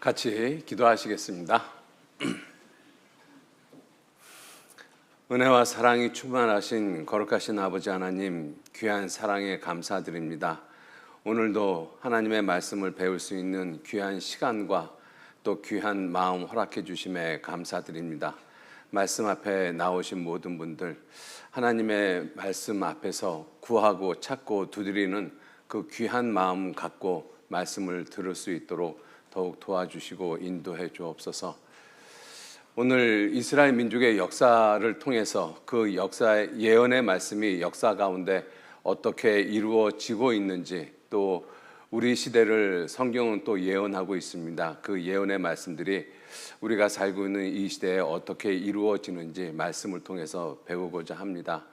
같이 기도하시겠습니다. 은혜와 사랑이 충만하신 거룩하신 아버지 하나님, 귀한 사랑에 감사드립니다. 오늘도 하나님의 말씀을 배울 수 있는 귀한 시간과 또 귀한 마음 허락해 주심에 감사드립니다. 말씀 앞에 나오신 모든 분들, 하나님의 말씀 앞에서 구하고 찾고 두드리는 그 귀한 마음 갖고 말씀을 들을 수 있도록 더욱 도와주시고 인도해 주옵소서. 오늘 이스라엘 민족의 역사를 통해서 그 역사의 예언의 말씀이 역사 가운데 어떻게 이루어지고 있는지, 또 우리 시대를 성경은 또 예언하고 있습니다. 그 예언의 말씀들이 우리가 살고 있는 이 시대에 어떻게 이루어지는지 말씀을 통해서 배우고자 합니다.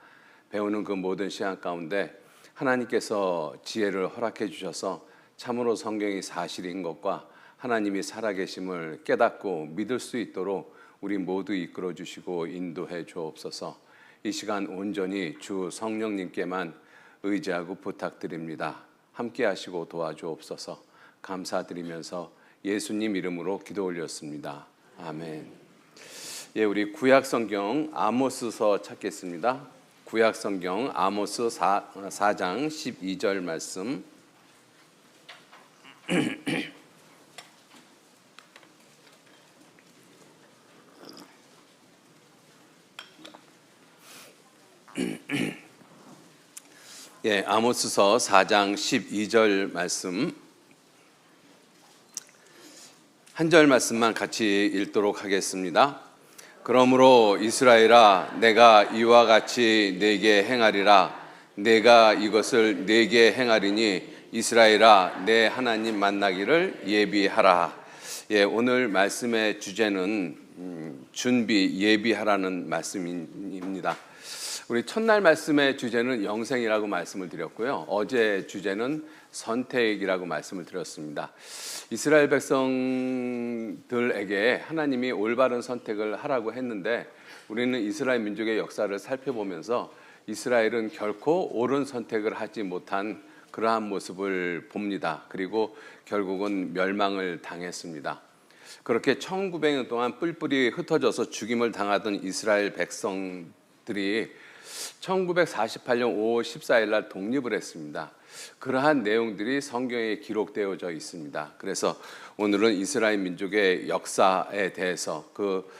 배우는 그 모든 시간 가운데 하나님께서 지혜를 허락해 주셔서 참으로 성경이 사실인 것과 하나님이 살아계심을 깨닫고 믿을 수 있도록 우리 모두 이끌어 주시고 인도해 주옵소서. 이 시간 온전히 주 성령님께만 의지하고 부탁드립니다. 함께 하시고 도와주옵소서. 감사드리면서 예수님 이름으로 기도 올렸습니다. 아멘. 예, 우리 구약 성경 아모스서 찾겠습니다. 구약 성경 아모스 4장 12절 말씀. 예, 아모스서 4장 12절 말씀 한 절 말씀만 같이 읽도록 하겠습니다. 그러므로 이스라엘아, 내가 이와 같이 네게 행하리라. 내가 이것을 네게 행하리니 이스라엘아, 내 하나님 만나기를 예비하라. 예, 오늘 말씀의 주제는 준비, 예비하라는 말씀입니다. 우리 첫날 말씀의 주제는 영생이라고 말씀을 드렸고요. 어제 주제는 선택이라고 말씀을 드렸습니다. 이스라엘 백성들에게 하나님이 올바른 선택을 하라고 했는데, 우리는 이스라엘 민족의 역사를 살펴보면서 이스라엘은 결코 옳은 선택을 하지 못한 그러한 모습을 봅니다. 그리고 결국은 멸망을 당했습니다. 그렇게 1900년 동안 뿔뿔이 흩어져서 죽임을 당하던 이스라엘 백성들이 1948년 5월 14일 날 독립을 했습니다. 그러한 내용들이 성경에 기록되어져 있습니다. 그래서 오늘은 이스라엘 민족의 역사에 대해서, 그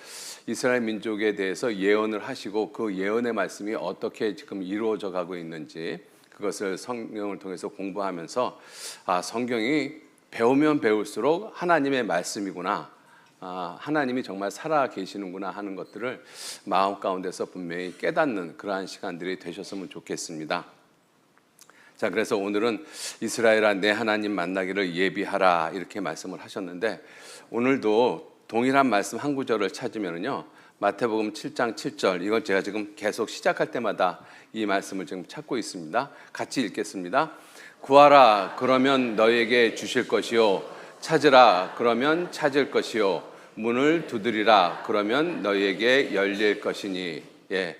이스라엘 민족에 대해서 예언을 하시고 그 예언의 말씀이 어떻게 지금 이루어져 가고 있는지, 그것을 성경을 통해서 공부하면서 성경이 배우면 배울수록 하나님의 말씀이구나, 하나님이 정말 살아 계시는구나 하는 것들을 마음 가운데서 분명히 깨닫는 그러한 시간들이 되셨으면 좋겠습니다. 자, 그래서 오늘은 이스라엘아, 내 하나님 만나기를 예비하라, 이렇게 말씀을 하셨는데, 오늘도 동일한 말씀 한 구절을 찾으면요, 마태복음 7장 7절, 이건 제가 지금 계속 시작할 때마다 이 말씀을 지금 찾고 있습니다. 같이 읽겠습니다. 구하라, 그러면 너에게 주실 것이요, 찾으라, 그러면 찾을 것이요, 문을 두드리라, 그러면 너희에게 열릴 것이니. 예,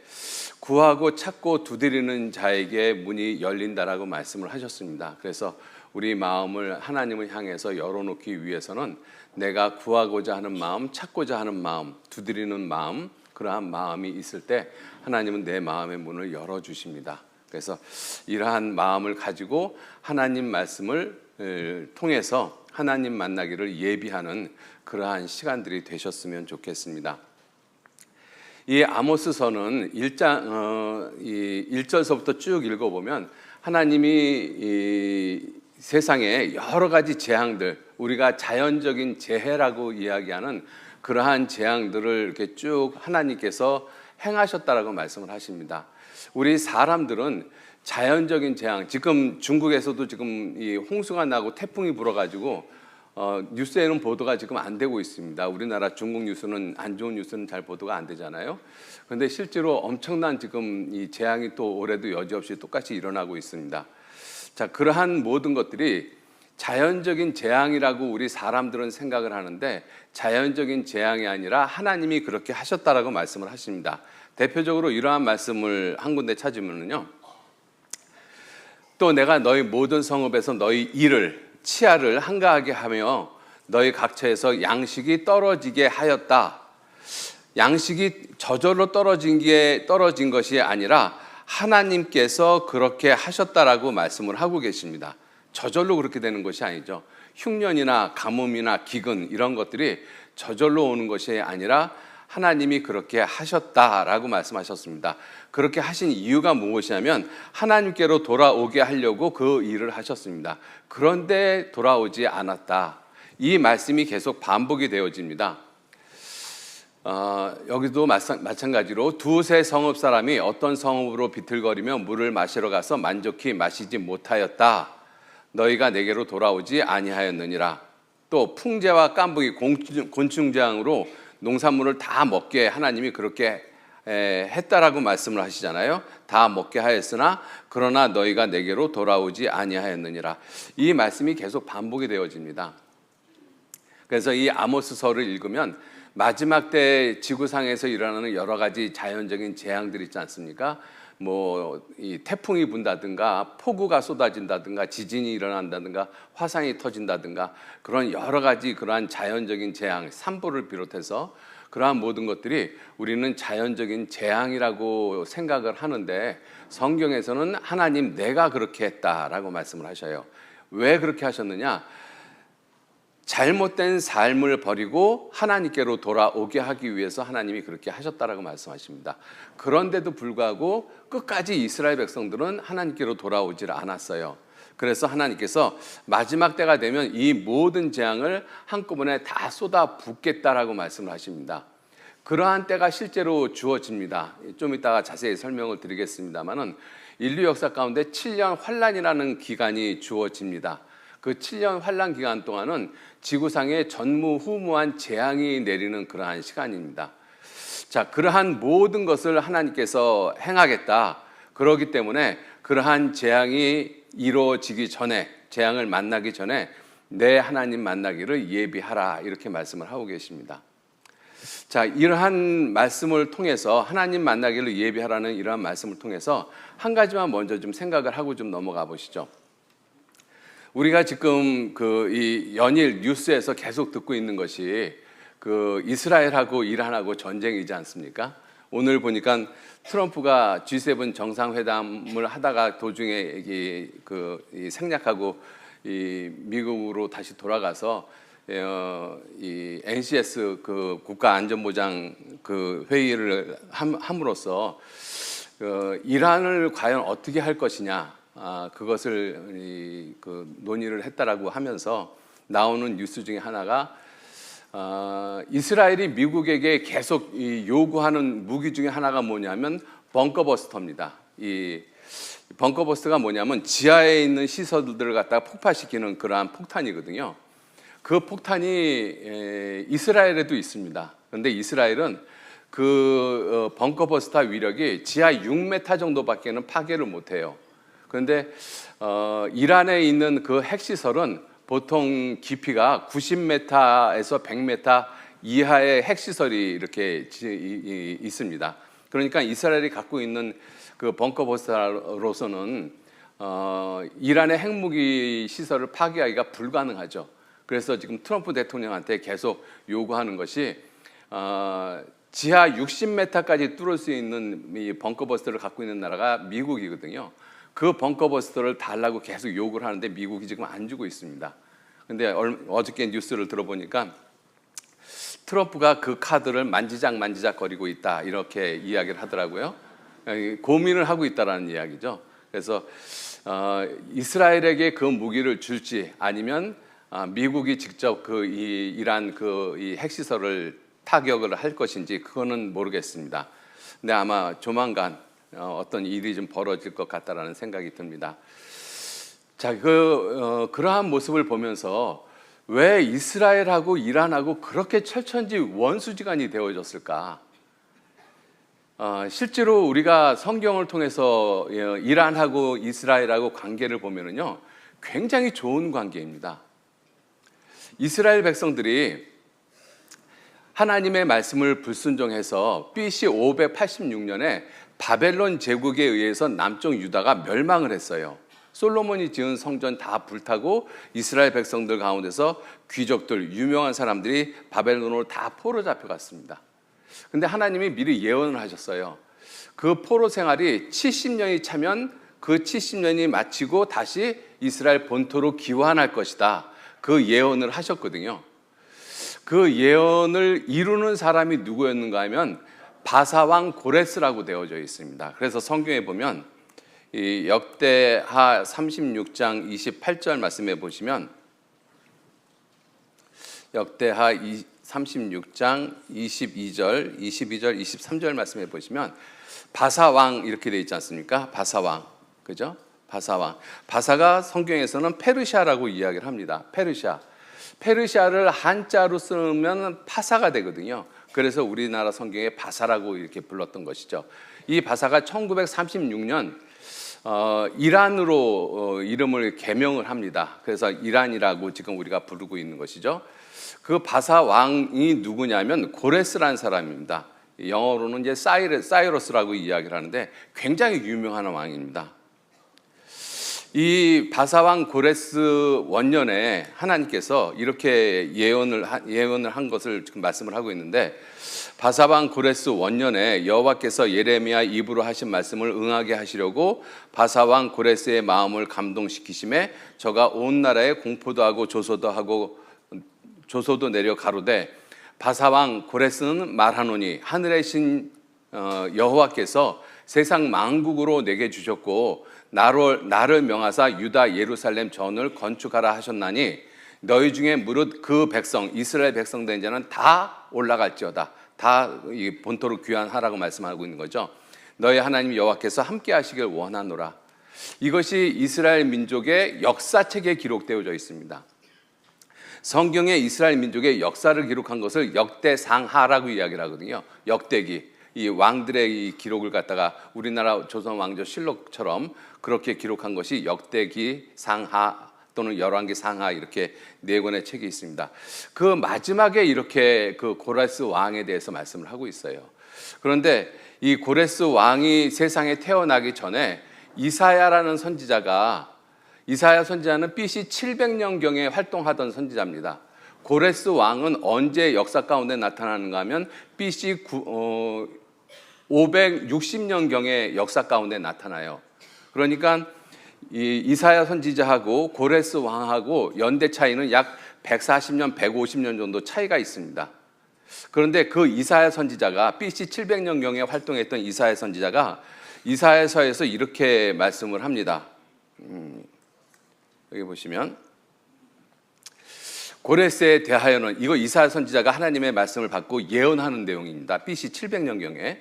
구하고 찾고 두드리는 자에게 문이 열린다라고 말씀을 하셨습니다. 그래서 우리 마음을 하나님을 향해서 열어놓기 위해서는 내가 구하고자 하는 마음, 찾고자 하는 마음, 두드리는 마음, 그러한 마음이 있을 때 하나님은 내 마음의 문을 열어주십니다. 그래서 이러한 마음을 가지고 하나님 말씀을 통해서 하나님 만나기를 예비하는 그러한 시간들이 되셨으면 좋겠습니다. 이 아모스서는 1절서부터 쭉 읽어보면 하나님이 이 세상에 여러 가지 재앙들, 우리가 자연적인 재해라고 이야기하는 그러한 재앙들을 이렇게 쭉 하나님께서 행하셨다라고 말씀을 하십니다. 우리 사람들은 자연적인 재앙, 지금 중국에서도 지금 이 홍수가 나고 태풍이 불어가지고 뉴스에는 보도가 지금 안 되고 있습니다. 우리나라 중국 뉴스는, 안 좋은 뉴스는 잘 보도가 안 되잖아요. 그런데 실제로 엄청난 지금 이 재앙이 또 올해도 여지없이 똑같이 일어나고 있습니다. 자, 그러한 모든 것들이 자연적인 재앙이라고 우리 사람들은 생각을 하는데, 자연적인 재앙이 아니라 하나님이 그렇게 하셨다라고 말씀을 하십니다. 대표적으로 이러한 말씀을 한 군데 찾으면요, 또 내가 너희 모든 성읍에서 너희 일을 치아를 한가하게 하며 너희 각처에서 양식이 떨어지게 하였다. 양식이 저절로 떨어진 것이 아니라 하나님께서 그렇게 하셨다라고 말씀을 하고 계십니다. 저절로 그렇게 되는 것이 아니죠. 흉년이나 가뭄이나 기근 이런 것들이 저절로 오는 것이 아니라 하나님이 그렇게 하셨다라고 말씀하셨습니다. 그렇게 하신 이유가 무엇이냐면 하나님께로 돌아오게 하려고 그 일을 하셨습니다. 그런데 돌아오지 않았다. 이 말씀이 계속 반복이 되어집니다. 여기도 마찬가지로 두세 성읍 사람이 어떤 성읍으로 비틀거리며 물을 마시러 가서 만족히 마시지 못하였다. 너희가 내게로 돌아오지 아니하였느니라. 또 풍재와 깐부기 곤충장으로 농산물을 다 먹게 하나님이 그렇게 했다라고 말씀을 하시잖아요. 다 먹게 하였으나 그러나 너희가 내게로 돌아오지 아니하였느니라. 이 말씀이 계속 반복이 되어집니다. 그래서 이 아모스서를 읽으면 마지막 때 지구상에서 일어나는 여러 가지 자연적인 재앙들이 있지 않습니까? 이 태풍이 분다든가 폭우가 쏟아진다든가 지진이 일어난다든가 화산이 터진다든가 그런 여러 가지 그러한 자연적인 재앙, 산불을 비롯해서 그러한 모든 것들이 우리는 자연적인 재앙이라고 생각을 하는데 성경에서는 하나님 내가 그렇게 했다라고 말씀을 하셔요. 왜 그렇게 하셨느냐? 잘못된 삶을 버리고 하나님께로 돌아오게 하기 위해서 하나님이 그렇게 하셨다라고 말씀하십니다. 그런데도 불구하고 끝까지 이스라엘 백성들은 하나님께로 돌아오질 않았어요. 그래서 하나님께서 마지막 때가 되면 이 모든 재앙을 한꺼번에 다 쏟아 붓겠다라고 말씀을 하십니다. 그러한 때가 실제로 주어집니다. 좀 이따가 자세히 설명을 드리겠습니다만은 인류 역사 가운데 7년 환란이라는 기간이 주어집니다. 그 7년 환란 기간 동안은 지구상에 전무후무한 재앙이 내리는 그러한 시간입니다. 자, 그러한 모든 것을 하나님께서 행하겠다. 그렇기 때문에 그러한 재앙이 이루어지기 전에, 재앙을 만나기 전에 내 하나님 만나기를 예비하라. 이렇게 말씀을 하고 계십니다. 자, 이러한 말씀을 통해서 하나님 만나기를 예비하라는 이러한 말씀을 통해서 한 가지만 먼저 좀 생각을 하고 좀 넘어가 보시죠. 우리가 지금 이 연일 뉴스에서 계속 듣고 있는 것이 이스라엘하고 이란하고 전쟁이지 않습니까? 오늘 보니까 트럼프가 G7 정상회담을 하다가 도중에 이 생략하고 미국으로 다시 돌아가서 이 NCS 국가안전보장 회의를 함으로써 이란을 과연 어떻게 할 것이냐. 그것을 논의를 했다라고 하면서 나오는 뉴스 중에 하나가 이스라엘이 미국에게 계속 요구하는 무기 중에 하나가 뭐냐면 벙커버스터입니다. 이 벙커버스터가 뭐냐면 지하에 있는 시설들을 갖다가 폭파시키는 그러한 폭탄이거든요. 그 폭탄이 이스라엘에도 있습니다. 그런데 이스라엘은 벙커버스터 위력이 지하 6m 정도밖에는 파괴를 못해요. 그런데 이란에 있는 그 핵시설은 보통 깊이가 90m에서 100m 이하의 핵시설이 이렇게 있습니다. 그러니까 이스라엘이 갖고 있는 그 벙커버스터로서는 이란의 핵무기 시설을 파괴하기가 불가능하죠. 그래서 지금 트럼프 대통령한테 계속 요구하는 것이 지하 60m까지 뚫을 수 있는 이 벙커버스터를 갖고 있는 나라가 미국이거든요. 그 벙커버스터를 달라고 계속 요구를 하는데 미국이 지금 안 주고 있습니다. 근데 어저께 뉴스를 들어보니까 트럼프가 그 카드를 만지작 거리고 있다 이렇게 이야기를 하더라고요. 고민을 하고 있다라는 이야기죠. 그래서 이스라엘에게 그 무기를 줄지 아니면 미국이 직접 이란 이 핵시설을 타격을 할 것인지 그거는 모르겠습니다. 근데 아마 조만간 어떤 일이 좀 벌어질 것 같다라는 생각이 듭니다. 자, 그러한 모습을 보면서 왜 이스라엘하고 이란하고 그렇게 철천지 원수지간이 되어졌을까? 실제로 우리가 성경을 통해서 이란하고 이스라엘하고 관계를 보면은요, 굉장히 좋은 관계입니다. 이스라엘 백성들이 하나님의 말씀을 불순종해서 BC 586년에 바벨론 제국에 의해서 남쪽 유다가 멸망을 했어요. 솔로몬이 지은 성전 다 불타고 이스라엘 백성들 가운데서 귀족들, 유명한 사람들이 바벨론으로 다 포로 잡혀갔습니다. 근데 하나님이 미리 예언을 하셨어요. 그 포로 생활이 70년이 차면 그 70년이 마치고 다시 이스라엘 본토로 귀환할 것이다. 그 예언을 하셨거든요. 그 예언을 이루는 사람이 누구였는가 하면 바사왕 고레스라고 되어져 있습니다. 그래서 성경에 보면 이 역대하 36장 28절 말씀해 보시면 역대하 36장 22절, 23절 말씀해 보시면 바사왕 이렇게 되어 있지 않습니까? 바사왕. 그죠? 바사왕. 바사가 성경에서는 페르시아라고 이야기를 합니다. 페르시아. 페르시아를 한자로 쓰면 파사가 되거든요. 그래서 우리나라 성경에 바사라고 이렇게 불렀던 것이죠. 이 바사가 1936년 이란으로 이름을 개명을 합니다. 그래서 이란이라고 지금 우리가 부르고 있는 것이죠. 그 바사 왕이 누구냐면 고레스라는 사람입니다. 영어로는 이제 사이러스라고 이야기를 하는데 굉장히 유명한 왕입니다. 이 바사왕 고레스 원년에 하나님께서 이렇게 예언을 한 것을 지금 말씀을 하고 있는데, 바사왕 고레스 원년에 여호와께서 예레미야 입으로 하신 말씀을 응하게 하시려고 바사왕 고레스의 마음을 감동시키심에 저가 온 나라에 공포도 하고 조소도 내려 가로되 바사왕 고레스는 말하노니 하늘의 신 여호와께서 세상 만국으로 내게 주셨고 나를 명하사 유다 예루살렘 전을 건축하라 하셨나니 너희 중에 무릇 그 백성 이스라엘 백성 된 자는 다 올라갈지어다. 다 이 본토로 귀환하라고 말씀하고 있는 거죠. 너희 하나님 여호와께서 함께 하시길 원하노라. 이것이 이스라엘 민족의 역사책에 기록되어져 있습니다. 성경에 이스라엘 민족의 역사를 기록한 것을 역대상하라고 이야기를 하거든요. 역대기. 이 왕들의 이 기록을 갖다가 우리나라 조선 왕조 실록처럼 그렇게 기록한 것이 역대기 상하 또는 열왕기 상하 이렇게 네 권의 책이 있습니다. 그 마지막에 이렇게 그 고레스 왕에 대해서 말씀을 하고 있어요. 그런데 이 고레스 왕이 세상에 태어나기 전에 이사야라는 선지자가, 이사야 선지자는 BC 700년경에 활동하던 선지자입니다. 고레스 왕은 언제 역사 가운데 나타나는가 하면 BC 560년경의 역사 가운데 나타나요. 그러니까 이 이사야 선지자하고 고레스 왕하고 연대 차이는 약 140년, 150년 정도 차이가 있습니다. 그런데 그 이사야 선지자가 BC 700년경에 활동했던 이사야 선지자가 이사야서에서 이렇게 말씀을 합니다. 여기 보시면 고레스에 대하여는, 이거 이사야 선지자가 하나님의 말씀을 받고 예언하는 내용입니다. BC 700년경에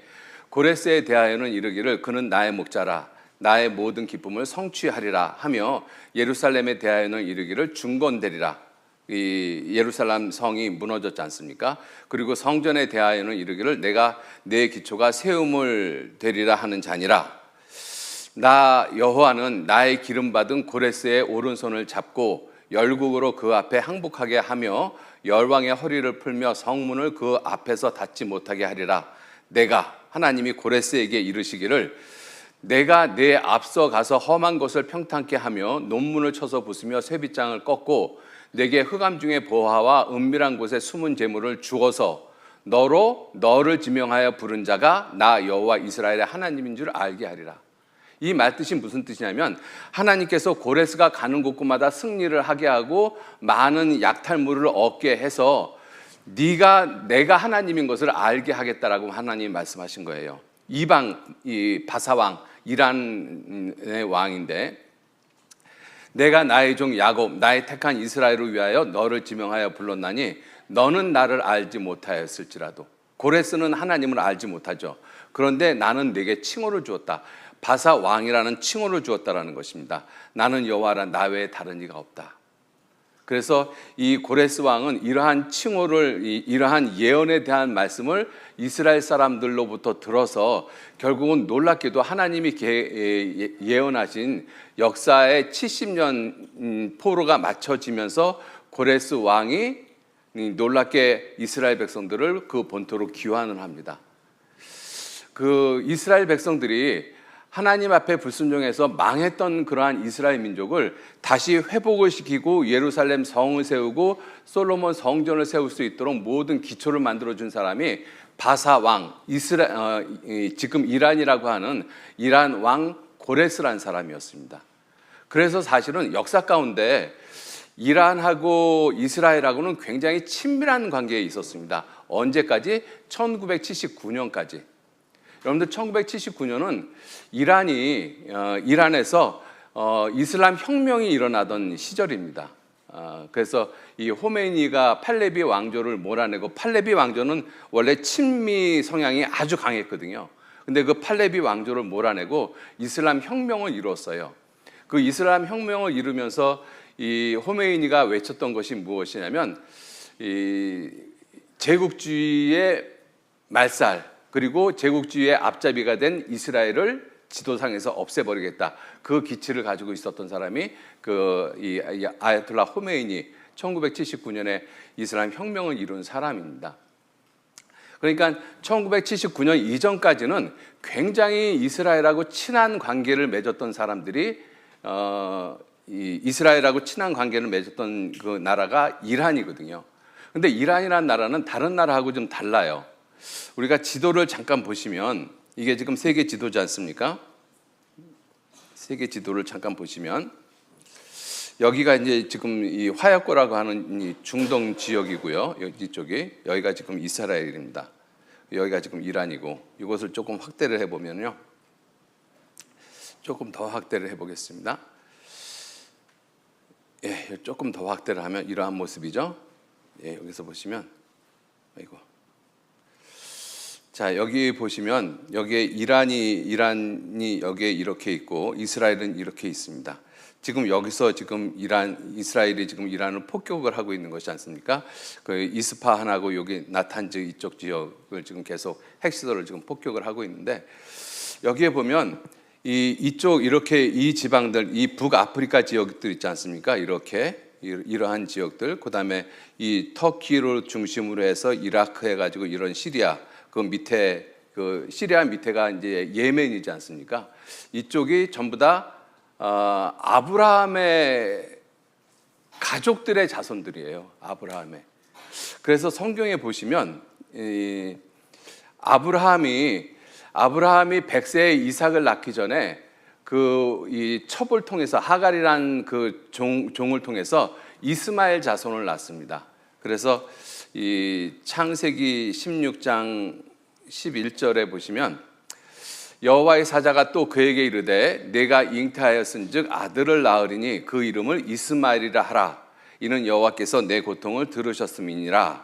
고레스에 대하여는 이르기를 그는 나의 목자라 나의 모든 기쁨을 성취하리라 하며 예루살렘에 대하여는 이르기를 중건되리라. 이 예루살렘 성이 무너졌지 않습니까? 그리고 성전에 대하여는 이르기를 내가 내 기초가 세움을 되리라 하는 자니라. 나 여호와는 나의 기름 받은 고레스의 오른손을 잡고 열국으로 그 앞에 항복하게 하며 열왕의 허리를 풀며 성문을 그 앞에서 닫지 못하게 하리라. 내가 하나님이 고레스에게 이르시기를 내가 내 앞서 가서 험한 것을 평탄케 하며 논문을 쳐서 부수며 쇠빗장을 꺾고 내게 흑암 중에 보화와 은밀한 곳에 숨은 재물을 주어서 너를 지명하여 부른 자가 나 여호와 이스라엘의 하나님인 줄 알게 하리라. 이 말뜻이 무슨 뜻이냐면 하나님께서 고레스가 가는 곳곳마다 승리를 하게 하고 많은 약탈물을 얻게 해서 내가 하나님인 것을 알게 하겠다라고 하나님이 말씀하신 거예요. 이방 이 바사왕 이란의 왕인데 내가 나의 종 야곱 나의 택한 이스라엘을 위하여 너를 지명하여 불렀나니 너는 나를 알지 못하였을지라도. 고레스는 하나님을 알지 못하죠. 그런데 나는 내게 칭호를 주었다. 바사왕이라는 칭호를 주었다라는 것입니다. 나는 여호와라 나 외에 다른 이가 없다. 그래서 이 고레스 왕은 이러한 칭호를, 이러한 예언에 대한 말씀을 이스라엘 사람들로부터 들어서 결국은 놀랍게도 하나님이 예언하신 역사의 70년 포로가 맞춰지면서 고레스 왕이 놀랍게 이스라엘 백성들을 그 본토로 귀환을 합니다. 그 이스라엘 백성들이 하나님 앞에 불순종해서 망했던 그러한 이스라엘 민족을 다시 회복을 시키고 예루살렘 성을 세우고 솔로몬 성전을 세울 수 있도록 모든 기초를 만들어준 사람이 바사 왕, 지금 이란이라고 하는 이란 왕 고레스라는 사람이었습니다. 그래서 사실은 역사 가운데 이란하고 이스라엘하고는 굉장히 친밀한 관계에 있었습니다. 언제까지? 1979년까지. 여러분들 1979년은 이란에서 이슬람 혁명이 일어나던 시절입니다. 그래서 이 호메이니가 팔레비 왕조를 몰아내고, 팔레비 왕조는 원래 친미 성향이 아주 강했거든요. 근데 그 팔레비 왕조를 몰아내고 이슬람 혁명을 이뤘어요. 그 이슬람 혁명을 이루면서 이 호메이니가 외쳤던 것이 무엇이냐면, 이 제국주의의 말살, 그리고 제국주의의 앞잡이가 된 이스라엘을 지도상에서 없애버리겠다. 그 기치를 가지고 있었던 사람이 이 아야톨라 호메이니, 1979년에 이슬람 혁명을 이룬 사람입니다. 그러니까 1979년 이전까지는 굉장히 이스라엘하고 친한 관계를 맺었던 사람들이 이스라엘하고 친한 관계를 맺었던 그 나라가 이란이거든요. 근데 이란이라는 나라는 다른 나라하고 좀 달라요. 우리가 지도를 잠깐 보시면, 이게 지금 세계 지도지 않습니까? 세계 지도를 잠깐 보시면, 여기가 이제 지금 이 화약고라고 하는 이 중동 지역이고요. 이쪽이, 여기가 지금 이스라엘입니다. 여기가 지금 이란이고, 이것을 조금 확대를 해보면요. 조금 더 확대를 해보겠습니다. 예, 조금 더 확대를 하면 이러한 모습이죠. 예, 여기서 보시면, 이거. 자, 여기 보시면 여기에 이란이 여기에 이렇게 있고 이스라엘은 이렇게 있습니다. 지금 여기서 지금 이스라엘이 지금 이란을 폭격을 하고 있는 것이 않습니까? 그 이스파한하고 여기 나탄즈 이쪽 지역을 지금 계속 핵시설을 지금 폭격을 하고 있는데, 여기에 보면 이쪽 이렇게 이 지방들, 이 북아프리카 지역들 있지 않습니까? 이러한 지역들, 그다음에 이 터키를 중심으로 해서 이라크 해가지고 이런 시리아, 그 밑에 시리아 밑에가 이제 예멘이지 않습니까? 이쪽이 전부 다 아브라함의 가족들의 자손들이에요. 아브라함의. 그래서 성경에 보시면 아브라함이 100세에 이삭을 낳기 전에 이 첩을 통해서, 하갈이란 그 종을 통해서 이스마엘 자손을 낳습니다. 그래서 이 창세기 16장 11절에 보시면, 여호와의 사자가 또 그에게 이르되 내가 잉태하였은즉 아들을 낳으리니 그 이름을 이스마엘이라 하라. 이는 여호와께서 내 고통을 들으셨음이니라.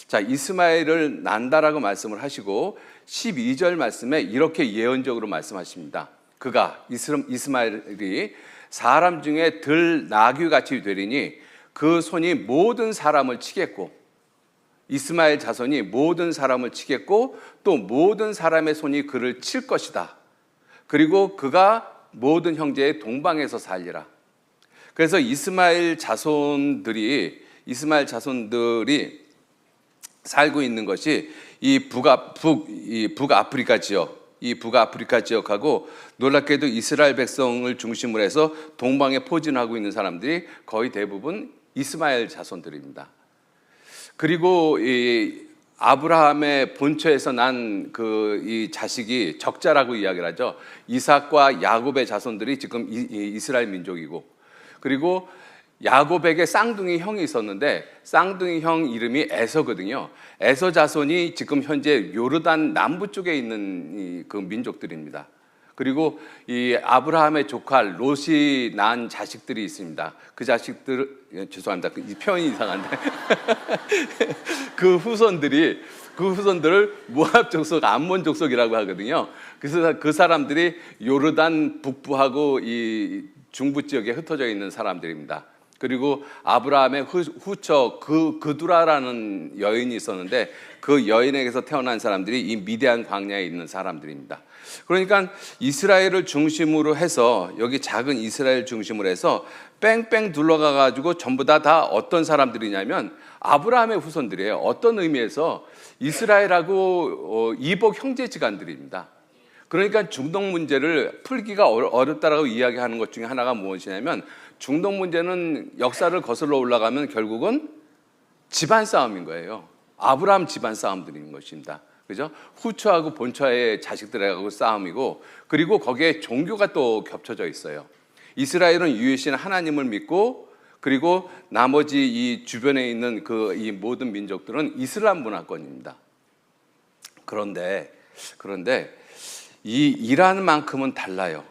자, 이스마엘을 낳는다라고 말씀을 하시고 12절 말씀에 이렇게 예언적으로 말씀하십니다. 그가 이스마엘이 사람 중에 들 나귀같이 되리니 그 손이 모든 사람을 치겠고, 이스마엘 자손이 모든 사람을 치겠고 또 모든 사람의 손이 그를 칠 것이다. 그리고 그가 모든 형제의 동방에서 살리라. 그래서 이스마엘 자손들이 살고 있는 것이 이 북아프리카 지역, 이 북아프리카 지역하고, 놀랍게도 이스라엘 백성을 중심으로 해서 동방에 포진하고 있는 사람들이 거의 대부분 이스마엘 자손들입니다. 그리고 이 아브라함의 본처에서 난 이 자식이 적자라고 이야기를 하죠. 이삭과 야곱의 자손들이 지금 이스라엘 민족이고, 그리고 야곱에게 쌍둥이 형이 있었는데 쌍둥이 형 이름이 에서거든요. 에서 자손이 지금 현재 요르단 남부 쪽에 있는 그 민족들입니다. 그리고 이 아브라함의 조카 롯이 낳은 자식들이 있습니다. 그 자식들, 죄송합니다. 이 표현이 이상한데 그 후손들을 모압 족속, 암몬 족속이라고 하거든요. 그래서 그 사람들이 요르단 북부하고 이 중부 지역에 흩어져 있는 사람들입니다. 그리고 아브라함의 후처 그두라라는 여인이 있었는데 그 여인에게서 태어난 사람들이 이 미디안 광야에 있는 사람들입니다. 그러니까 이스라엘을 중심으로 해서, 여기 작은 이스라엘 중심으로 해서 뺑뺑 둘러가 가지고 전부 다 어떤 사람들이냐면 아브라함의 후손들이에요. 어떤 의미에서 이스라엘하고 이복 형제지간들입니다. 그러니까 중동 문제를 풀기가 어렵다라고 이야기하는 것 중에 하나가 무엇이냐면 중동 문제는 역사를 거슬러 올라가면 결국은 집안 싸움인 거예요. 아브라함 집안 싸움들인 것입니다. 그죠? 후처하고 본처의 자식들하고 싸움이고, 그리고 거기에 종교가 또 겹쳐져 있어요. 이스라엘은 유일신 하나님을 믿고, 그리고 나머지 이 주변에 있는 이 모든 민족들은 이슬람 문화권입니다. 그런데 이 이란만큼은 달라요.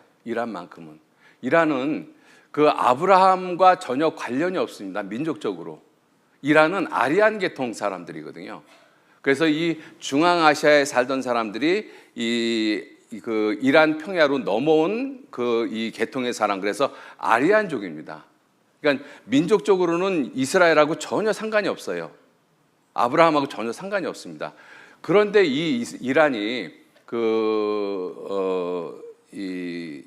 이란은 그 아브라함과 전혀 관련이 없습니다. 민족적으로. 이란은 아리안 계통 사람들이거든요. 그래서 이 중앙아시아에 살던 사람들이 그 이란 평야로 넘어온 이 계통의 사람, 그래서 아리안족입니다. 그러니까 민족적으로는 이스라엘하고 전혀 상관이 없어요. 아브라함하고 전혀 상관이 없습니다. 그런데 이 이란이 이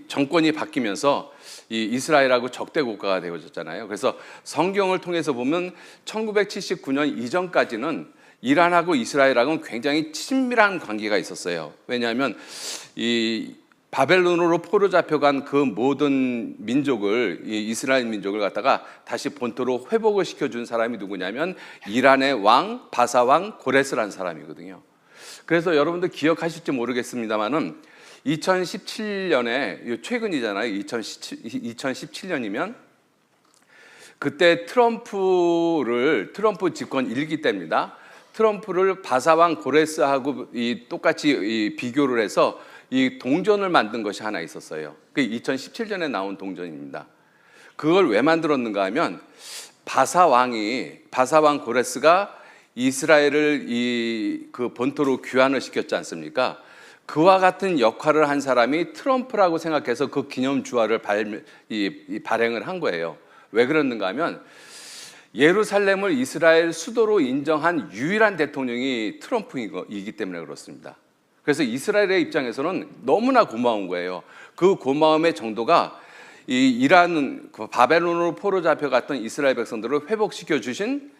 정권이 바뀌면서 이 이스라엘하고 적대 국가가 되어졌잖아요. 그래서 성경을 통해서 보면 1979년 이전까지는 이란하고 이스라엘하고는 굉장히 친밀한 관계가 있었어요. 왜냐하면 이 바벨론으로 포로 잡혀간 그 모든 민족을, 이 이스라엘 민족을 갖다가 다시 본토로 회복을 시켜준 사람이 누구냐면 이란의 왕 바사 왕 고레스라는 사람이거든요. 그래서 여러분들 기억하실지 모르겠습니다만은 2017년에, 최근이잖아요. 2017년이면 그때 트럼프 집권 1기 때입니다. 트럼프를 바사왕 고레스하고 똑같이 비교를 해서 이 동전을 만든 것이 하나 있었어요. 그 2017년에 나온 동전입니다. 그걸 왜 만들었는가 하면 바사왕 고레스가 이스라엘을 그 본토로 귀환을 시켰지 않습니까? 그와 같은 역할을 한 사람이 트럼프라고 생각해서 그 기념 주화를 발행을 한 거예요. 왜 그랬는가 하면 예루살렘을 이스라엘 수도로 인정한 유일한 대통령이 트럼프이기 때문에 그렇습니다. 그래서 이스라엘의 입장에서는 너무나 고마운 거예요. 그 고마움의 정도가 이란 바벨론으로 포로 잡혀갔던 이스라엘 백성들을 회복시켜 준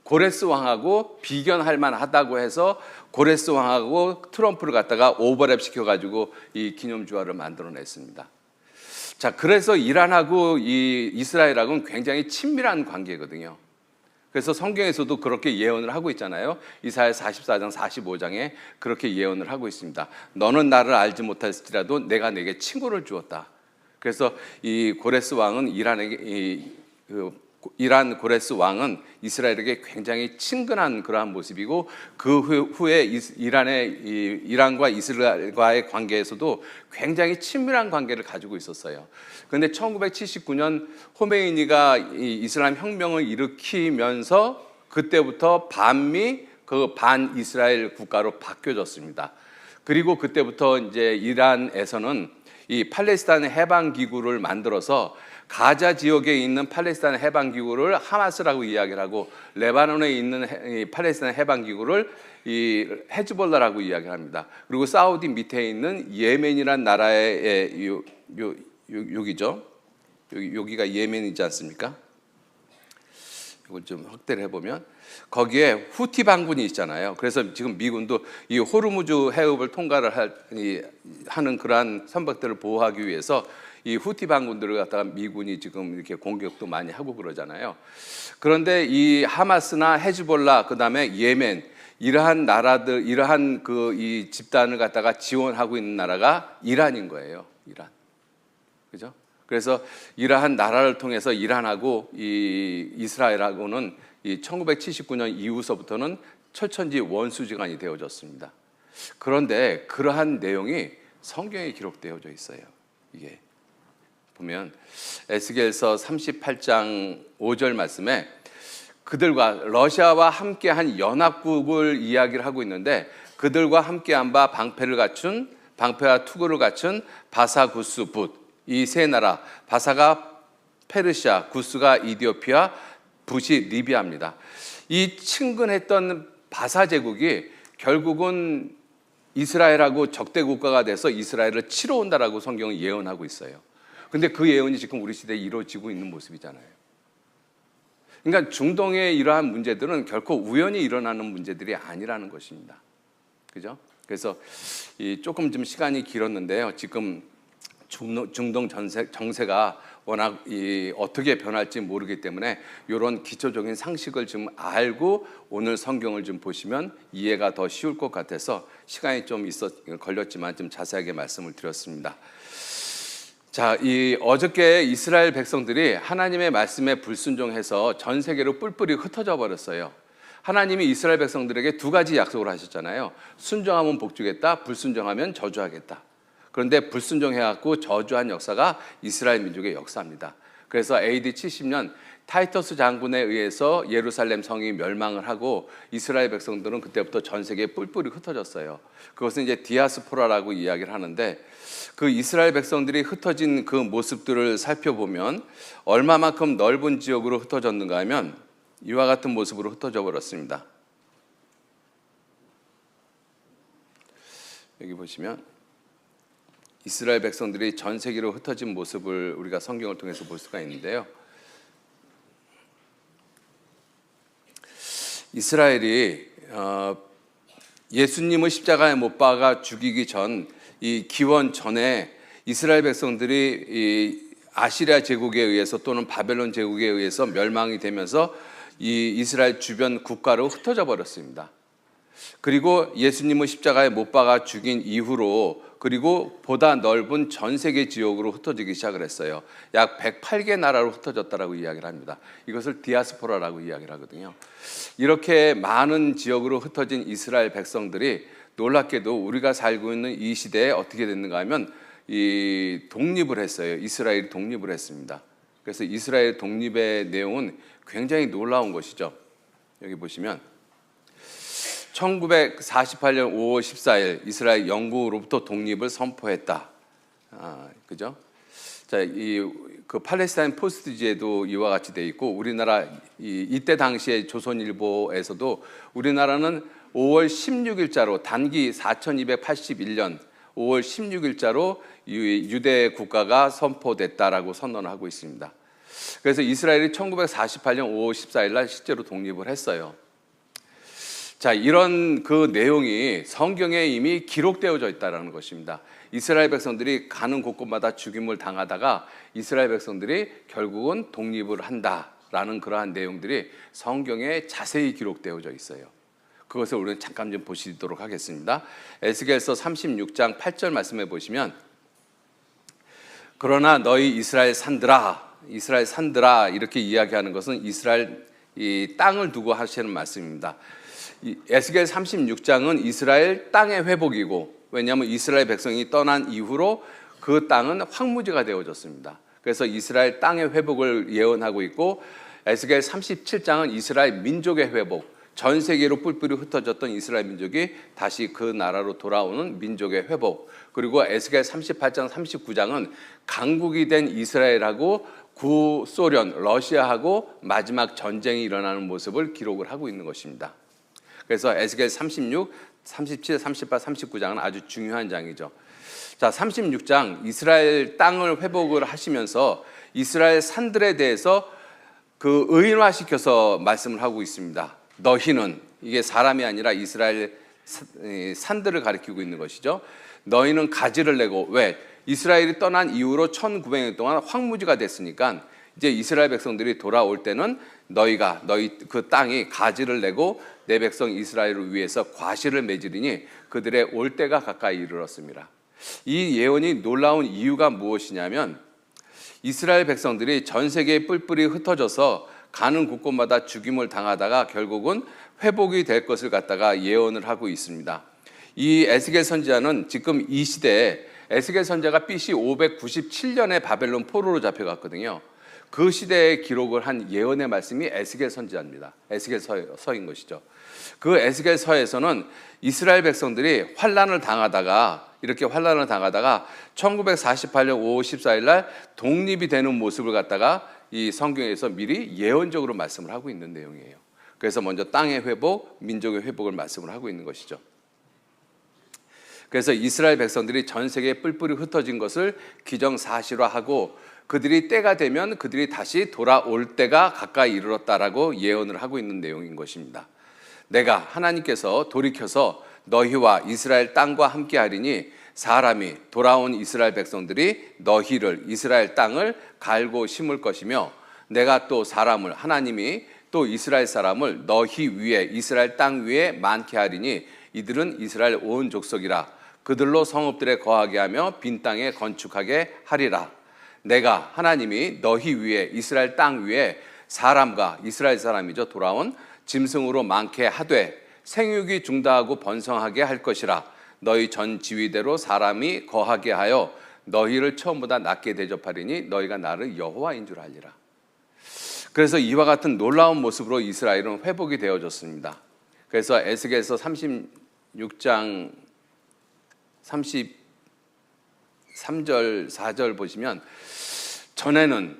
고레스 왕하고 비견할 만하다고 해서 고레스 왕하고 트럼프를 갖다가 오버랩 시켜가지고 이 기념주화를 만들어냈습니다. 자, 그래서 이란하고 이 이스라엘하고는 굉장히 친밀한 관계거든요. 그래서 성경에서도 그렇게 예언을 하고 있잖아요. 이사야 44장 45장에 그렇게 예언을 하고 있습니다. 너는 나를 알지 못할지라도 내가 내게 친구를 주었다. 그래서 이 고레스 왕은 이란 고레스 왕은 이스라엘에게 굉장히 친근한 그러한 모습이고, 그 후에 이란과 이스라엘과의 관계에서도 굉장히 친밀한 관계를 가지고 있었어요. 그런데 1979년 호메이니가 이슬람 혁명을 일으키면서 그때부터 반미 반 이스라엘 국가로 바뀌어졌습니다. 그리고 그때부터 이제 이란에서는 이 팔레스타인 해방 기구를 만들어서 가자 지역에 있는 팔레스타인 해방 기구를 하마스라고 이야기를 하고, 레바논에 있는 팔레스타인 해방 기구를 이 헤즈볼라라고 이야기를 합니다. 그리고 사우디 밑에 있는 예멘이란 나라의 여기죠. 여기가 예멘이지 않습니까? 이걸 좀 확대를 해보면 거기에 후티 반군이 있잖아요. 그래서 지금 미군도 이 호르무즈 해협을 통과를 하는 그러한 선박들을 보호하기 위해서 이 후티 반군들을 갖다가 미군이 지금 이렇게 공격도 많이 하고 그러잖아요. 그런데 이 하마스나 헤즈볼라, 그다음에 예멘, 이러한 나라들, 이러한 이 집단을 갖다가 지원하고 있는 나라가 이란인 거예요. 이란. 그죠? 그래서 이러한 나라를 통해서 이란하고 이 이스라엘하고는 이 1979년 이후서부터는 철천지 원수지간이 되어졌습니다. 그런데 그러한 내용이 성경에 기록되어져 있어요. 이게 보면 에스겔서 38장 5절 말씀에 그들과 러시아와 함께한 연합국을 이야기를 하고 있는데, 그들과 함께한 바 방패와 투구를 갖춘 바사, 구스, 붓, 이 세 나라, 바사가 페르시아, 구스가 이디오피아, 붓이 리비아입니다. 이 친근했던 바사 제국이 결국은 이스라엘하고 적대 국가가 돼서 이스라엘을 치러 온다라고 성경은 예언하고 있어요. 근데 그 예언이 지금 우리 시대에 이루어지고 있는 모습이잖아요. 그러니까 중동의 이러한 문제들은 결코 우연히 일어나는 문제들이 아니라는 것입니다. 그죠? 그래서 조금 좀 시간이 길었는데요. 지금 중동 정세가 워낙 어떻게 변할지 모르기 때문에 이런 기초적인 상식을 좀 알고 오늘 성경을 좀 보시면 이해가 더 쉬울 것 같아서 시간이 좀 걸렸지만 좀 자세하게 말씀을 드렸습니다. 자, 어저께 이스라엘 백성들이 하나님의 말씀에 불순종해서 전 세계로 뿔뿔이 흩어져 버렸어요. 하나님이 이스라엘 백성들에게 두 가지 약속을 하셨잖아요. 순종하면 복 주겠다, 불순종하면 저주하겠다. 그런데 불순종해갖고 저주한 역사가 이스라엘 민족의 역사입니다. 그래서 AD 70년 타이터스 장군에 의해서 예루살렘 성이 멸망을 하고 이스라엘 백성들은 그때부터 전 세계에 뿔뿔이 흩어졌어요. 그것은 이제 디아스포라라고 이야기를 하는데 그 이스라엘 백성들이 흩어진 그 모습들을 살펴보면 얼마만큼 넓은 지역으로 흩어졌는가 하면 이와 같은 모습으로 흩어져 버렸습니다. 여기 보시면 이스라엘 백성들이 전 세계로 흩어진 모습을 우리가 성경을 통해서 볼 수가 있는데요. 이스라엘이 예수님을 십자가에 못 박아 죽이기 전 이 기원 전에 이스라엘 백성들이 이 아시리아 제국에 의해서 또는 바벨론 제국에 의해서 멸망이 되면서 이 이스라엘 주변 국가로 흩어져 버렸습니다. 그리고 예수님을 십자가에 못 박아 죽인 이후로 그리고 보다 넓은 전 세계 지역으로 흩어지기 시작을 했어요. 약 108개 나라로 흩어졌다라고 이야기를 합니다. 이것을 디아스포라라고 이야기를 하거든요. 이렇게 많은 지역으로 흩어진 이스라엘 백성들이 놀랍게도 우리가 살고 있는 이 시대에 어떻게 됐는가 하면 독립을 했어요. 이스라엘이 독립을 했습니다. 그래서 이스라엘 독립의 내용은 굉장히 놀라운 것이죠. 여기 보시면 1948년 5월 14일 이스라엘 영국으로부터 독립을 선포했다. 그죠? 자, 그 팔레스타인 포스트지에도 이와 같이 돼 있고 우리나라 이때 당시에 조선일보에서도 우리나라는 5월 16일자로 단기 4281년 5월 16일자로 유대 국가가 선포됐다라고 선언하고 있습니다. 그래서 이스라엘이 1948년 5월 14일 날 실제로 독립을 했어요. 자, 이런 그 내용이 성경에 이미 기록되어져 있다는 것입니다. 이스라엘 백성들이 가는 곳곳마다 죽임을 당하다가 이스라엘 백성들이 결국은 독립을 한다라는 그러한 내용들이 성경에 자세히 기록되어져 있어요. 그것을 우리는 잠깐 좀 보시도록 하겠습니다. 에스겔서 36장 8절 말씀해 보시면 그러나 너희 이스라엘 산들아 이렇게 이야기하는 것은 이스라엘 이 땅을 두고 하시는 말씀입니다. 에스겔 36장은 이스라엘 땅의 회복이고 왜냐하면 이스라엘 백성이 떠난 이후로 그 땅은 황무지가 되어졌습니다. 그래서 이스라엘 땅의 회복을 예언하고 있고 에스겔 37장은 이스라엘 민족의 회복 전 세계로 뿔뿔이 흩어졌던 이스라엘 민족이 다시 그 나라로 돌아오는 민족의 회복 그리고 에스겔 38장 39장은 강국이 된 이스라엘하고 구소련 러시아하고 마지막 전쟁이 일어나는 모습을 기록을 하고 있는 것입니다. 그래서 에스겔 36, 37, 38, 39장은 아주 중요한 장이죠. 자, 36장 이스라엘 땅을 회복을 하시면서 이스라엘 산들에 대해서 그 의인화시켜서 말씀을 하고 있습니다. 너희는 이게 사람이 아니라 이스라엘 산들을 가리키고 있는 것이죠. 너희는 가지를 내고 왜? 이스라엘이 떠난 이후로 1900년 동안 황무지가 됐으니까 이제 이스라엘 백성들이 돌아올 때는 너희 그 땅이 가지를 내고 내 백성 이스라엘을 위해서 과실을 맺으리니 그들의 올 때가 가까이 이르렀습니다. 이 예언이 놀라운 이유가 무엇이냐면 이스라엘 백성들이 전 세계에 뿔뿔이 흩어져서 가는 곳곳마다 죽임을 당하다가 결국은 회복이 될 것을 갖다가 예언을 하고 있습니다. 이 에스겔 선지자는 지금 이 시대에 에스겔 선지자가 BC 597년에 바벨론 포로로 잡혀갔거든요. 그 시대에 기록을 한 예언의 말씀이 에스겔 선지자입니다. 에스겔서인 것이죠. 그 에스겔서에서는 이스라엘 백성들이 환난을 당하다가 1948년 5월 14일 날 독립이 되는 모습을 갖다가 이 성경에서 미리 예언적으로 말씀을 하고 있는 내용이에요. 그래서 먼저 땅의 회복, 민족의 회복을 말씀을 하고 있는 것이죠. 그래서 이스라엘 백성들이 전 세계에 뿔뿔이 흩어진 것을 기정사실화하고 그들이 때가 되면 그들이 다시 돌아올 때가 가까이 이르렀다라고 예언을 하고 있는 내용인 것입니다. 하나님께서 돌이켜서 너희와 이스라엘 땅과 함께하리니 사람이 돌아온 이스라엘 백성들이 너희를 이스라엘 땅을 갈고 심을 것이며 내가 또 사람을 하나님이 또 이스라엘 사람을 너희 위에 이스라엘 땅 위에 많게 하리니 이들은 이스라엘 온 족속이라 그들로 성읍들에 거하게 하며 빈 땅에 건축하게 하리라. 내가 하나님이 너희 위에 이스라엘 땅 위에 사람과 이스라엘 사람이죠 돌아온 짐승으로 많게 하되 생육이 중다하고 번성하게 할 것이라. 너희 전 지위대로 사람이 거하게 하여 너희를 처음보다 낮게 대접하리니 너희가 나를 여호와인 줄 알리라. 그래서 이와 같은 놀라운 모습으로 이스라엘은 회복이 되어졌습니다. 그래서 에스겔서 36장 33절 4절 보시면 전에는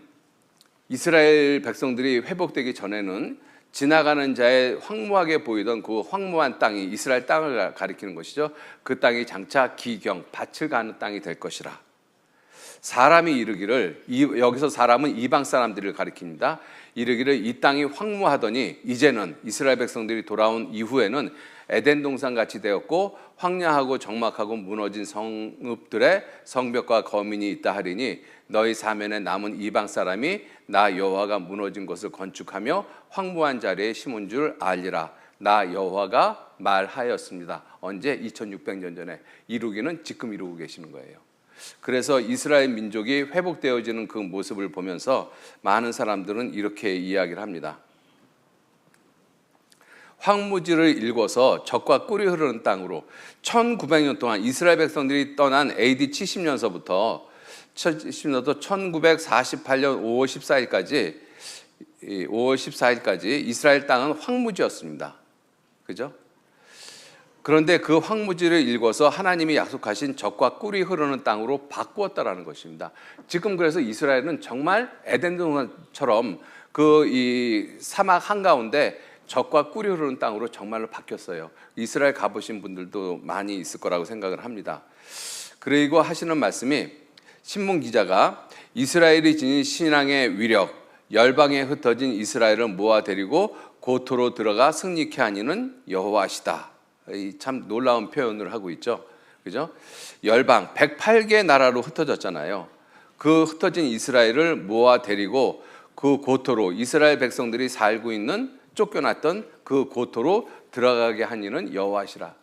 이스라엘 백성들이 회복되기 전에는 지나가는 자의 황무하게 보이던 그 황무한 땅이 이스라엘 땅을 가리키는 것이죠. 그 땅이 장차 기경, 밭을 가는 땅이 될 것이라. 사람이 이르기를, 여기서 사람은 이방 사람들을 가리킵니다. 이르기를 이 땅이 황무하더니 이제는 이스라엘 백성들이 돌아온 이후에는 에덴 동산 같이 되었고 황량하고 적막하고 무너진 성읍들의 성벽과 거민이 있다 하리니 너희 사면에 남은 이방 사람이 나 여호와가 무너진 것을 건축하며 황무한 자리에 심은 줄 알리라. 나 여호와가 말하였습니다. 언제? 2600년 전에. 이루기는 지금 이루고 계시는 거예요. 그래서 이스라엘 민족이 회복되어지는 그 모습을 보면서 많은 사람들은 이렇게 이야기를 합니다. 황무지를 일궈서 적과 꿀이 흐르는 땅으로 1900년 동안 이스라엘 백성들이 떠난 AD 70년서부터 1948년 5월 14일까지 이스라엘 땅은 황무지였습니다. 그죠? 그런데 그 황무지를 일궈서 하나님이 약속하신 적과 꿀이 흐르는 땅으로 바꾸었다라는 것입니다. 지금 그래서 이스라엘은 정말 에덴 동산처럼 그 이 사막 한가운데 적과 꿀이 흐르는 땅으로 정말로 바뀌었어요. 이스라엘 가보신 분들도 많이 있을 거라고 생각을 합니다. 그리고 하시는 말씀이 신문 기자가 이스라엘이 지닌 신앙의 위력, 열방에 흩어진 이스라엘을 모아 데리고 고토로 들어가 승리케 하니는 여호와시다. 참 놀라운 표현을 하고 있죠. 그죠? 열방 108개 나라로 흩어졌잖아요. 그 흩어진 이스라엘을 모아 데리고 그 고토로 이스라엘 백성들이 살고 있는 쫓겨났던 그 고토로 들어가게 하니는 여호와시라.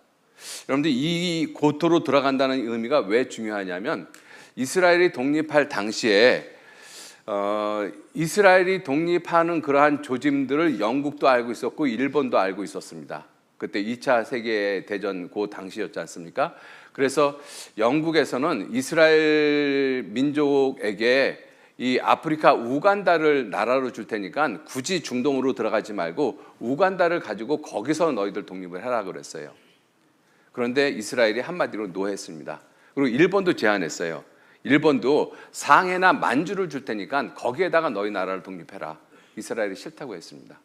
여러분들 이 고토로 들어간다는 의미가 왜 중요하냐면 이스라엘이 독립할 당시에 이스라엘이 독립하는 그러한 조짐들을 영국도 알고 있었고 일본도 알고 있었습니다. 그때 2차 세계대전 그 당시였지 않습니까? 그래서 영국에서는 이스라엘 민족에게 이 아프리카 우간다를 나라로 줄 테니까 굳이 중동으로 들어가지 말고 우간다를 가지고 거기서 너희들 독립을 해라 그랬어요. 그런데 이스라엘이 한마디로 노했습니다. 그리고 일본도 제안했어요. 일본도 상해나 만주를 줄 테니까 거기에다가 너희 나라를 독립해라. 이스라엘이 싫다고 했습니다.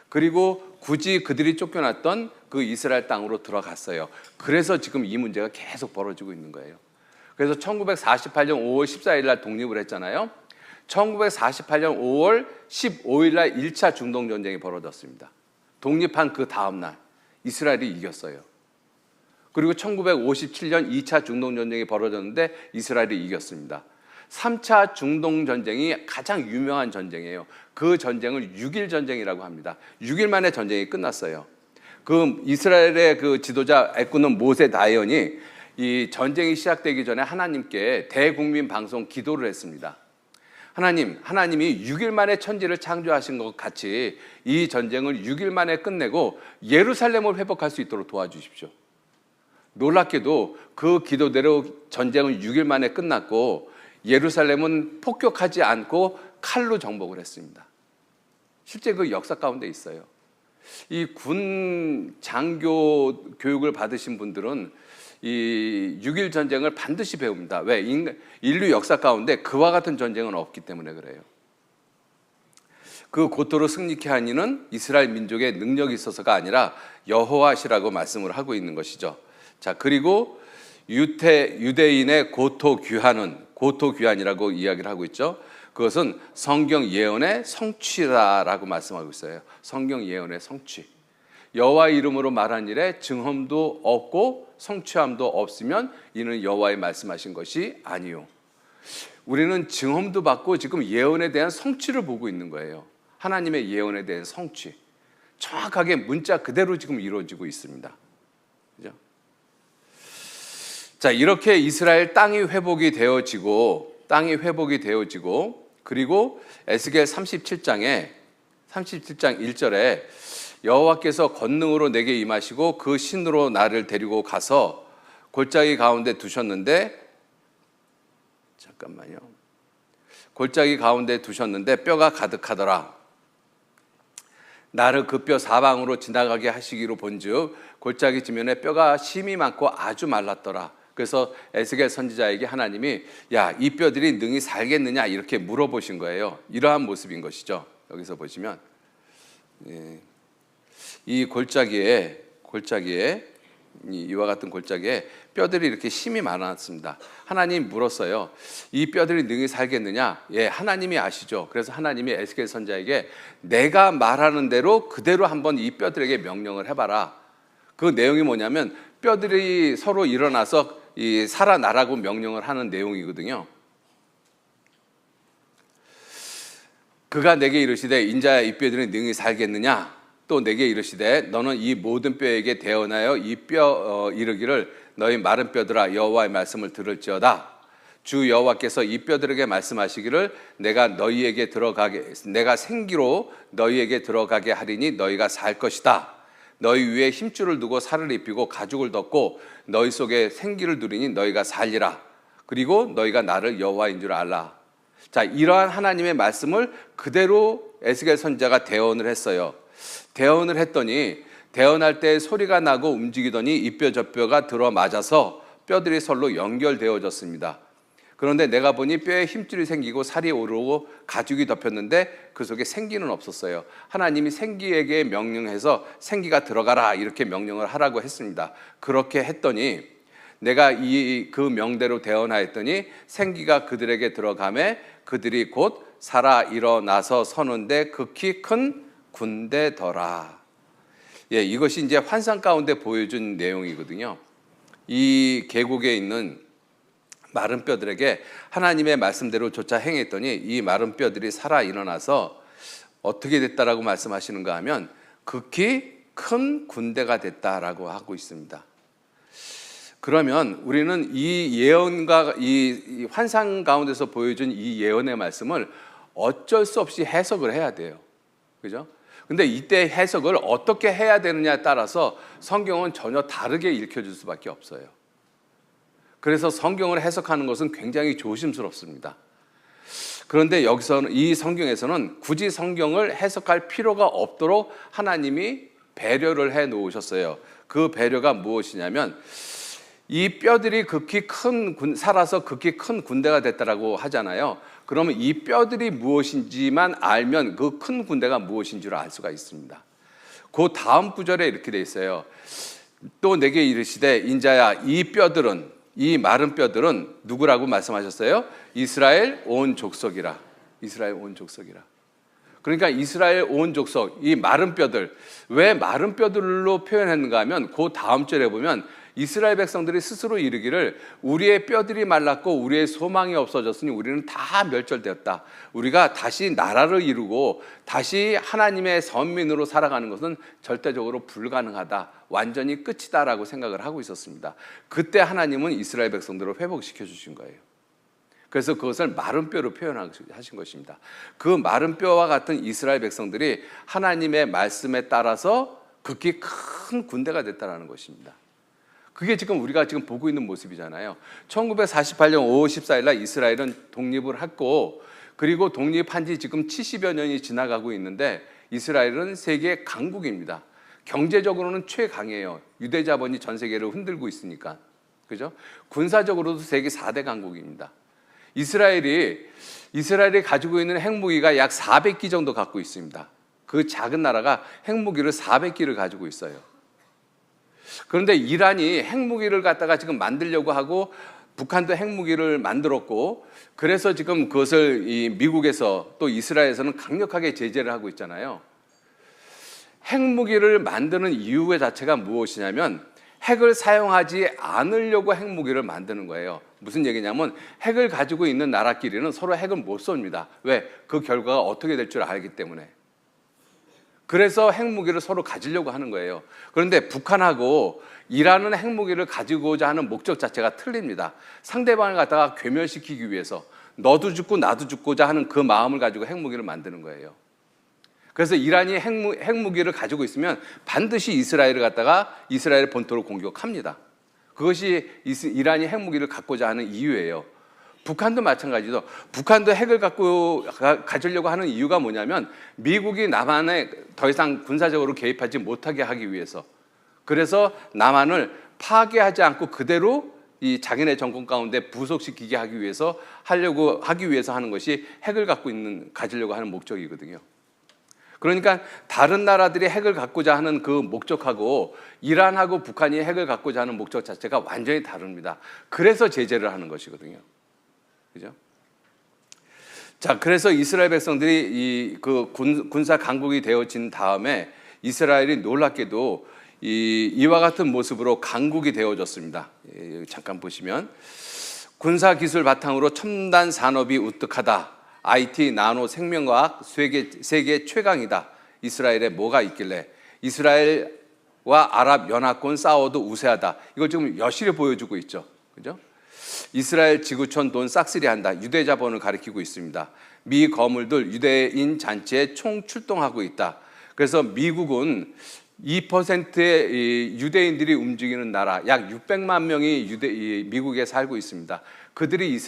그리고 굳이 그들이 쫓겨났던 그 이스라엘 땅으로 들어갔어요. 그래서 지금 이 문제가 계속 벌어지고 있는 거예요. 그래서 1948년 5월 14일 날 독립을 했잖아요. 1948년 5월 15일 날 1차 중동전쟁이 벌어졌습니다. 독립한 그 다음 날 이스라엘이 이겼어요. 그리고 1957년 2차 중동전쟁이 벌어졌는데 이스라엘이 이겼습니다. 3차 중동전쟁이 가장 유명한 전쟁이에요. 그 전쟁을 6일 전쟁이라고 합니다. 6일 만에 전쟁이 끝났어요. 그 이스라엘의 그 지도자 애꾸는 모세 다이언이 이 전쟁이 시작되기 전에 하나님께 대국민 방송 기도를 했습니다. 하나님이 6일 만에 천지를 창조하신 것 같이 이 전쟁을 6일 만에 끝내고 예루살렘을 회복할 수 있도록 도와주십시오. 놀랍게도 그 기도대로 전쟁은 6일 만에 끝났고 예루살렘은 폭격하지 않고 칼로 정복을 했습니다. 실제 그 역사 가운데 있어요. 이 군 장교 교육을 받으신 분들은 이 6.1 전쟁을 반드시 배웁니다. 왜? 인류 역사 가운데 그와 같은 전쟁은 없기 때문에 그래요. 그 고토로 승리케 하니는 이스라엘 민족의 능력이 있어서가 아니라 여호와시라고 말씀을 하고 있는 것이죠. 자, 그리고 유대인의 고토 귀환이라고 이야기를 하고 있죠. 그것은 성경 예언의 성취라고 말씀하고 있어요. 성경 예언의 성취. 여호와의 이름으로 말한 일에 증험도 없고 성취함도 없으면 이는 여호와의 말씀하신 것이 아니요. 우리는 증험도 받고 지금 예언에 대한 성취를 보고 있는 거예요. 하나님의 예언에 대한 성취. 정확하게 문자 그대로 지금 이루어지고 있습니다. 그죠? 자, 이렇게 이스라엘 땅이 회복이 되어지고 그리고 에스겔 37장 1절에 여호와께서 권능으로 내게 임하시고 그 신으로 나를 데리고 가서 골짜기 가운데 두셨는데 뼈가 가득하더라. 나를 그 뼈 사방으로 지나가게 하시기로 본즉 골짜기 지면에 뼈가 심이 많고 아주 말랐더라. 그래서 에스겔 선지자에게 하나님이 야, 이 뼈들이 능히 살겠느냐 이렇게 물어보신 거예요. 이러한 모습인 것이죠. 여기서 보시면 이 골짜기에 이와 같은 골짜기에 뼈들이 이렇게 심이 많았습니다. 하나님 물었어요. 이 뼈들이 능히 살겠느냐? 예, 하나님이 아시죠. 그래서 하나님이 에스겔 선지자에게 내가 말하는 대로 그대로 한번 이 뼈들에게 명령을 해봐라. 그 내용이 뭐냐면 뼈들이 서로 일어나서 살아나라고 명령을 하는 내용이거든요. 그가 내게 이르시되 인자야 이 뼈들이 능히 살겠느냐? 또 내게 이르시되 너는 이 모든 뼈에게 대언하여 이 뼈 이르기를 너희 마른 뼈들아 여호와의 말씀을 들을지어다. 주 여호와께서 이 뼈들에게 말씀하시기를 내가 생기로 너희에게 들어가게 하리니 너희가 살 것이다. 너희 위에 힘줄을 두고 살을 입히고 가죽을 덮고 너희 속에 생기를 두리니 너희가 살리라. 그리고 너희가 나를 여호와인 줄 알라. 자, 이러한 하나님의 말씀을 그대로 에스겔 선지자가 대언을 했어요. 대언을 했더니 대언할 때 소리가 나고 움직이더니 이 뼈 저 뼈가 들어맞아서 뼈들이 서로 연결되어졌습니다. 그런데 내가 보니 뼈에 힘줄이 생기고 살이 오르고 가죽이 덮였는데 그 속에 생기는 없었어요. 하나님이 생기에게 명령해서 생기가 들어가라 이렇게 명령을 하라고 했습니다. 그렇게 했더니 내가 그 명대로 대언하였더니 생기가 그들에게 들어가매 그들이 곧 살아 일어나서 서는데 극히 큰 군대더라. 예, 이것이 이제 환상 가운데 보여준 내용이거든요. 이 계곡에 있는 마른 뼈들에게 하나님의 말씀대로 조차 행했더니 이 마른 뼈들이 살아 일어나서 어떻게 됐다라고 말씀하시는가 하면 극히 큰 군대가 됐다라고 하고 있습니다. 그러면 우리는 이 예언과 이 환상 가운데서 보여준 이 예언의 말씀을 어쩔 수 없이 해석을 해야 돼요. 그죠? 근데 이때 해석을 어떻게 해야 되느냐에 따라서 성경은 전혀 다르게 읽혀질 수밖에 없어요. 그래서 성경을 해석하는 것은 굉장히 조심스럽습니다. 그런데 여기서는 이 성경에서는 굳이 성경을 해석할 필요가 없도록 하나님이 배려를 해 놓으셨어요. 그 배려가 무엇이냐면 이 뼈들이 살아서 극히 큰 군대가 됐다라고 하잖아요. 그러면 이 뼈들이 무엇인지만 알면 그 큰 군대가 무엇인 줄 알 수가 있습니다. 그 다음 구절에 이렇게 돼 있어요. 또 내게 이르시되 인자야 이 마른 뼈들은 누구라고 말씀하셨어요? 이스라엘 온 족속이라. 이스라엘 온 족속이라. 그러니까 이스라엘 온 족속, 이 마른 뼈들, 왜 마른 뼈들로 표현했는가 하면 그 다음 절에 보면 이스라엘 백성들이 스스로 이르기를 우리의 뼈들이 말랐고 우리의 소망이 없어졌으니 우리는 다 멸절되었다. 우리가 다시 나라를 이루고 다시 하나님의 선민으로 살아가는 것은 절대적으로 불가능하다. 완전히 끝이다라고 생각을 하고 있었습니다. 그때 하나님은 이스라엘 백성들을 회복시켜 주신 거예요. 그래서 그것을 마른 뼈로 표현하신 것입니다. 그 마른 뼈와 같은 이스라엘 백성들이 하나님의 말씀에 따라서 극히 큰 군대가 됐다는 것입니다. 그게 지금 우리가 지금 보고 있는 모습이잖아요. 1948년 5월 14일 날 이스라엘은 독립을 했고 그리고 독립한 지 지금 70여 년이 지나가고 있는데 이스라엘은 세계 강국입니다. 경제적으로는 최강이에요. 유대 자본이 전 세계를 흔들고 있으니까. 그죠? 군사적으로도 세계 4대 강국입니다. 이스라엘이 가지고 있는 핵무기가 약 400기 정도 갖고 있습니다. 그 작은 나라가 핵무기를 400기를 가지고 있어요. 그런데 이란이 핵무기를 갖다가 지금 만들려고 하고 북한도 핵무기를 만들었고 그래서 지금 그것을 이 미국에서 또 이스라엘에서는 강력하게 제재를 하고 있잖아요. 핵무기를 만드는 이유 자체가 무엇이냐면 핵을 사용하지 않으려고 핵무기를 만드는 거예요. 무슨 얘기냐면 핵을 가지고 있는 나라끼리는 서로 핵을 못 쏩니다. 왜? 그 결과가 어떻게 될 줄 알기 때문에. 그래서 핵무기를 서로 가지려고 하는 거예요. 그런데 북한하고 이란은 핵무기를 가지고자 하는 목적 자체가 틀립니다. 상대방을 갖다가 괴멸시키기 위해서 너도 죽고 나도 죽고자 하는 그 마음을 가지고 핵무기를 만드는 거예요. 그래서 이란이 핵무기를 가지고 있으면 반드시 이스라엘을 갖다가 이스라엘 본토를 공격합니다. 그것이 이란이 핵무기를 갖고자 하는 이유예요. 북한도 마찬가지죠. 북한도 핵을 가지려고 하는 이유가 뭐냐면 미국이 남한에 더 이상 군사적으로 개입하지 못하게 하기 위해서. 그래서 남한을 파괴하지 않고 그대로 이 자기네 정권 가운데 부속시키게 하기 위해서 하는 것이 핵을 가지려고 하는 목적이거든요. 그러니까 다른 나라들이 핵을 갖고자 하는 그 목적하고 이란하고 북한이 핵을 갖고자 하는 목적 자체가 완전히 다릅니다. 그래서 제재를 하는 것이거든요. 그죠? 자, 그래서 이스라엘 백성들이 그 군사 강국이 되어진 다음에 이스라엘이 놀랍게도 이와 같은 모습으로 강국이 되어졌습니다. 잠깐 보시면 군사 기술 바탕으로 첨단 산업이 우뚝하다. IT, 나노, 생명과학 세계 최강이다. 이스라엘에 뭐가 있길래 이스라엘과 아랍 연합군 싸워도 우세하다. 이걸 지금 여실히 보여주고 있죠. 그죠? 이스라엘 지구촌 돈 싹쓸이한다. 유대 자본을 가리키고 있습니다. 미 거물들 유대인 잔치에 총 출동하고 있다. 그래서 미국은 2%의 유대인들이 움직이는 나라, 약 600만 명이 미국에 살고 있습니다. 그들이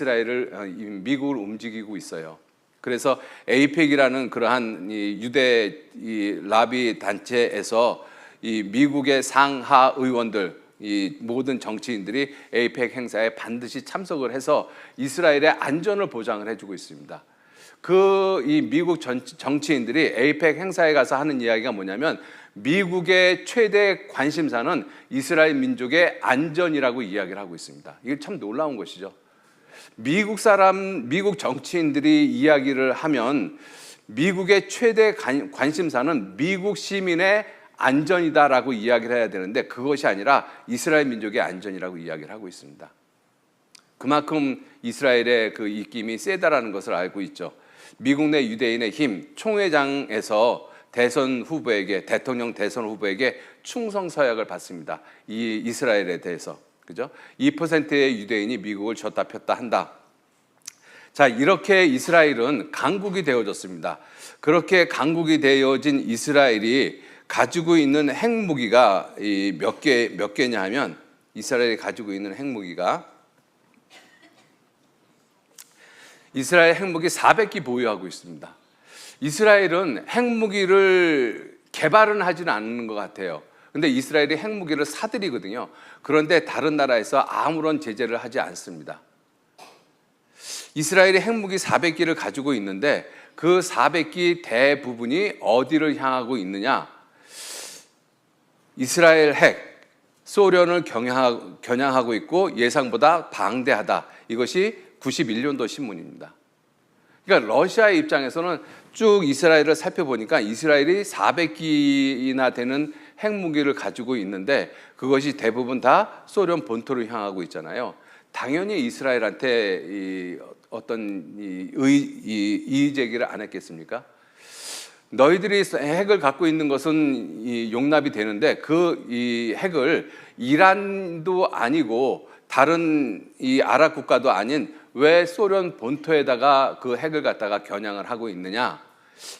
미국을 움직이고 있어요. 그래서 에이펙이라는 그러한 유대 라비 단체에서 미국의 상하 의원들, 모든 정치인들이 에이펙 행사에 반드시 참석을 해서 이스라엘의 안전을 보장을 해주고 있습니다. 미국 정치인들이 에이펙 행사에 가서 하는 이야기가 뭐냐면 미국의 최대 관심사는 이스라엘 민족의 안전이라고 이야기를 하고 있습니다. 이게 참 놀라운 것이죠. 미국 정치인들이 이야기를 하면 미국의 최대 관심사는 미국 시민의 안전이다라고 이야기를 해야 되는데 그것이 아니라 이스라엘 민족의 안전이라고 이야기를 하고 있습니다. 그만큼 이스라엘의 그 입김이 세다라는 것을 알고 있죠. 미국 내 유대인의 힘, 총회장에서 대통령 대선 후보에게 충성 서약을 받습니다. 이 이스라엘에 대해서. 그죠? 2%의 유대인이 미국을 줬다 폈다 한다. 자, 이렇게 이스라엘은 강국이 되어졌습니다. 그렇게 강국이 되어진 이스라엘이 가지고 있는 핵무기가 몇 개냐 하면 이스라엘이 가지고 있는 핵무기가 이스라엘 핵무기 400기 보유하고 있습니다. 이스라엘은 핵무기를 개발은 하지는 않는 것 같아요. 근데 이스라엘이 핵무기를 사들이거든요. 그런데 다른 나라에서 아무런 제재를 하지 않습니다. 이스라엘이 핵무기 400기를 가지고 있는데 그 400기 대부분이 어디를 향하고 있느냐? 이스라엘 핵, 소련을 겨냥하고 있고 예상보다 방대하다. 이것이 91년도 신문입니다. 그러니까 러시아의 입장에서는 쭉 이스라엘을 살펴보니까 이스라엘이 400기나 되는 핵무기를 가지고 있는데 그것이 대부분 다 소련 본토를 향하고 있잖아요. 당연히 이스라엘한테 어떤 이의 제기를 안 했겠습니까? 너희들이 핵을 갖고 있는 것은 용납이 되는데 이 핵을 이란도 아니고 다른 아랍 국가도 아닌 왜 소련 본토에다가 그 핵을 갖다가 겨냥을 하고 있느냐?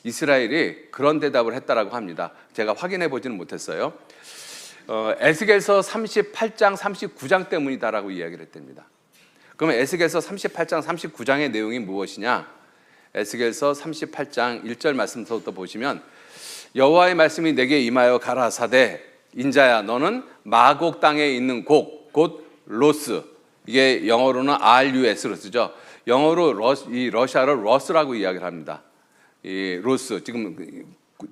이스라엘이 그런 대답을 했다라고 합니다. 제가 확인해 보지는 못했어요. 에스겔서 38장 39장 때문이다라고 이야기를 했답니다. 그러면 에스겔서 38장 39장의 내용이 무엇이냐? 에스겔서 38장 1절 말씀부터 보시면 여호와의 말씀이 내게 임하여 가라사대 인자야 너는 마곡 땅에 있는 곧 로스, 이게 영어로는 RUS로 쓰죠. 영어로 러시아로 러스라고 이야기를 합니다. 이 로스, 지금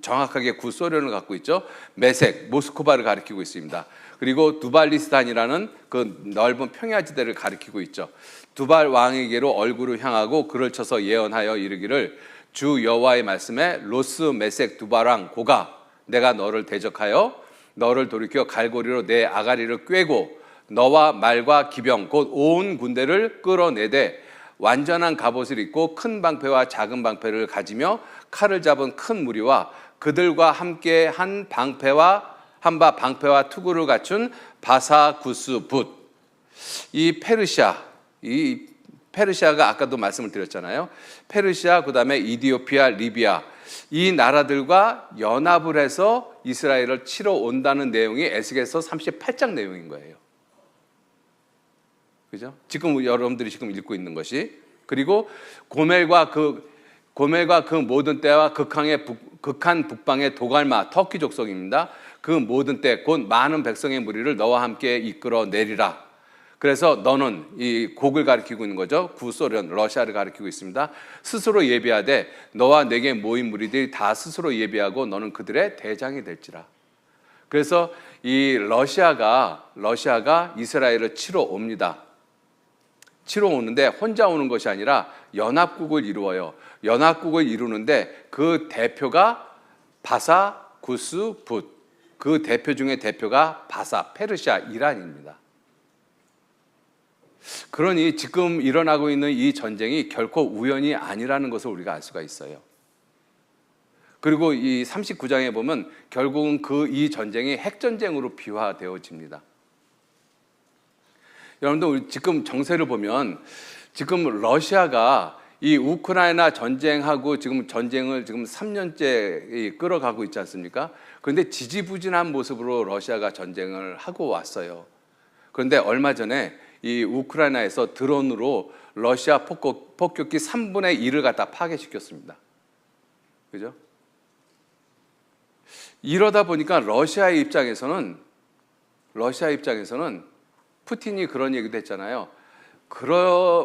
정확하게 구소련을 갖고 있죠. 메색, 모스크바를 가리키고 있습니다. 그리고 두발리스탄이라는 그 넓은 평야지대를 가리키고 있죠. 두발 왕에게로 얼굴을 향하고 글을 쳐서 예언하여 이르기를 주 여호와의 말씀에 로스, 메색, 두발 왕 고가, 내가 너를 대적하여 너를 돌이켜 갈고리로 내 아가리를 꿰고 너와 말과 기병 곧 온 군대를 끌어내되 완전한 갑옷을 입고 큰 방패와 작은 방패를 가지며 칼을 잡은 큰 무리와 그들과 함께 한 방패와 투구를 갖춘 바사 구스 붓. 이 페르시아가 아까도 말씀을 드렸잖아요. 페르시아, 그다음에 이디오피아, 리비아, 이 나라들과 연합을 해서 이스라엘을 치러 온다는 내용이 에스겔서 38장 내용인 거예요. 그죠? 지금 여러분들이 지금 읽고 있는 것이, 그리고 고멜과 그 모든 때와 극한 북방의 도갈마, 터키 족속입니다. 그 모든 때 곧 많은 백성의 무리를 너와 함께 이끌어 내리라. 그래서 너는, 이 곡을 가리키고 있는 거죠. 구소련, 러시아를 가리키고 있습니다. 스스로 예비하되 너와 내게 모인 무리들이 다 스스로 예비하고 너는 그들의 대장이 될지라. 그래서 이 러시아가 이스라엘을 치러 옵니다. 치러 오는데 혼자 오는 것이 아니라 연합국을 이루어요. 연합국을 이루는데 그 대표가 바사 구스 붓, 그 대표 중에 대표가 바사, 페르시아, 이란입니다. 그러니 지금 일어나고 있는 이 전쟁이 결코 우연이 아니라는 것을 우리가 알 수가 있어요. 그리고 이 39장에 보면 결국은 이 전쟁이 핵전쟁으로 비화되어집니다. 여러분들 지금 정세를 보면 지금 러시아가 이 우크라이나 전쟁하고 지금 전쟁을 지금 3년째 끌어가고 있지 않습니까? 그런데 지지부진한 모습으로 러시아가 전쟁을 하고 왔어요. 그런데 얼마 전에 이 우크라이나에서 드론으로 러시아 폭격기 3분의 1을 갖다 파괴시켰습니다. 그죠? 이러다 보니까 러시아 입장에서는 푸틴이 그런 얘기도 했잖아요.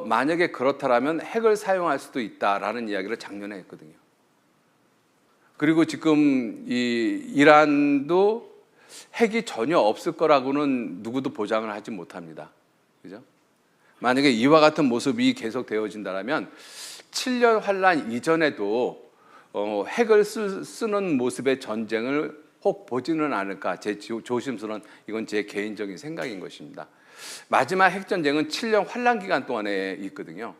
만약에 그렇다라면 핵을 사용할 수도 있다라는 이야기를 작년에 했거든요. 그리고 지금 이 이란도 핵이 전혀 없을 거라고는 누구도 보장을 하지 못합니다. 그죠? 만약에 이와 같은 모습이 계속 되어진다면 7년 환란 이전에도 핵을 쓰는 모습의 전쟁을 혹 보지는 않을까, 제 조심스러운, 이건 제 개인적인 생각인 것입니다. 마지막 핵전쟁은 7년 환란 기간 동안에 있거든요.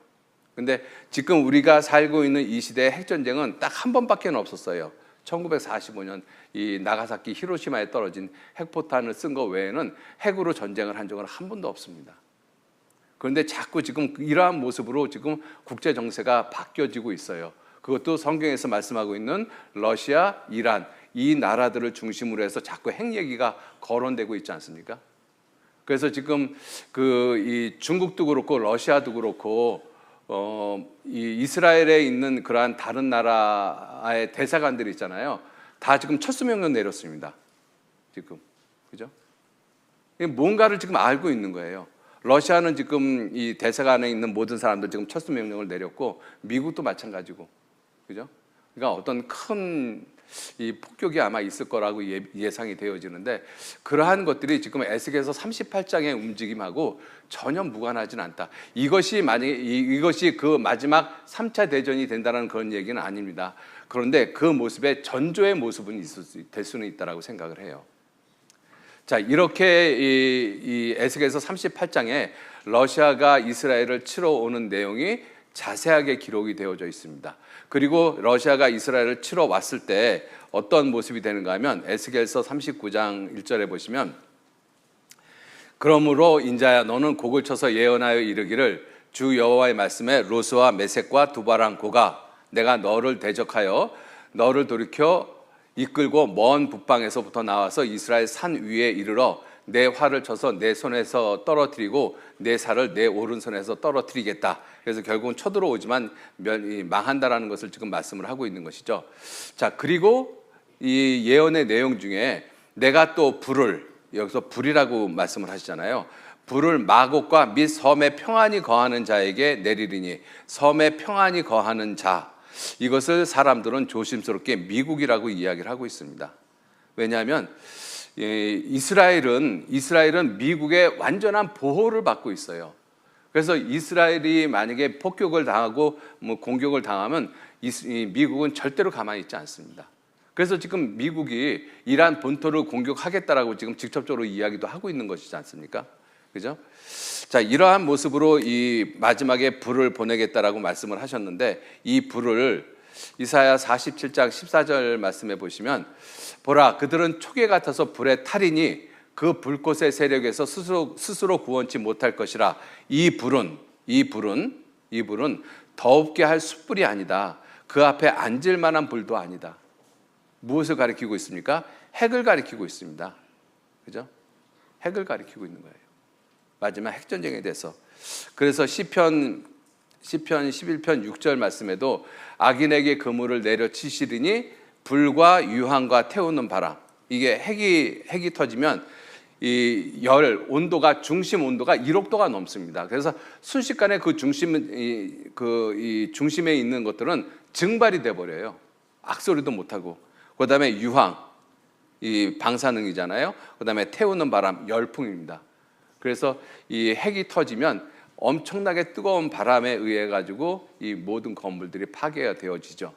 근데 지금 우리가 살고 있는 이 시대의 핵전쟁은 딱 한 번밖에 없었어요. 1945년 이 나가사키 히로시마에 떨어진 핵포탄을 쓴 거 외에는 핵으로 전쟁을 한 적은 한 번도 없습니다. 그런데 자꾸 지금 이러한 모습으로 지금 국제 정세가 바뀌어지고 있어요. 그것도 성경에서 말씀하고 있는 러시아, 이란, 이 나라들을 중심으로 해서 자꾸 핵 얘기가 거론되고 있지 않습니까? 그래서 지금 이 중국도 그렇고 러시아도 그렇고 이 이스라엘에 있는 그러한 다른 나라의 대사관들이 있잖아요. 다 지금 철수명령 내렸습니다. 지금, 그죠? 뭔가를 지금 알고 있는 거예요. 러시아는 지금 이 대사관에 있는 모든 사람들 지금 철수명령을 내렸고, 미국도 마찬가지고, 그죠? 그러니까 어떤 큰 이 폭격이 아마 있을 거라고 예상이 되어지는데, 그러한 것들이 지금 에스겔서 38장의 움직임하고 전혀 무관하지는 않다. 이것이 만약에 이것이 그 마지막 3차 대전이 된다는 그런 얘기는 아닙니다. 그런데 그 모습에 전조의 모습은 될 수는 있다라고 생각을 해요. 자, 이렇게 이 에스겔서 38장에 러시아가 이스라엘을 치러 오는 내용이 자세하게 기록이 되어져 있습니다. 그리고 러시아가 이스라엘을 치러 왔을 때 어떤 모습이 되는가 하면 에스겔서 39장 1절에 보시면, 그러므로 인자야 너는 곡을 쳐서 예언하여 이르기를 주 여호와의 말씀에 로스와 메섹과 두바랑 고가 내가 너를 대적하여 너를 돌이켜 이끌고 먼 북방에서부터 나와서 이스라엘 산 위에 이르러 내 활을 쳐서 내 손에서 떨어뜨리고 내 살을 내 오른손에서 떨어뜨리겠다. 그래서 결국은 쳐들어오지만 망한다라는 것을 지금 말씀을 하고 있는 것이죠. 자, 그리고 이 예언의 내용 중에 내가 또 불을, 여기서 불이라고 말씀을 하시잖아요. 불을 마곡과 및 섬에 평안히 거하는 자에게 내리리니, 섬에 평안히 거하는 자, 이것을 사람들은 조심스럽게 미국이라고 이야기를 하고 있습니다. 왜냐하면 이스라엘은 미국의 완전한 보호를 받고 있어요. 그래서 이스라엘이 만약에 폭격을 당하고 공격을 당하면 미국은 절대로 가만히 있지 않습니다. 그래서 지금 미국이 이란 본토를 공격하겠다라고 지금 직접적으로 이야기도 하고 있는 것이지 않습니까? 그죠? 자, 이러한 모습으로 이 마지막에 불을 보내겠다라고 말씀을 하셨는데, 이 불을 이사야 47장 14절 말씀해 보시면, 보라, 그들은 초계 같아서 불에 타리니 그 불꽃의 세력에서 스스로 구원치 못할 것이라. 이 불은 더웁게 할 숯불이 아니다. 그 앞에 앉을 만한 불도 아니다. 무엇을 가리키고 있습니까? 핵을 가리키고 있습니다. 그죠? 핵을 가리키고 있는 거예요. 마지막 핵전쟁에 대해서. 그래서 시편 11편 6절 말씀에도 악인에게 그물을 내려치시리니 불과 유황과 태우는 바람. 이게 핵이 터지면 이 온도가 중심 온도가 1억 도가 넘습니다. 그래서 순식간에 그 중심에 있는 것들은 증발이 돼 버려요. 악소리도 못 하고. 그다음에 유황, 이 방사능이잖아요. 그다음에 태우는 바람, 열풍입니다. 그래서 이 핵이 터지면 엄청나게 뜨거운 바람에 의해 가지고 이 모든 건물들이 파괴가 되어지죠.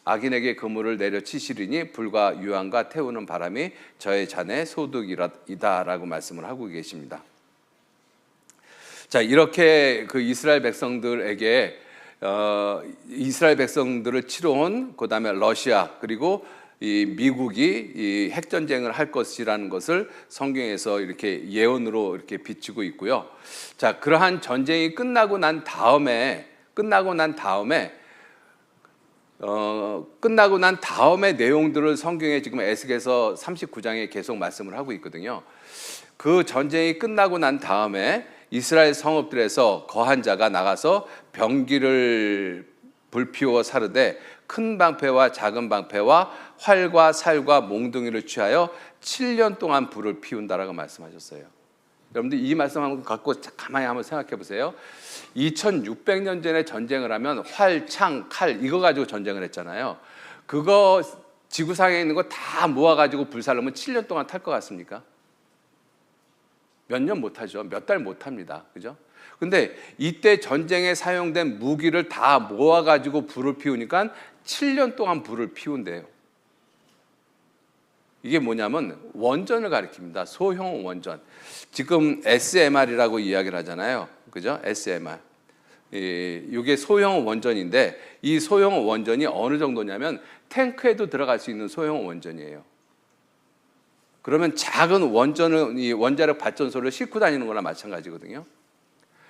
악인에게 그물을 내려치시리니 불과 유황과 태우는 바람이 저의 잔의 소득이다라고 말씀을 하고 계십니다. 자, 이렇게 그 이스라엘 백성들에게 이스라엘 백성들을 치러온 그다음에 러시아 그리고 이 미국이 이 핵전쟁을 할 것이라는 것을 성경에서 이렇게 예언으로 이렇게 비추고 있고요. 자, 그러한 전쟁이 끝나고 난 다음에 내용들을 성경에 지금 에스겔서 39장에 계속 말씀을 하고 있거든요. 그 전쟁이 끝나고 난 다음에 이스라엘 성읍들에서 거한 자가 나가서 병기를 불피워 사르되 큰 방패와 작은 방패와 활과 살과 몽둥이를 취하여 7년 동안 불을 피운다라고 말씀하셨어요. 여러분들 이 말씀 한번 갖고 가만히 한번 생각해 보세요. 2600년 전에 전쟁을 하면 활, 창, 칼 이거 가지고 전쟁을 했잖아요. 그거 지구상에 있는 거 다 모아가지고 불살르면 7년 동안 탈 것 같습니까? 몇 년 못하죠. 몇 달 못합니다. 그죠? 근데 이때 전쟁에 사용된 무기를 다 모아가지고 불을 피우니까 7년 동안 불을 피운대요. 이게 뭐냐면 원전을 가리킵니다. 소형 원전. 지금 SMR이라고 이야기를 하잖아요. 그죠? SMR. 이게 소형 원전인데 이 소형 원전이 어느 정도냐면 탱크에도 들어갈 수 있는 소형 원전이에요. 그러면 작은 이 원자력 발전소를 싣고 다니는 거나 마찬가지거든요.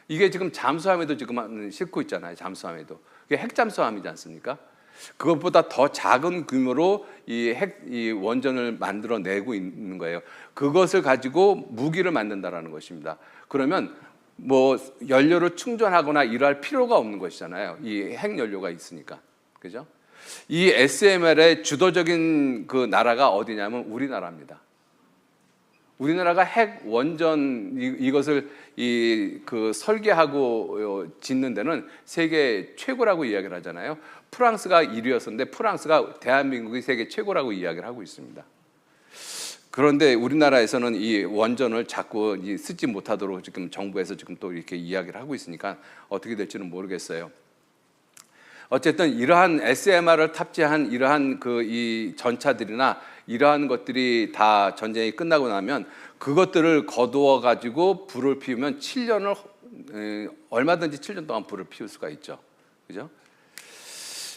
이게 지금 잠수함에도 지금 싣고 있잖아요. 잠수함에도. 그게 핵잠수함이지 않습니까? 그것보다 더 작은 규모로 이 원전을 만들어내고 있는 거예요. 그것을 가지고 무기를 만든다라는 것입니다. 그러면 뭐 연료를 충전하거나 이럴 필요가 없는 것이잖아요. 이 핵연료가 있으니까. 그죠? 이 SMR의 주도적인 그 나라가 어디냐면 우리나라입니다. 우리나라가 핵 원전 이것을 그 설계하고 짓는 데는 세계 최고라고 이야기를 하잖아요. 프랑스가 1위였었는데 프랑스가 대한민국이 세계 최고라고 이야기를 하고 있습니다. 그런데 우리나라에서는 이 원전을 자꾸 쓰지 못하도록 지금 정부에서 지금 또 이렇게 이야기를 하고 있으니까 어떻게 될지는 모르겠어요. 어쨌든 이러한 SMR을 탑재한 이러한 이 전차들이나 이러한 것들이 다 전쟁이 끝나고 나면 그것들을 거두어 가지고 불을 피우면 얼마든지 7년 동안 불을 피울 수가 있죠. 그죠?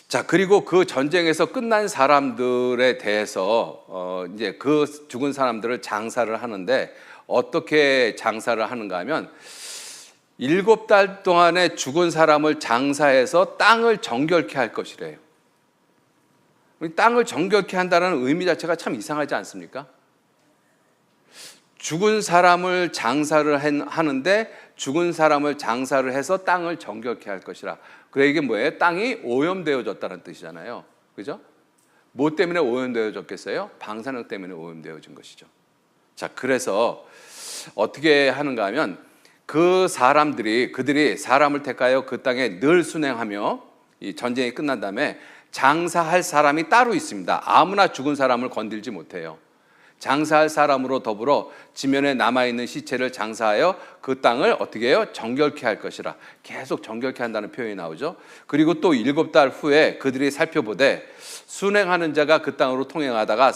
자, 그리고 그 전쟁에서 끝난 사람들에 대해서 이제 그 죽은 사람들을 장사를 하는데 어떻게 장사를 하는가 하면 7달 동안에 죽은 사람을 장사해서 땅을 정결케 할 것이래요. 땅을 정결케 한다는 의미 자체가 참 이상하지 않습니까? 죽은 사람을 장사를 하는데 죽은 사람을 장사를 해서 땅을 정결케 할 것이라. 그래 이게 뭐예요? 땅이 오염되어졌다는 뜻이잖아요. 그죠? 뭐 때문에 오염되어졌겠어요? 방사능 때문에 오염되어진 것이죠. 자, 그래서 어떻게 하는가 하면 그들이 사람을 택하여 그 땅에 늘 순행하며 이 전쟁이 끝난 다음에 장사할 사람이 따로 있습니다. 아무나 죽은 사람을 건들지 못해요. 장사할 사람으로 더불어 지면에 남아있는 시체를 장사하여 그 땅을 어떻게 해요? 정결케 할 것이라. 계속 정결케 한다는 표현이 나오죠. 그리고 또 7달 후에 그들이 살펴보되 순행하는 자가 그 땅으로 통행하다가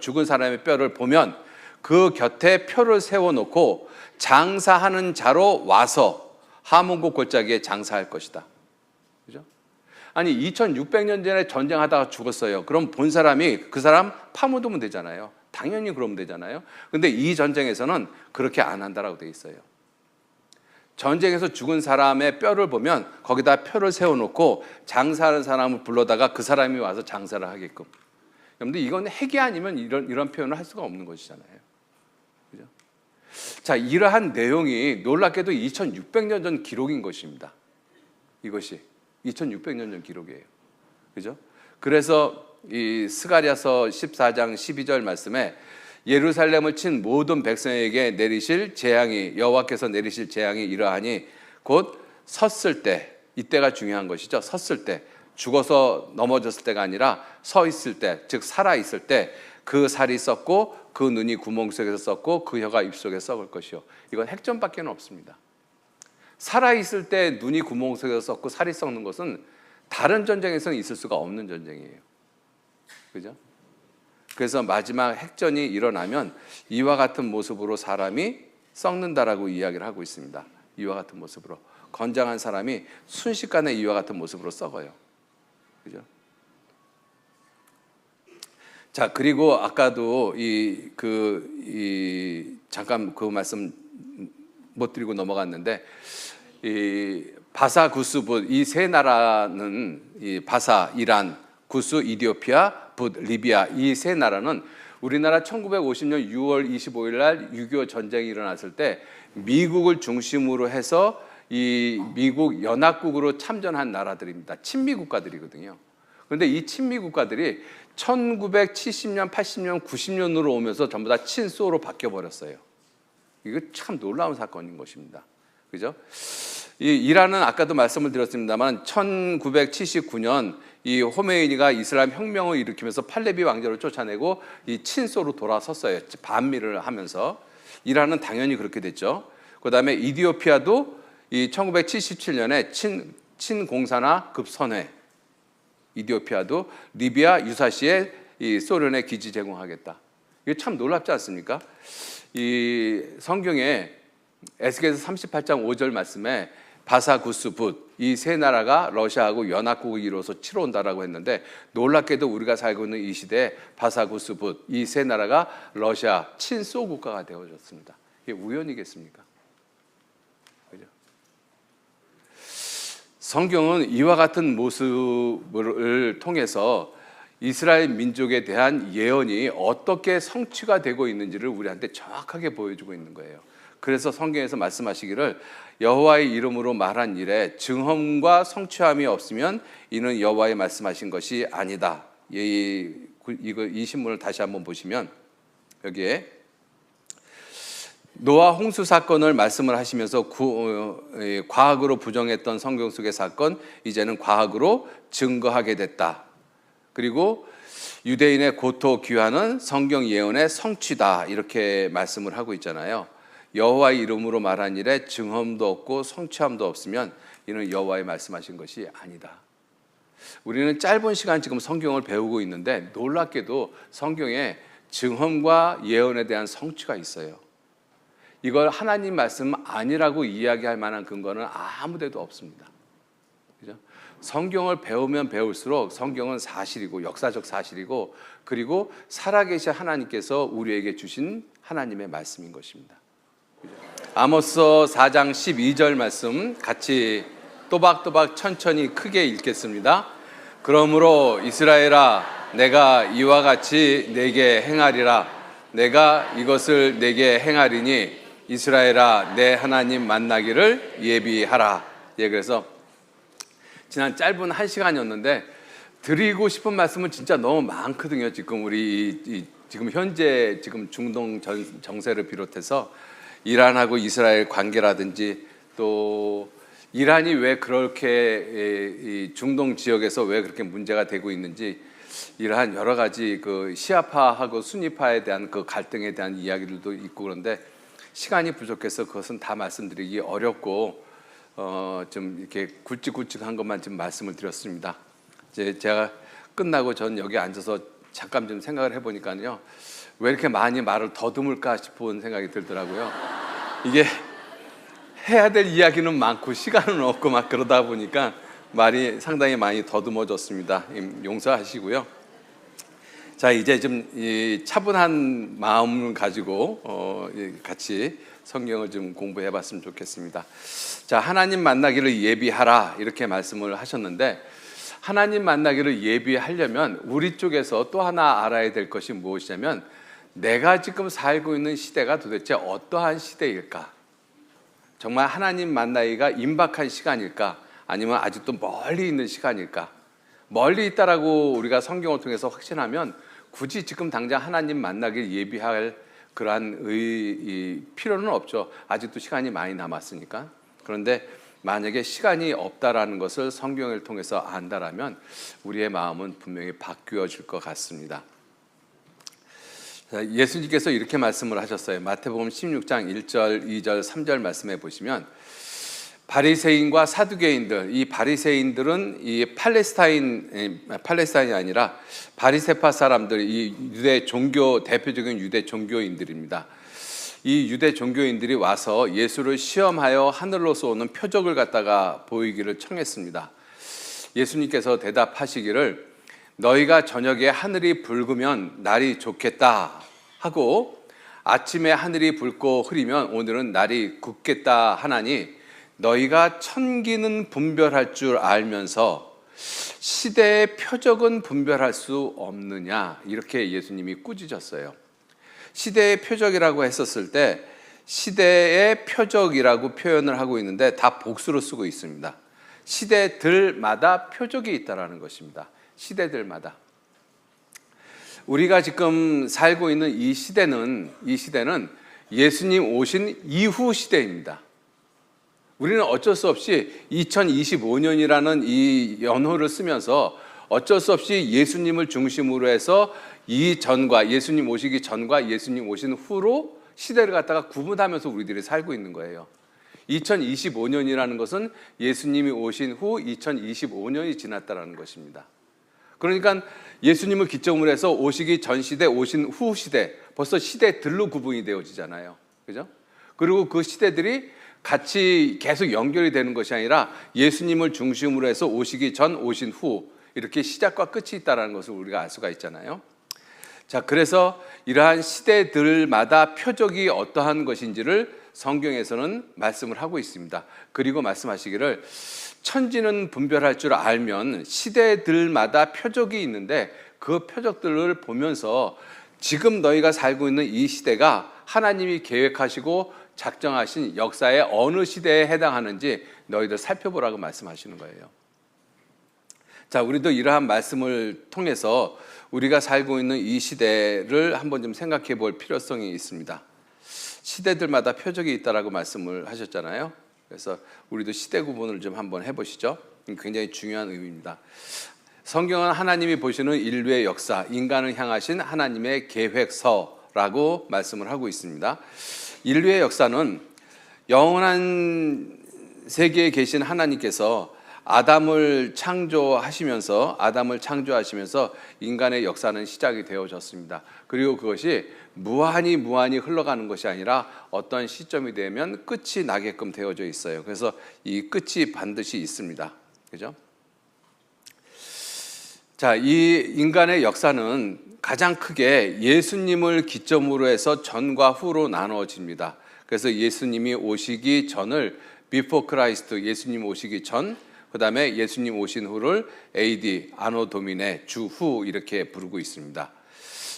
죽은 사람의 뼈를 보면 그 곁에 표를 세워놓고 장사하는 자로 와서 하몬국 골짜기에 장사할 것이다. 그죠? 아니 2600년 전에 전쟁하다가 죽었어요. 그럼 본 사람이 그 사람 파묻으면 되잖아요. 당연히 그러면 되잖아요. 근데 이 전쟁에서는 그렇게 안 한다라고 돼 있어요. 전쟁에서 죽은 사람의 뼈를 보면 거기다 표를 세워놓고 장사하는 사람을 불러다가 그 사람이 와서 장사를 하게끔. 그런데 이건 핵이 아니면 이런 표현을 할 수가 없는 것이잖아요. 그죠? 자, 이러한 내용이 놀랍게도 2600년 전 기록인 것입니다. 이것이 2600년 전 기록이에요. 그죠? 그래서 이 스가랴서 14장 12절 말씀에 예루살렘을 친 모든 백성에게 내리실 재앙이 여호와께서 내리실 재앙이 이러하니 곧 섰을 때, 이때가 중요한 것이죠. 섰을 때, 죽어서 넘어졌을 때가 아니라 서 있을 때, 즉 살아 있을 때 그 살이 썩고 그 눈이 구멍 속에서 썩고 그 혀가 입 속에 썩을 것이요. 이건 핵전밖에 없습니다. 살아 있을 때 눈이 구멍 속에서 썩고 살이 썩는 것은 다른 전쟁에서는 있을 수가 없는 전쟁이에요. 그죠? 그래서 마지막 핵전이 일어나면 이와 같은 모습으로 사람이 썩는다라고 이야기를 하고 있습니다. 이와 같은 모습으로 건장한 사람이 순식간에 이와 같은 모습으로 썩어요. 그죠? 자, 그리고 아까도 잠깐 그 말씀 못 드리고 넘어갔는데 이 바사, 구스, 붓 이 세 나라는 이 바사, 이란, 구스, 이디오피아, 붓, 리비아 이 세 나라는 우리나라 1950년 6월 25일 날 6.25 전쟁이 일어났을 때 미국을 중심으로 해서 이 미국 연합국으로 참전한 나라들입니다. 친미 국가들이거든요. 그런데 이 친미 국가들이 1970년, 80년, 90년으로 오면서 전부 다 친소로 바뀌어 버렸어요. 이거 참 놀라운 사건인 것입니다. 그죠? 이 이란은 아까도 말씀을 드렸습니다만 1979년 이 호메이니가 이슬람 혁명을 일으키면서 팔레비 왕조를 쫓아내고 이 친소로 돌아섰어요. 반미를 하면서. 이란은 당연히 그렇게 됐죠. 그다음에 이디오피아도 이 1977년에 친공산화 급선회. 이디오피아도 리비아 유사시에 이 소련에 기지 제공하겠다. 이게 참 놀랍지 않습니까? 이 성경에 에스겔서 38장 5절 말씀에 바사, 구스, 붓 이 세 나라가 러시아하고 연합국을 이루어서 치러 온다라고 했는데 놀랍게도 우리가 살고 있는 이 시대에 바사, 구스, 붓 이 세 나라가 러시아 친소 국가가 되어졌습니다. 이게 우연이겠습니까? 그죠? 성경은 이와 같은 모습을 통해서 이스라엘 민족에 대한 예언이 어떻게 성취가 되고 있는지를 우리한테 정확하게 보여주고 있는 거예요. 그래서 성경에서 말씀하시기를 여호와의 이름으로 말한 일에 증언과 성취함이 없으면 이는 여호와의 말씀하신 것이 아니다. 이 신문을 다시 한번 보시면 여기에 노아 홍수 사건을 말씀을 하시면서 과학으로 부정했던 성경 속의 사건 이제는 과학으로 증거하게 됐다. 그리고 유대인의 고토 귀환은 성경 예언의 성취다. 이렇게 말씀을 하고 있잖아요. 여호와의 이름으로 말한 일에 증언도 없고 성취함도 없으면 이는 여호와의 말씀하신 것이 아니다. 우리는 짧은 시간 지금 성경을 배우고 있는데 놀랍게도 성경에 증언과 예언에 대한 성취가 있어요. 이걸 하나님 말씀 아니라고 이야기할 만한 근거는 아무 데도 없습니다. 그죠? 성경을 배우면 배울수록 성경은 사실이고 역사적 사실이고 그리고 살아계신 하나님께서 우리에게 주신 하나님의 말씀인 것입니다. 아모스 4장 12절 말씀 같이 또박또박 천천히 크게 읽겠습니다. 그러므로 이스라엘아 내가 이와 같이 내게 행하리라. 내가 이것을 내게 행하리니 이스라엘아 내 하나님 만나기를 예비하라. 예, 그래서 지난 짧은 1시간이었는데 드리고 싶은 말씀은 진짜 너무 많거든요. 지금 우리 지금 현재 지금 중동 정세를 비롯해서 이란하고 이스라엘 관계라든지 또 이란이 왜 그렇게 이 중동 지역에서 왜 그렇게 문제가 되고 있는지 이러한 여러 가지 그 시아파하고 순위파에 대한 그 갈등에 대한 이야기들도 있고 그런데 시간이 부족해서 그것은 다 말씀드리기 어렵고 좀 이렇게 굵직굵직한 것만 좀 말씀을 드렸습니다. 이제 제가 끝나고 전 여기 앉아서 잠깐 좀 생각을 해보니까요, 왜 이렇게 많이 말을 더듬을까 싶은 생각이 들더라고요. 이게 해야 될 이야기는 많고 시간은 없고 막 그러다 보니까 말이 상당히 많이 더듬어졌습니다. 용서하시고요. 자, 이제 좀 이 차분한 마음을 가지고 같이 성경을 좀 공부해봤으면 좋겠습니다. 자, 하나님 만나기를 예비하라 이렇게 말씀을 하셨는데, 하나님 만나기를 예비하려면 우리 쪽에서 또 하나 알아야 될 것이 무엇이냐면, 내가 지금 살고 있는 시대가 도대체 어떠한 시대일까? 정말 하나님 만나기가 임박한 시간일까? 아니면 아직도 멀리 있는 시간일까? 멀리 있다라고 우리가 성경을 통해서 확신하면 굳이 지금 당장 하나님 만나길 예비할 그러한 필요는 없죠. 아직도 시간이 많이 남았으니까. 그런데 만약에 시간이 없다라는 것을 성경을 통해서 안다라면 우리의 마음은 분명히 바뀌어질 것 같습니다. 예수님께서 이렇게 말씀을 하셨어요. 마태복음 16장 1절, 2절, 3절 말씀해 보시면, 바리새인과 사두개인들, 이 바리새인들은 이 팔레스타인이 아니라 바리새파 사람들, 이 유대 종교 대표적인 유대 종교인들입니다. 이 유대 종교인들이 와서 예수를 시험하여 하늘로서 오는 표적을 갖다가 보이기를 청했습니다. 예수님께서 대답하시기를, 너희가 저녁에 하늘이 붉으면 날이 좋겠다 하고 아침에 하늘이 붉고 흐리면 오늘은 날이 굳겠다 하나니, 너희가 천기는 분별할 줄 알면서 시대의 표적은 분별할 수 없느냐, 이렇게 예수님이 꾸짖었어요. 시대의 표적이라고 했었을 때 시대의 표적이라고 표현을 하고 있는데 다 복수로 쓰고 있습니다. 시대들마다 표적이 있다는 것입니다. 시대들마다. 우리가 지금 살고 있는 이 시대는 예수님 오신 이후 시대입니다. 우리는 어쩔 수 없이 2025년이라는 이 연호를 쓰면서 어쩔 수 없이 예수님을 중심으로 해서 이전과 예수님 오시기 전과 예수님 오신 후로 시대를 갖다가 구분하면서 우리들이 살고 있는 거예요. 2025년이라는 것은 예수님이 오신 후 2025년이 지났다는 것입니다. 그러니까 예수님을 기점으로 해서 오시기 전 시대, 오신 후 시대, 벌써 시대들로 구분이 되어지잖아요. 그죠? 그리고 그 시대들이 같이 계속 연결이 되는 것이 아니라 예수님을 중심으로 해서 오시기 전, 오신 후 이렇게 시작과 끝이 있다는 것을 우리가 알 수가 있잖아요. 자, 그래서 이러한 시대들마다 표적이 어떠한 것인지를 성경에서는 말씀을 하고 있습니다. 그리고 말씀하시기를, 천지는 분별할 줄 알면 시대들마다 표적이 있는데 그 표적들을 보면서 지금 너희가 살고 있는 이 시대가 하나님이 계획하시고 작정하신 역사의 어느 시대에 해당하는지 너희들 살펴보라고 말씀하시는 거예요. 자, 우리도 이러한 말씀을 통해서 우리가 살고 있는 이 시대를 한번 좀 생각해 볼 필요성이 있습니다. 시대들마다 표적이 있다라고 말씀을 하셨잖아요. 그래서 우리도 시대 구분을 좀 한번 해보시죠. 굉장히 중요한 의미입니다. 성경은 하나님이 보시는 인류의 역사, 인간을 향하신 하나님의 계획서라고 말씀을 하고 있습니다. 인류의 역사는 영원한 세계에 계신 하나님께서 아담을 창조하시면서 인간의 역사는 시작이 되어졌습니다. 그리고 그것이 무한히 흘러가는 것이 아니라 어떤 시점이 되면 끝이 나게끔 되어져 있어요. 그래서 이 끝이 반드시 있습니다. 그죠? 자, 이 인간의 역사는 가장 크게 예수님을 기점으로 해서 전과 후로 나누어집니다. 그래서 예수님이 오시기 전을 Before Christ, 예수님 오시기 전, 그 다음에 예수님 오신 후를 AD, 아노 도미네, 주후 이렇게 부르고 있습니다.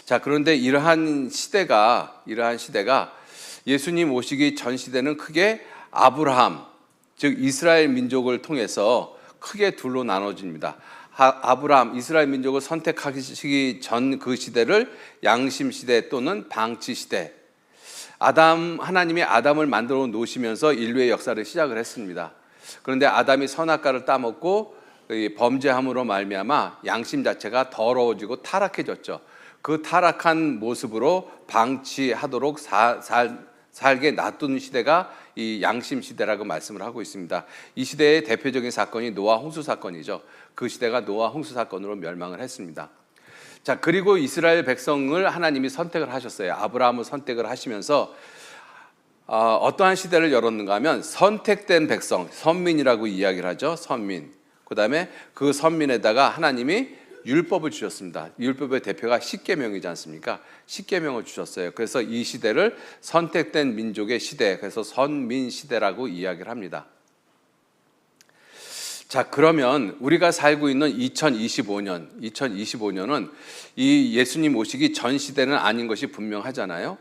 자, 그런데 이러한 시대가 예수님 오시기 전 시대는 크게 아브라함, 즉 이스라엘 민족을 통해서 크게 둘로 나눠집니다. 아브라함, 이스라엘 민족을 선택하시기 전 그 시대를 양심 시대 또는 방치 시대. 하나님이 아담을 만들어 놓으시면서 인류의 역사를 시작을 했습니다. 그런데 아담이 선악과를 따먹고 이 범죄함으로 말미암아 양심 자체가 더러워지고 타락해졌죠. 그 타락한 모습으로 방치하도록 살게 놔둔 시대가 이 양심 시대라고 말씀을 하고 있습니다. 이 시대의 대표적인 사건이 노아 홍수 사건이죠. 그 시대가 노아 홍수 사건으로 멸망을 했습니다. 자, 그리고 이스라엘 백성을 하나님이 선택을 하셨어요. 아브라함을 선택을 하시면서 어떠한 시대를 열었는가 하면 선택된 백성, 선민이라고 이야기를 하죠. 선민. 그 다음에 그 선민에다가 하나님이 율법을 주셨습니다. 율법의 대표가 십계명이지 않습니까? 십계명을 주셨어요. 그래서 이 시대를 선택된 민족의 시대, 그래서 선민 시대라고 이야기를 합니다. 자, 그러면 우리가 살고 있는 2025년은 이 예수님 오시기 전 시대는 아닌 것이 분명하잖아요.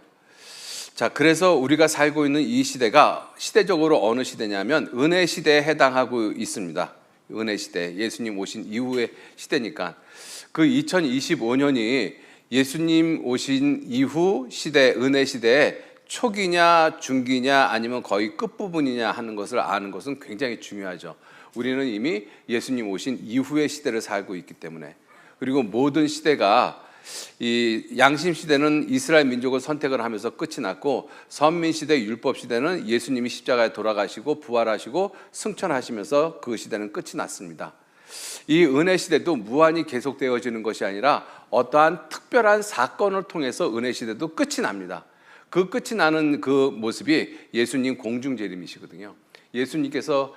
자, 그래서 우리가 살고 있는 이 시대가 시대적으로 어느 시대냐면 은혜 시대에 해당하고 있습니다. 은혜 시대, 예수님 오신 이후의 시대니까. 그 2025년이 예수님 오신 이후 시대, 은혜 시대의 초기냐, 중기냐, 아니면 거의 끝부분이냐 하는 것을 아는 것은 굉장히 중요하죠. 우리는 이미 예수님 오신 이후의 시대를 살고 있기 때문에. 그리고 모든 시대가 이 양심 시대는 이스라엘 민족을 선택을 하면서 끝이 났고, 선민 시대, 율법 시대는 예수님이 십자가에 돌아가시고 부활하시고 승천하시면서 그 시대는 끝이 났습니다. 이 은혜 시대도 무한히 계속되어지는 것이 아니라 어떠한 특별한 사건을 통해서 은혜 시대도 끝이 납니다. 그 끝이 나는 그 모습이 예수님 공중 재림이시거든요. 예수님께서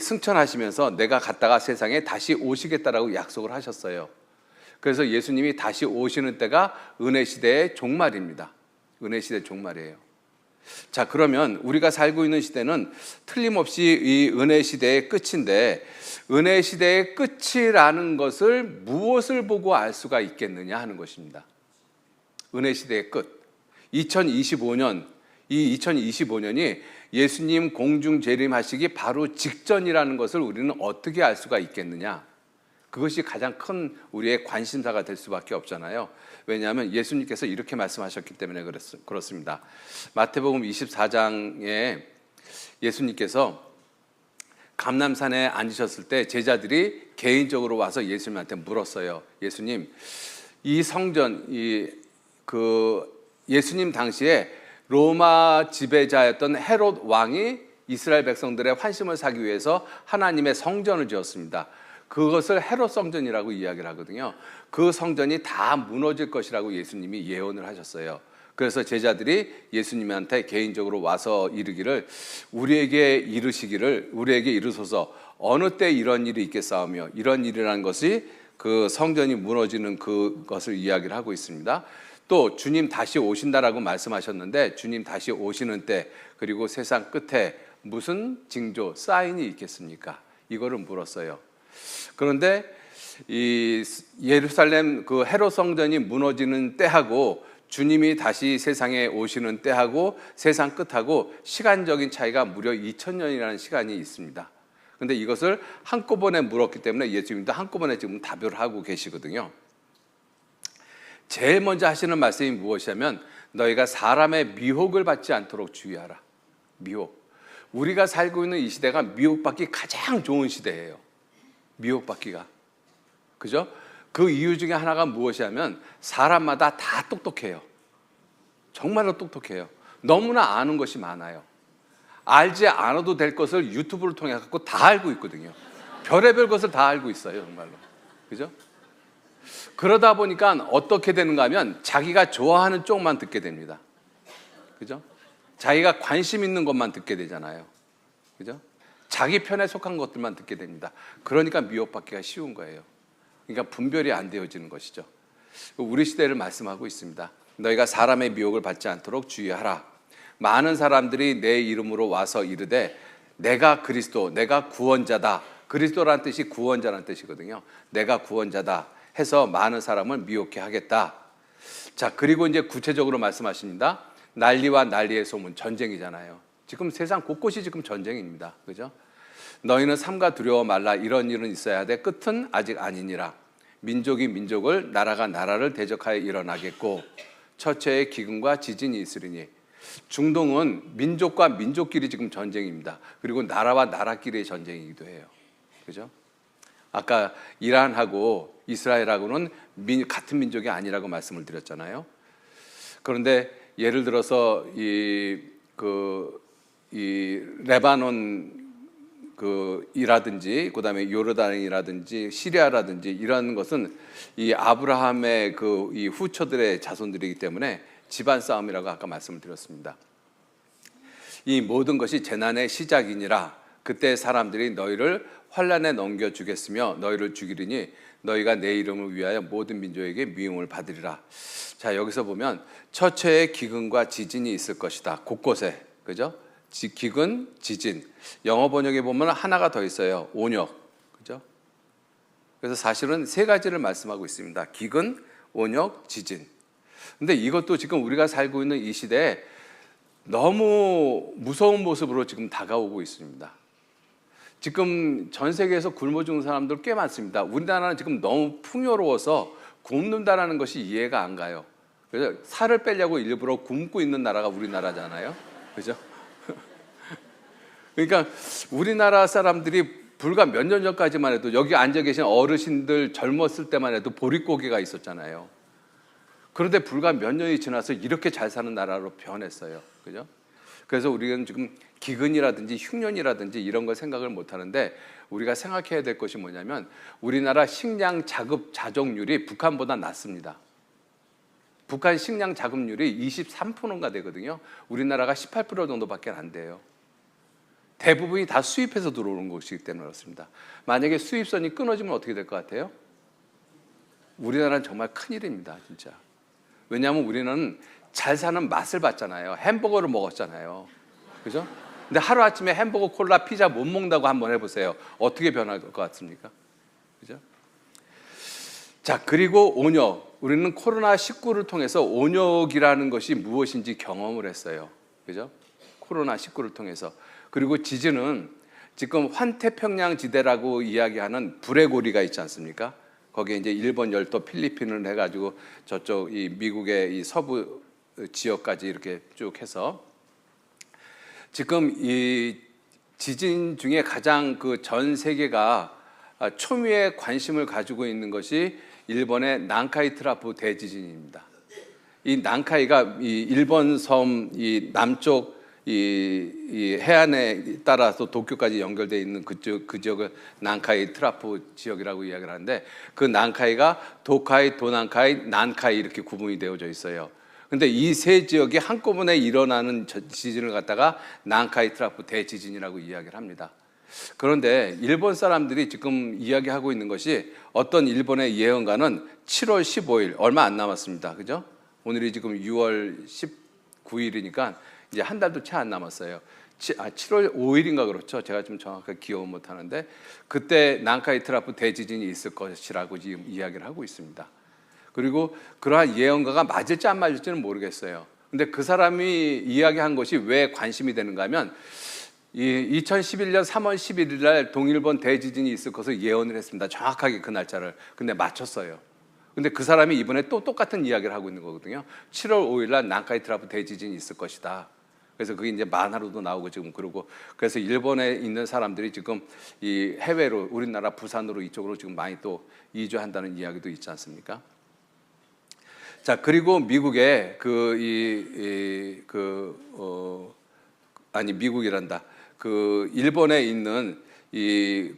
승천하시면서 내가 갔다가 세상에 다시 오시겠다라고 약속을 하셨어요. 그래서 예수님이 다시 오시는 때가 은혜 시대의 종말입니다. 은혜 시대 종말이에요. 자, 그러면 우리가 살고 있는 시대는 틀림없이 이 은혜 시대의 끝인데, 은혜 시대의 끝이라는 것을 무엇을 보고 알 수가 있겠느냐 하는 것입니다. 은혜 시대의 끝. 2025년, 이 2025년이 예수님 공중 재림하시기 바로 직전이라는 것을 우리는 어떻게 알 수가 있겠느냐? 그것이 가장 큰 우리의 관심사가 될 수밖에 없잖아요. 왜냐하면 예수님께서 이렇게 말씀하셨기 때문에 그렇습니다. 마태복음 24장에 예수님께서 감람산에 앉으셨을 때 제자들이 개인적으로 와서 예수님한테 물었어요. 예수님, 이 성전, 예수님 당시에 로마 지배자였던 헤롯 왕이 이스라엘 백성들의 환심을 사기 위해서 하나님의 성전을 지었습니다. 그것을 헤롯 성전이라고 이야기를 하거든요. 그 성전이 다 무너질 것이라고 예수님이 예언을 하셨어요. 그래서 제자들이 예수님한테 개인적으로 와서 이르기를, 우리에게 이르소서 어느 때 이런 일이 있겠사오며, 이런 일이라는 것이 그 성전이 무너지는 그것을 이야기를 하고 있습니다. 또 주님 다시 오신다라고 말씀하셨는데, 주님 다시 오시는 때, 그리고 세상 끝에 무슨 징조, 사인이 있겠습니까? 이거를 물었어요. 그런데 이 예루살렘 그 헤롯 성전이 무너지는 때하고 주님이 다시 세상에 오시는 때하고 세상 끝하고 시간적인 차이가 무려 2000년이라는 시간이 있습니다. 그런데 이것을 한꺼번에 물었기 때문에 예수님도 한꺼번에 지금 답을 하고 계시거든요. 제일 먼저 하시는 말씀이 무엇이냐면, 너희가 사람의 미혹을 받지 않도록 주의하라. 미혹. 우리가 살고 있는 이 시대가 미혹받기 가장 좋은 시대예요. 미혹받기가. 그죠? 그 이유 중에 하나가 무엇이냐면, 사람마다 다 똑똑해요. 정말로 똑똑해요. 너무나 아는 것이 많아요. 알지 않아도 될 것을 유튜브를 통해 갖고 다 알고 있거든요. 별의별 것을 다 알고 있어요, 정말로. 그죠? 그러다 보니까 어떻게 되는가 하면 자기가 좋아하는 쪽만 듣게 됩니다. 그죠? 자기가 관심 있는 것만 듣게 되잖아요. 그죠? 자기 편에 속한 것들만 듣게 됩니다. 그러니까 미혹받기가 쉬운 거예요. 그러니까 분별이 안 되어지는 것이죠. 우리 시대를 말씀하고 있습니다. 너희가 사람의 미혹을 받지 않도록 주의하라. 많은 사람들이 내 이름으로 와서 이르되 내가 그리스도, 내가 구원자다. 그리스도라는 뜻이 구원자라는 뜻이거든요. 내가 구원자다 해서 많은 사람을 미혹해 하겠다. 자, 그리고 이제 구체적으로 말씀하십니다. 난리와 난리의 소문, 전쟁이잖아요. 지금 세상 곳곳이 지금 전쟁입니다. 그죠? 너희는 삼가 두려워 말라. 이런 일은 있어야 돼. 끝은 아직 아니니라. 민족이 민족을, 나라가 나라를 대적하여 일어나겠고, 처처의 기근과 지진이 있으리니. 중동은 민족과 민족끼리 지금 전쟁입니다. 그리고 나라와 나라끼리의 전쟁이기도 해요. 그죠? 아까 이란하고 이스라엘하고는 같은 민족이 아니라고 말씀을 드렸잖아요. 그런데 예를 들어서 이 레바논 이라든지 그다음에 요르단이라든지 시리아라든지 이런 것은 이 아브라함의 이 후처들의 자손들이기 때문에 집안 싸움이라고 아까 말씀을 드렸습니다. 이 모든 것이 재난의 시작이니라. 그때 사람들이 너희를 환난에 넘겨 주겠으며 너희를 죽이리니 너희가 내 이름을 위하여 모든 민족에게 미움을 받으리라. 자, 여기서 보면 처처에 기근과 지진이 있을 것이다. 곳곳에. 그죠? 기근, 지진. 영어 번역에 보면 하나가 더 있어요. 온역. 그죠? 그래서 사실은 세 가지를 말씀하고 있습니다. 기근, 온역, 지진. 근데 이것도 지금 우리가 살고 있는 이 시대에 너무 무서운 모습으로 지금 다가오고 있습니다. 지금 전 세계에서 굶어 죽는 사람들 꽤 많습니다. 우리나라는 지금 너무 풍요로워서 굶는다라는 것이 이해가 안 가요. 그래서 살을 빼려고 일부러 굶고 있는 나라가 우리나라잖아요. 그죠? 그러니까 우리나라 사람들이 불과 몇 년 전까지만 해도 여기 앉아 계신 어르신들 젊었을 때만 해도 보릿고개가 있었잖아요. 그런데 불과 몇 년이 지나서 이렇게 잘 사는 나라로 변했어요. 그죠? 그래서 우리는 지금 기근이라든지 흉년이라든지 이런 걸 생각을 못 하는데 우리가 생각해야 될 것이 뭐냐면 우리나라 식량 자급 자족률이 북한보다 낮습니다. 북한 식량 자급률이 23%인가 되거든요. 우리나라가 18% 정도밖에 안 돼요. 대부분이 다 수입해서 들어오는 것이기 때문에 그렇습니다. 만약에 수입선이 끊어지면 어떻게 될 것 같아요? 우리나라는 정말 큰일입니다. 진짜. 왜냐하면 우리는 잘 사는 맛을 봤잖아요. 햄버거를 먹었잖아요. 그죠? 근데 하루아침에 햄버거, 콜라, 피자 못 먹는다고 한번 해보세요. 어떻게 변할 것 같습니까? 그죠? 자, 그리고 온역. 우리는 코로나19를 통해서 온역이라는 것이 무엇인지 경험을 했어요. 그죠? 코로나19를 통해서. 그리고 지진은 지금 환태평양 지대라고 이야기하는 불의 고리가 있지 않습니까? 거기에 이제 일본 열도, 필리핀을 해가지고 저쪽 이 미국의 이 서부 지역까지 이렇게 쭉 해서 지금 이 지진 중에 가장 전 세계가 초미의 관심을 가지고 있는 것이 일본의 난카이 트라프 대지진입니다. 이 난카이가 이 일본 섬 이 남쪽 이 해안에 따라서 도쿄까지 연결되어 있는 그 지역을 난카이 트라프 지역이라고 이야기를 하는데 그 난카이가 도카이, 도난카이, 난카이 이렇게 구분이 되어져 있어요. 근데 이 세 지역이 한꺼번에 일어나는 지진을 갖다가 난카이 트라프 대지진이라고 이야기를 합니다. 그런데 일본 사람들이 지금 이야기하고 있는 것이 어떤 일본의 예언가는 7월 15일 얼마 안 남았습니다. 그죠? 오늘이 지금 6월 19일이니까 이제 한 달도 채 안 남았어요. 7월 5일인가 그렇죠. 제가 좀 정확하게 기억을 못 하는데 그때 난카이 트라프 대지진이 있을 것이라고 지금 이야기를 하고 있습니다. 그리고 그러한 예언가가 맞을지 안 맞을지는 모르겠어요. 근데 그 사람이 이야기한 것이 왜 관심이 되는가 하면 2011년 3월 11일 날 동일본 대지진이 있을 것을 예언을 했습니다. 정확하게 그 날짜를. 근데 맞췄어요. 근데 그 사람이 이번에 또 똑같은 이야기를 하고 있는 거거든요. 7월 5일 날 난카이 트라프 대지진이 있을 것이다. 그래서 그게 이제 만화로도 나오고 지금 그러고 그래서 일본에 있는 사람들이 지금 이 해외로 우리나라 부산으로 이쪽으로 지금 많이 또 이주한다는 이야기도 있지 않습니까? 자, 그리고 미국의 미국이란다. 일본에 있는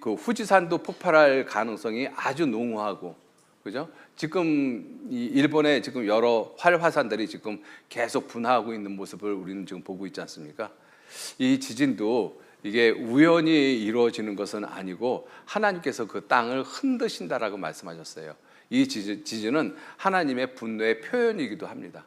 후지산도 폭발할 가능성이 아주 농후하고, 그죠? 지금 이 일본의 지금 여러 활화산들이 지금 계속 분화하고 있는 모습을 우리는 지금 보고 있지 않습니까? 이 지진도 이게 우연히 이루어지는 것은 아니고 하나님께서 그 땅을 흔드신다라고 말씀하셨어요. 이 지진은 하나님의 분노의 표현이기도 합니다.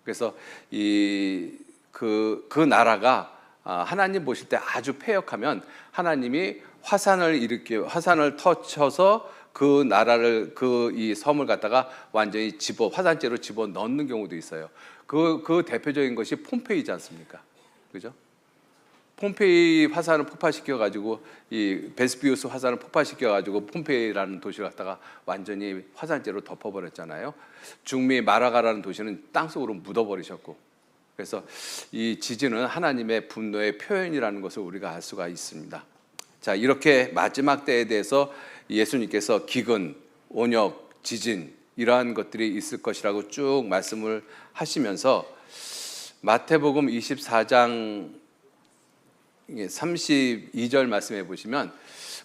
그래서 그 나라가 하나님 보실 때 아주 패역하면 하나님이 화산을 터쳐서 그 나라를 이 섬을 갖다가 완전히 화산재로 집어 넣는 경우도 있어요. 그 대표적인 것이 폼페이지 않습니까? 그죠? 폼페이 화산을 폭발시켜 가지고 이 베스피우스 화산을 폭발시켜 가지고 폼페이라는 도시를 갖다가 완전히 화산재로 덮어버렸잖아요. 중미 마라가라는 도시는 땅속으로 묻어버리셨고, 그래서 이 지진은 하나님의 분노의 표현이라는 것을 우리가 알 수가 있습니다. 자, 이렇게 마지막 때에 대해서 예수님께서 기근, 온역, 지진 이러한 것들이 있을 것이라고 쭉 말씀을 하시면서 마태복음 24장 32절 말씀해 보시면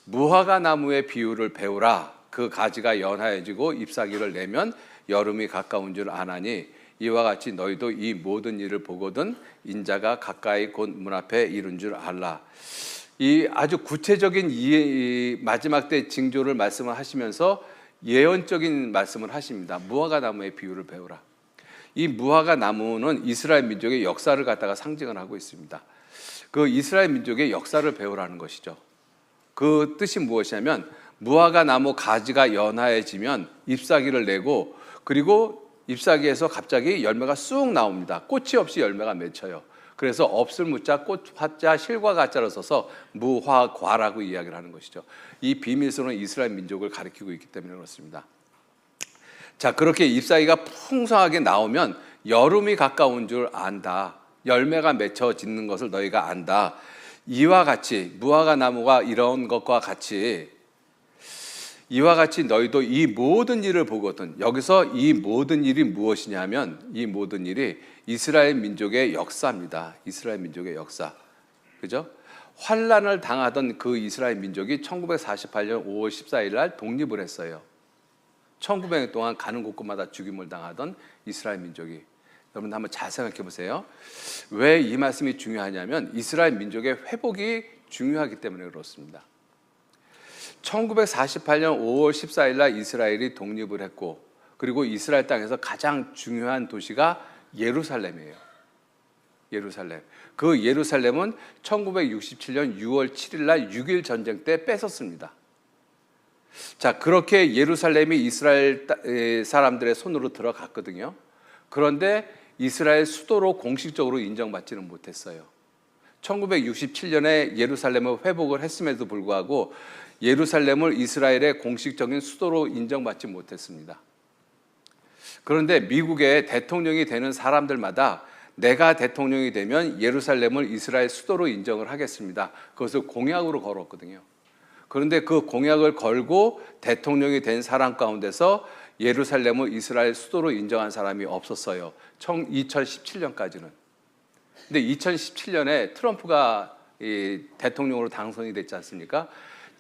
무화과 나무의 비유를 배우라. 그 가지가 연하여지고 잎사귀를 내면 여름이 가까운 줄 아나니 이와 같이 너희도 이 모든 일을 보거든 인자가 가까이 곧 문 앞에 이른 줄 알라. 이 아주 구체적인 이 마지막 때 징조를 말씀을 하시면서 예언적인 말씀을 하십니다. 무화과 나무의 비유를 배우라. 이 무화과 나무는 이스라엘 민족의 역사를 갖다가 상징을 하고 있습니다. 그 이스라엘 민족의 역사를 배우라는 것이죠. 그 뜻이 무엇이냐면 무화과 나무 가지가 연하해지면 잎사귀를 내고 그리고 잎사귀에서 갑자기 열매가 쑥 나옵니다. 꽃이 없이 열매가 맺혀요. 그래서 없을 무자 꽃 화자 실과 가자로 써서 무화과라고 이야기를 하는 것이죠. 이 비밀스러운 이스라엘 민족을 가리키고 있기 때문에 그렇습니다. 자, 그렇게 잎사귀가 풍성하게 나오면 여름이 가까운 줄 안다. 열매가 맺혀지는 것을 너희가 안다. 이와 같이 무화과 나무가 이런 것과 같이 이와 같이 너희도 이 모든 일을 보거든. 여기서 이 모든 일이 무엇이냐면 이 모든 일이 이스라엘 민족의 역사입니다. 이스라엘 민족의 역사. 그죠? 환란을 당하던 그 이스라엘 민족이 1948년 5월 14일 날 독립을 했어요. 1900년 동안 가는 곳곳마다 죽임을 당하던 이스라엘 민족이. 여러분 한번 잘 생각해 보세요. 왜 이 말씀이 중요하냐면 이스라엘 민족의 회복이 중요하기 때문에 그렇습니다. 1948년 5월 14일 날 이스라엘이 독립을 했고 그리고 이스라엘 땅에서 가장 중요한 도시가 예루살렘이에요. 예루살렘. 그 예루살렘은 1967년 6월 7일 날 6.1 전쟁 때 뺏었습니다. 자, 그렇게 예루살렘이 이스라엘 사람들의 손으로 들어갔거든요. 그런데 이스라엘 수도로 공식적으로 인정받지는 못했어요. 1967년에 예루살렘을 회복을 했음에도 불구하고 예루살렘을 이스라엘의 공식적인 수도로 인정받지 못했습니다. 그런데 미국의 대통령이 되는 사람들마다 내가 대통령이 되면 예루살렘을 이스라엘 수도로 인정을 하겠습니다. 그것을 공약으로 걸었거든요. 그런데 그 공약을 걸고 대통령이 된 사람 가운데서 예루살렘을 이스라엘 수도로 인정한 사람이 없었어요. 2017년까지는. 근데 2017년에 트럼프가 대통령으로 당선이 됐지 않습니까?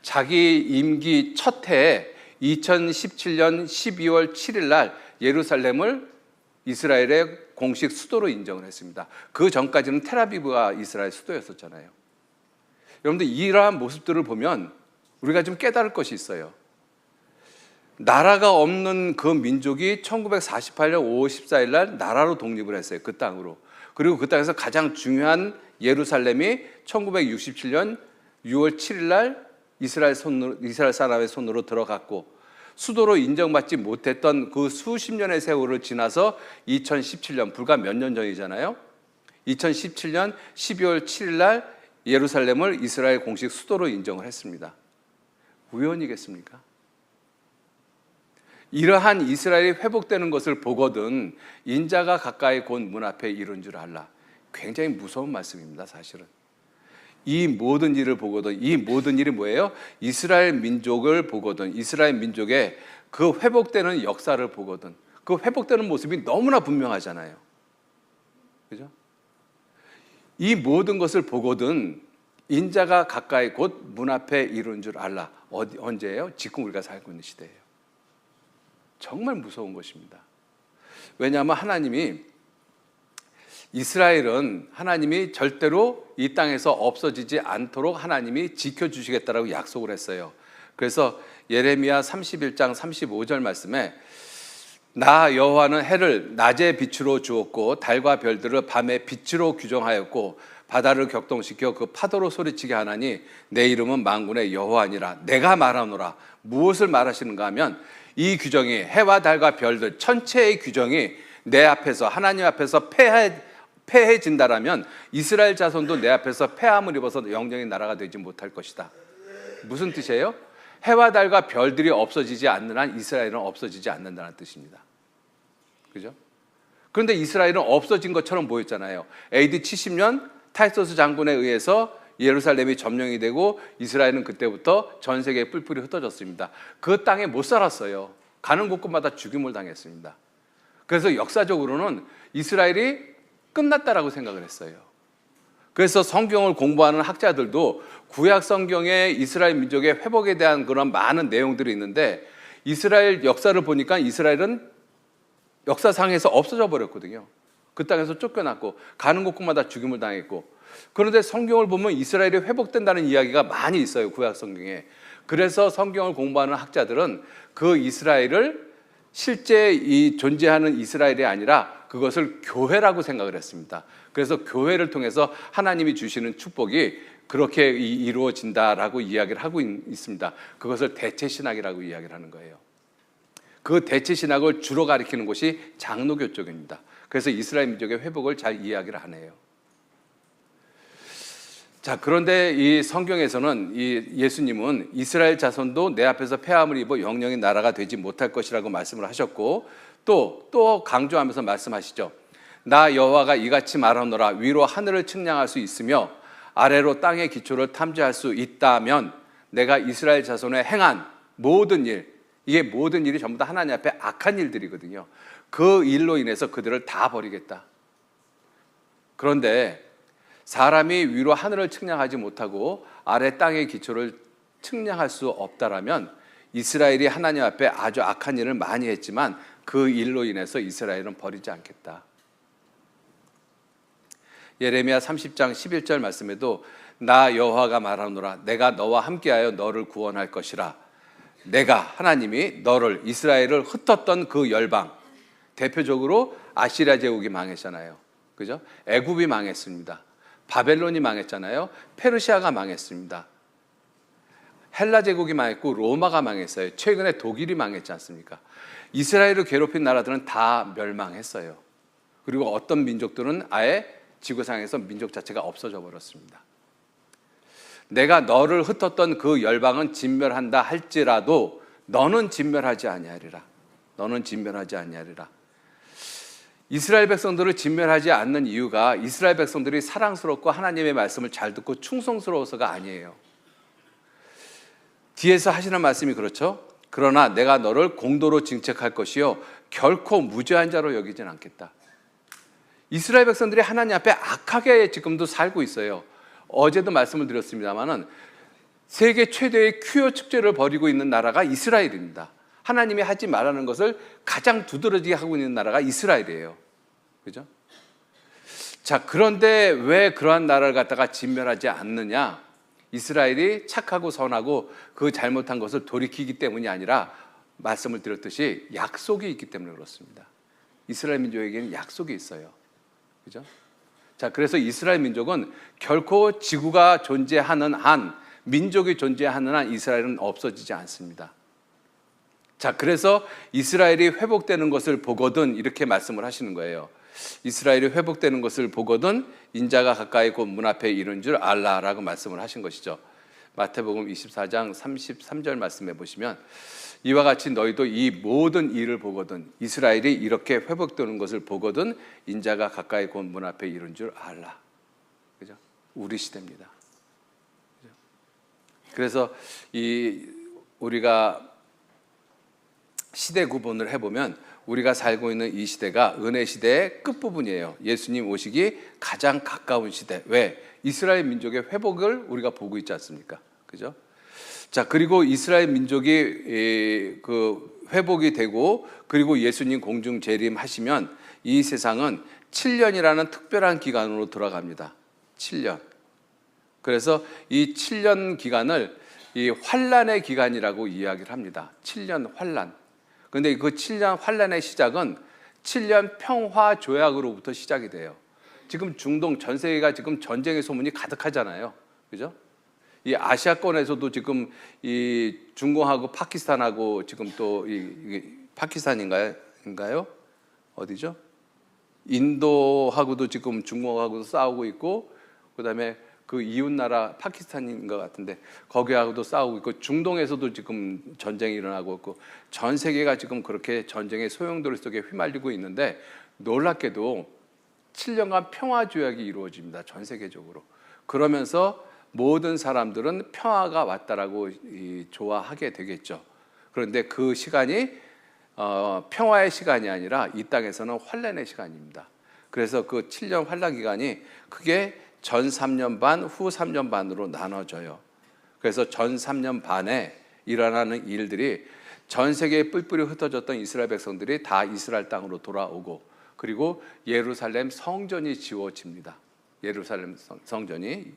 자기 임기 첫 해에 2017년 12월 7일 날 예루살렘을 이스라엘의 공식 수도로 인정을 했습니다. 그 전까지는 텔아비브가 이스라엘 수도였었잖아요. 여러분들 이러한 모습들을 보면 우리가 좀 깨달을 것이 있어요. 나라가 없는 그 민족이 1948년 5월 14일 날 나라로 독립을 했어요. 그 땅으로. 그리고 그 땅에서 가장 중요한 예루살렘이 1967년 6월 7일 날 이스라엘 사람의 손으로 들어갔고 수도로 인정받지 못했던 그 수십 년의 세월을 지나서 2017년 불과 몇 년 전이잖아요. 2017년 12월 7일 날 예루살렘을 이스라엘 공식 수도로 인정을 했습니다. 우연이겠습니까? 이러한 이스라엘이 회복되는 것을 보거든 인자가 가까이 곧 문 앞에 이른 줄 알라. 굉장히 무서운 말씀입니다. 사실은 이 모든 일을 보거든. 이 모든 일이 뭐예요? 이스라엘 민족을 보거든. 이스라엘 민족의 그 회복되는 역사를 보거든. 그 회복되는 모습이 너무나 분명하잖아요. 그죠? 이 모든 것을 보거든 인자가 가까이 곧 문 앞에 이른 줄 알라. 언제예요? 지금 우리가 살고 있는 시대예요. 정말 무서운 것입니다. 왜냐하면 이스라엘은 하나님이 절대로 이 땅에서 없어지지 않도록 하나님이 지켜주시겠다라고 약속을 했어요. 그래서 예레미야 31장 35절 말씀에 나 여호와는 해를 낮에 빛으로 주었고 달과 별들을 밤에 빛으로 규정하였고 바다를 격동시켜 그 파도로 소리치게 하나니 내 이름은 만군의 여호와니라. 내가 말하노라. 무엇을 말하시는가 하면 이 규정이 해와 달과 별들 천체의 규정이 내 앞에서 하나님 앞에서 패해진다라면 이스라엘 자손도 내 앞에서 패함을 입어서 영적인 나라가 되지 못할 것이다. 무슨 뜻이에요? 해와 달과 별들이 없어지지 않는 한 이스라엘은 없어지지 않는다는 뜻입니다. 그죠? 그런데 이스라엘은 없어진 것처럼 보였잖아요. AD 70년 타이소스 장군에 의해서 예루살렘이 점령이 되고 이스라엘은 그때부터 전 세계에 뿔뿔이 흩어졌습니다. 그 땅에 못 살았어요. 가는 곳곳마다 죽임을 당했습니다. 그래서 역사적으로는 이스라엘이 끝났다라고 생각을 했어요. 그래서 성경을 공부하는 학자들도 구약 성경에 이스라엘 민족의 회복에 대한 그런 많은 내용들이 있는데 이스라엘 역사를 보니까 이스라엘은 역사상에서 없어져 버렸거든요. 그 땅에서 쫓겨났고 가는 곳곳마다 죽임을 당했고, 그런데 성경을 보면 이스라엘이 회복된다는 이야기가 많이 있어요, 구약 성경에. 그래서 성경을 공부하는 학자들은 그 이스라엘을 실제 이 존재하는 이스라엘이 아니라 그것을 교회라고 생각을 했습니다. 그래서 교회를 통해서 하나님이 주시는 축복이 그렇게 이루어진다라고 이야기를 하고 있습니다. 그것을 대체신학이라고 이야기를 하는 거예요. 그 대체신학을 주로 가리키는 곳이 장로교 쪽입니다. 그래서 이스라엘 민족의 회복을 잘 이야기를 하네요. 자, 그런데 이 성경에서는 이 예수님은 이스라엘 자손도 내 앞에서 폐함을 입어 영영의 나라가 되지 못할 것이라고 말씀을 하셨고, 또 강조하면서 말씀하시죠. 나 여호와가 이같이 말하노라. 위로 하늘을 측량할 수 있으며 아래로 땅의 기초를 탐지할 수 있다면 내가 이스라엘 자손에 행한 모든 일, 이게 모든 일이 전부 다 하나님 앞에 악한 일들이거든요. 그 일로 인해서 그들을 다 버리겠다. 그런데 사람이 위로 하늘을 측량하지 못하고 아래 땅의 기초를 측량할 수 없다라면 이스라엘이 하나님 앞에 아주 악한 일을 많이 했지만 그 일로 인해서 이스라엘은 버리지 않겠다. 예레미야 30장 11절 말씀에도 나 여호와가 말하노라. 내가 너와 함께하여 너를 구원할 것이라. 내가 하나님이 너를 이스라엘을 흩었던 그 열방, 대표적으로 아시리아 제국이 망했잖아요. 그죠? 애굽이 망했습니다. 바벨론이 망했잖아요. 페르시아가 망했습니다. 헬라 제국이 망했고 로마가 망했어요. 최근에 독일이 망했지 않습니까? 이스라엘을 괴롭힌 나라들은 다 멸망했어요. 그리고 어떤 민족들은 아예 지구상에서 민족 자체가 없어져 버렸습니다. 내가 너를 흩었던 그 열방은 진멸한다 할지라도 너는 진멸하지 아니하리라. 너는 진멸하지 아니하리라. 이스라엘 백성들을 진멸하지 않는 이유가 이스라엘 백성들이 사랑스럽고 하나님의 말씀을 잘 듣고 충성스러워서가 아니에요. 뒤에서 하시는 말씀이 그렇죠. 그러나 내가 너를 공도로 징책할 것이요 결코 무죄한 자로 여기진 않겠다. 이스라엘 백성들이 하나님 앞에 악하게 지금도 살고 있어요. 어제도 말씀을 드렸습니다마는 세계 최대의 큐어 축제를 벌이고 있는 나라가 이스라엘입니다. 하나님이 하지 말라는 것을 가장 두드러지게 하고 있는 나라가 이스라엘이에요. 그죠? 자, 그런데 왜 그러한 나라를 갖다가 진멸하지 않느냐? 이스라엘이 착하고 선하고 그 잘못한 것을 돌이키기 때문이 아니라 말씀을 드렸듯이 약속이 있기 때문에 그렇습니다. 이스라엘 민족에게는 약속이 있어요. 그죠? 자, 그래서 이스라엘 민족은 결코 지구가 존재하는 한, 민족이 존재하는 한 이스라엘은 없어지지 않습니다. 자, 그래서 이스라엘이 회복되는 것을 보거든 이렇게 말씀을 하시는 거예요. 이스라엘이 회복되는 것을 보거든 인자가 가까이 곧 문 앞에 이른 줄 알라라고 말씀을 하신 것이죠. 마태복음 24장 33절 말씀해 보시면 이와 같이 너희도 이 모든 일을 보거든 이스라엘이 이렇게 회복되는 것을 보거든 인자가 가까이 곧 문 앞에 이른 줄 알라. 그죠? 우리 시대입니다. 그죠? 그래서 우리가 시대 구분을 해보면 우리가 살고 있는 이 시대가 은혜 시대의 끝부분이에요. 예수님 오시기 가장 가까운 시대. 왜? 이스라엘 민족의 회복을 우리가 보고 있지 않습니까? 그죠? 자, 그리고 이스라엘 민족이 그 회복이 되고 그리고 예수님 공중 재림하시면 이 세상은 7년이라는 특별한 기간으로 돌아갑니다. 7년. 그래서 이 7년 기간을 이 환란의 기간이라고 이야기를 합니다. 7년 환란. 그런데 그 7년 환란의 시작은 7년 평화 조약으로부터 시작이 돼요. 지금 중동 전 세계가 지금 전쟁의 소문이 가득하잖아요. 그죠? 이 아시아권에서도 지금 이 중공하고 파키스탄하고 지금 또 이 파키스탄인가요? 어디죠? 인도하고도 지금 중공하고도 싸우고 있고, 그다음에 그 이웃 나라 파키스탄인 것 같은데 거기하고도 싸우고 있고, 중동에서도 지금 전쟁이 일어나고 있고, 전 세계가 지금 그렇게 전쟁의 소용돌이 속에 휘말리고 있는데 놀랍게도 7년간 평화 조약이 이루어집니다. 전 세계적으로. 그러면서 모든 사람들은 평화가 왔다라고 좋아하게 되겠죠. 그런데 그 시간이 평화의 시간이 아니라 이 땅에서는 환란의 시간입니다. 그래서 그 7년 환란 기간이 크게 전 3년 반, 후 3년 반으로 나눠져요. 그래서 전 3년 반에 일어나는 일들이 전 세계에 뿔뿔이 흩어졌던 이스라엘 백성들이 다 이스라엘 땅으로 돌아오고, 그리고 예루살렘 성전이 지어집니다. 예루살렘 성전이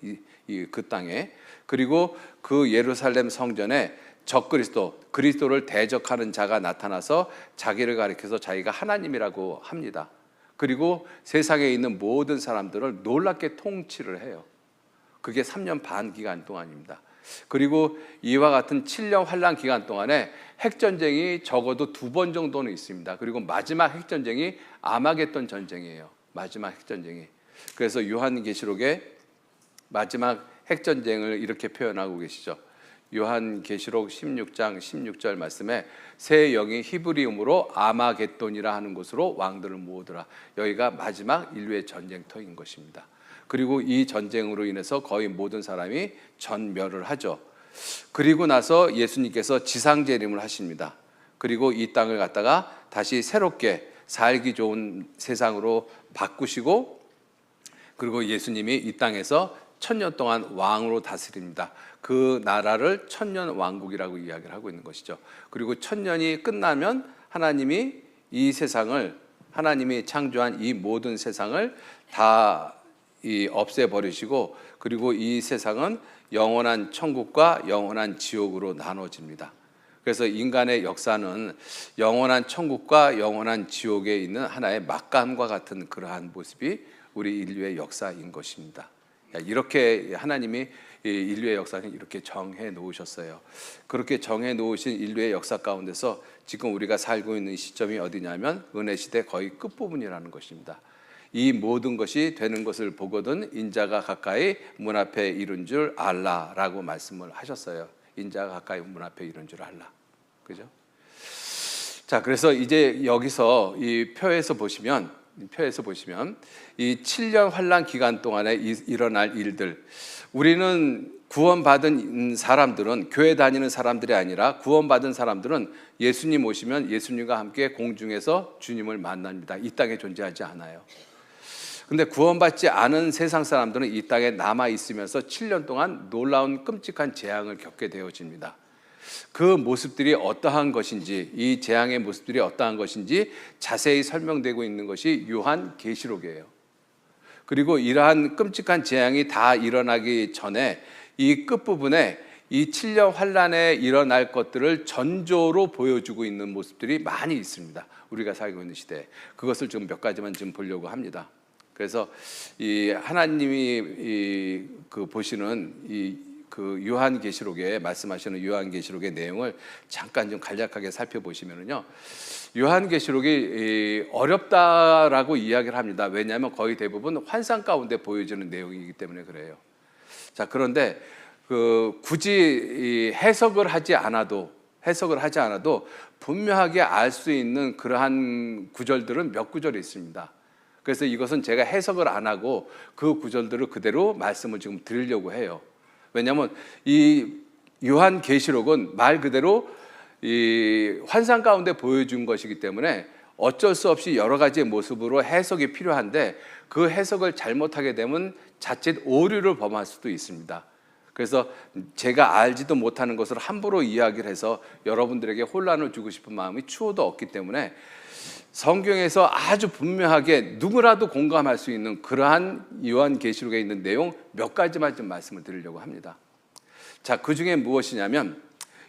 그 땅에. 그리고 그 예루살렘 성전에 적그리스도, 그리스도를 대적하는 자가 나타나서 자기를 가리켜서 자기가 하나님이라고 합니다. 그리고 세상에 있는 모든 사람들을 놀랍게 통치를 해요. 그게 3년 반 기간 동안입니다. 그리고 이와 같은 7년 환란 기간 동안에 핵전쟁이 적어도 2번 정도는 있습니다. 그리고 마지막 핵전쟁이 아마겟돈 전쟁이에요. 마지막 핵전쟁이. 그래서 요한계시록의 마지막 핵전쟁을 이렇게 표현하고 계시죠. 요한계시록 16장 16절 말씀에 새 영이 히브리음으로 아마겟돈이라 하는 곳으로 왕들을 모으더라. 여기가 마지막 인류의 전쟁터인 것입니다. 그리고 이 전쟁으로 인해서 거의 모든 사람이 전멸을 하죠. 그리고 나서 예수님께서 지상재림을 하십니다. 그리고 이 땅을 갖다가 다시 새롭게 살기 좋은 세상으로 바꾸시고, 그리고 예수님이 이 땅에서 1000년 동안 왕으로 다스립니다. 그 나라를 천년왕국이라고 이야기를 하고 있는 것이죠. 그리고 1000년이 끝나면 하나님이 이 세상을, 하나님이 창조한 이 모든 세상을 다 없애버리시고, 그리고 이 세상은 영원한 천국과 영원한 지옥으로 나눠집니다. 그래서 인간의 역사는 영원한 천국과 영원한 지옥에 있는 하나의 막간과 같은 그러한 모습이 우리 인류의 역사인 것입니다. 이렇게 하나님이 인류의 역사는 이렇게 정해 놓으셨어요. 그렇게 정해 놓으신 인류의 역사 가운데서 지금 우리가 살고 있는 시점이 어디냐면 은혜 시대 거의 끝부분이라는 것입니다. 이 모든 것이 되는 것을 보거든 인자가 가까이 문 앞에 이른 줄 알라라고 말씀을 하셨어요. 인자가 가까이 문 앞에 이른 줄 알라. 그죠? 자, 그래서 이제 여기서 이 표에서 보시면 이 7년 환란 기간 동안에 일어날 일들, 우리는 구원받은 사람들은, 교회 다니는 사람들이 아니라 구원받은 사람들은 예수님 오시면 예수님과 함께 공중에서 주님을 만납니다. 이 땅에 존재하지 않아요. 근데 구원받지 않은 세상 사람들은 이 땅에 남아 있으면서 7년 동안 놀라운 끔찍한 재앙을 겪게 되어집니다. 그 모습들이 어떠한 것인지, 이 재앙의 모습들이 어떠한 것인지 자세히 설명되고 있는 것이 요한계시록이에요. 그리고 이러한 끔찍한 재앙이 다 일어나기 전에 이 끝부분에 이 7년 환란에 일어날 것들을 전조로 보여주고 있는 모습들이 많이 있습니다. 우리가 살고 있는 시대에. 그것을 좀 몇 가지만 좀 보려고 합니다. 그래서 이 하나님이 그 보시는 그 요한계시록에 말씀하시는 요한계시록의 내용을 잠깐 좀 간략하게 살펴보시면요, 요한계시록이 어렵다라고 이야기를 합니다. 왜냐하면 거의 대부분 환상 가운데 보여지는 내용이기 때문에 그래요. 자, 그런데 굳이 해석을 하지 않아도 분명하게 알 수 있는 그러한 구절들은 몇 구절이 있습니다. 그래서 이것은 제가 해석을 안 하고 그 구절들을 그대로 말씀을 지금 드리려고 해요. 왜냐하면 이 요한계시록은 말 그대로 이 환상 가운데 보여준 것이기 때문에 어쩔 수 없이 여러 가지의 모습으로 해석이 필요한데, 그 해석을 잘못하게 되면 자칫 오류를 범할 수도 있습니다. 그래서 제가 알지도 못하는 것을 함부로 이야기를 해서 여러분들에게 혼란을 주고 싶은 마음이 추호도 없기 때문에 성경에서 아주 분명하게 누구라도 공감할 수 있는 그러한 요한계시록에 있는 내용 몇 가지만 좀 말씀을 드리려고 합니다. 자, 그 중에 무엇이냐면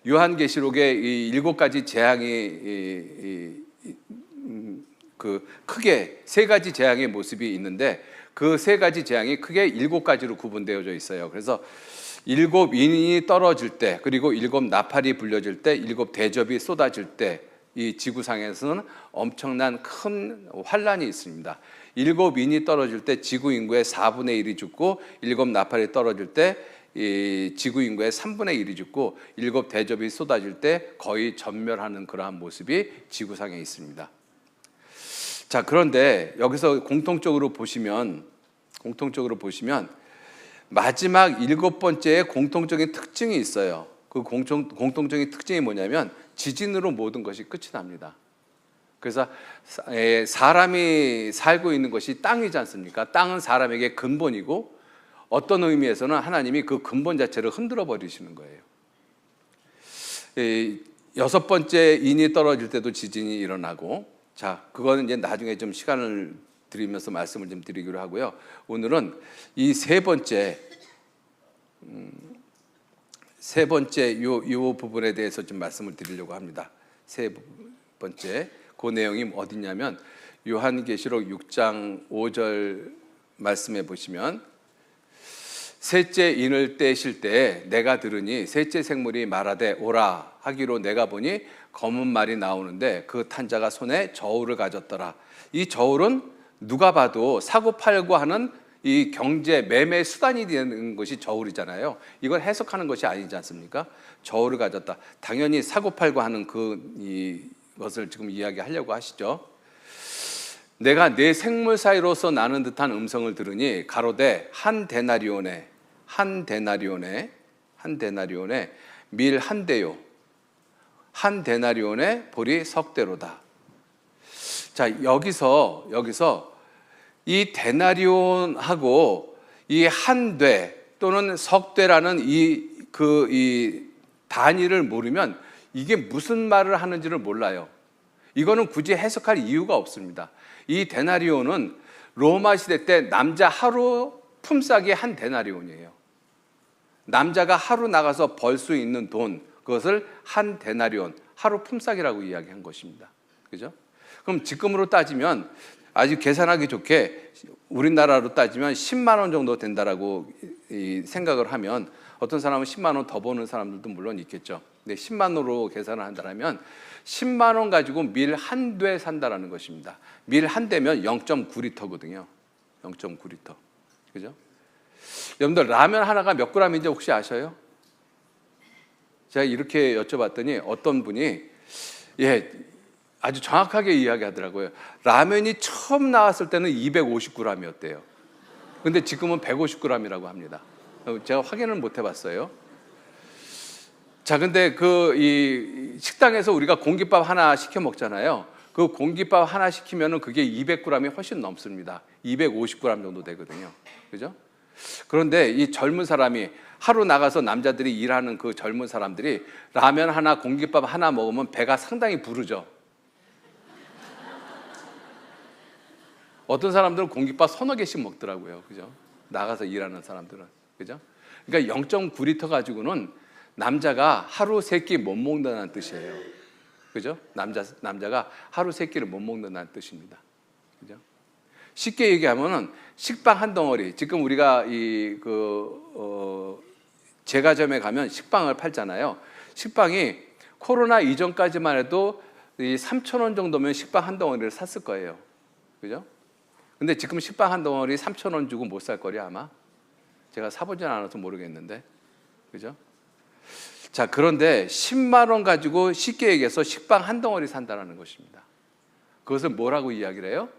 요한계시록에 이 7가지 재앙이 크게 3가지 재앙의 모습이 있는데, 그 3가지 재앙이 크게 7가지로 구분되어져 있어요. 그래서 7인이 떨어질 때, 그리고 7 나팔이 불려질 때, 7 대접이 쏟아질 때, 이 지구상에서는 엄청난 큰 환란이 있습니다. 7인이 떨어질 때 지구 인구의 4분의 1이 죽고, 7 나팔이 떨어질 때 이 지구 인구의 3분의 1이 죽고, 7 대접이 쏟아질 때 거의 전멸하는 그러한 모습이 지구상에 있습니다. 자, 그런데 여기서 공통적으로 보시면 마지막 7번째에 공통적인 특징이 있어요. 그 공통적인 특징이 뭐냐면 지진으로 모든 것이 끝이 납니다. 그래서 사람이 살고 있는 것이 땅이지 않습니까? 땅은 사람에게 근본이고 어떤 의미에서는 하나님이 그 근본 자체를 흔들어 버리시는 거예요. 6번째 인이 떨어질 때도 지진이 일어나고, 자, 그거는 이제 나중에 좀 시간을 드리면서 말씀을 좀 드리기로 하고요. 오늘은 이 세 번째 요 부분에 대해서 좀 말씀을 드리려고 합니다. 세 번째 그 내용이 어디냐면 요한계시록 6장 5절 말씀해 보시면, 셋째 인을 떼실 때 내가 들으니 셋째 생물이 말하되 오라 하기로 내가 보니 검은 말이 나오는데 그 탄 자가 손에 저울을 가졌더라. 이 저울은 누가 봐도 사고팔고 하는 이 경제 매매 수단이 되는 것이 저울이잖아요. 이걸 해석하는 것이 아니지 않습니까? 저울을 가졌다. 당연히 사고팔고 하는 것을 지금 이야기하려고 하시죠. 내가 네 생물 사이로서 나는 듯한 음성을 들으니 가로되 한 데나리온에 밀 한 대요, 한 데나리온에 보리 석대로다. 자, 여기서 이 데나리온하고 이 한 대 또는 석대라는 이 단위를 모르면 이게 무슨 말을 하는지를 몰라요. 이거는 굳이 해석할 이유가 없습니다. 이 데나리온은 로마 시대 때 남자 하루 품삯이 한 데나리온이에요. 남자가 하루 나가서 벌 수 있는 돈, 그것을 한 데나리온, 하루 품삯이라고 이야기한 것입니다. 그죠? 그럼 지금으로 따지면 아주 계산하기 좋게 우리나라로 따지면 10만 원 정도 된다라고 생각을 하면, 어떤 사람은 10만 원 더 버는 사람들도 물론 있겠죠. 근데 10만 원으로 계산을 한다면 10만 원 가지고 밀 한 대 산다라는 것입니다. 밀 한 대면 0.9리터거든요. 0.9리터. 그죠? 여러분들 라면 하나가 몇 그램인지 혹시 아셔요? 제가 이렇게 여쭤봤더니 어떤 분이 아주 정확하게 이야기하더라고요. 라면이 처음 나왔을 때는 250g이었대요. 근데 지금은 150g이라고 합니다. 제가 확인을 못 해봤어요. 자, 근데 이 식당에서 우리가 공깃밥 하나 시켜 먹잖아요. 그 공깃밥 하나 시키면은 그게 200g이 훨씬 넘습니다. 250g 정도 되거든요. 그죠? 그런데 이 젊은 사람이 하루 나가서 남자들이 일하는 그 젊은 사람들이 라면 하나, 공깃밥 하나 먹으면 배가 상당히 부르죠. 어떤 사람들은 공깃밥 서너 개씩 먹더라고요. 그죠? 나가서 일하는 사람들은. 그죠? 그러니까 0.9리터 가지고는 남자가 하루 3끼 못 먹는다는 뜻이에요. 그죠? 남자가 하루 3끼를 못 먹는다는 뜻입니다. 그죠? 쉽게 얘기하면은 식빵 한 덩어리. 지금 우리가 제과점에 가면 식빵을 팔잖아요. 식빵이 코로나 이전까지만 해도 3,000원 정도면 식빵 한 덩어리를 샀을 거예요. 그죠? 근데 지금 식빵 한 덩어리 3,000원 주고 못 살 거리 아마. 제가 사보진 않아서 모르겠는데. 그죠? 자, 그런데 10만 원 가지고 쉽게 얘기해서 식빵 한 덩어리 산다는 것입니다. 그것을 뭐라고 이야기를 해요?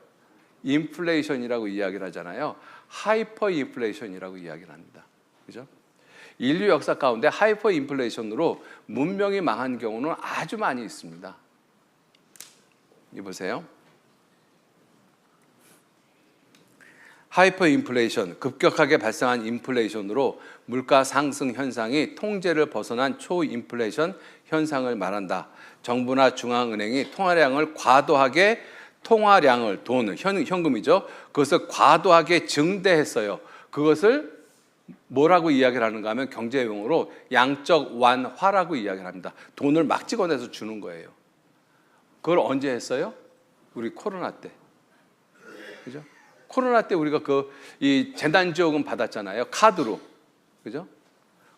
인플레이션이라고 이야기를 하잖아요. 하이퍼 인플레이션이라고 이야기를 합니다. 그죠? 인류 역사 가운데 하이퍼 인플레이션으로 문명이 망한 경우는 아주 많이 있습니다. 이 보세요. 하이퍼 인플레이션, 급격하게 발생한 인플레이션으로 물가 상승 현상이 통제를 벗어난 초인플레이션 현상을 말한다. 정부나 중앙은행이 통화량을 현금이죠. 그것을 과도하게 증대했어요. 그것을 뭐라고 이야기를 하는가 하면 경제용어로 양적 완화라고 이야기를 합니다. 돈을 막 찍어내서 주는 거예요. 그걸 언제 했어요? 우리 코로나 때. 그죠? 코로나 때 우리가 이 재난지원금 받았잖아요. 카드로. 그죠?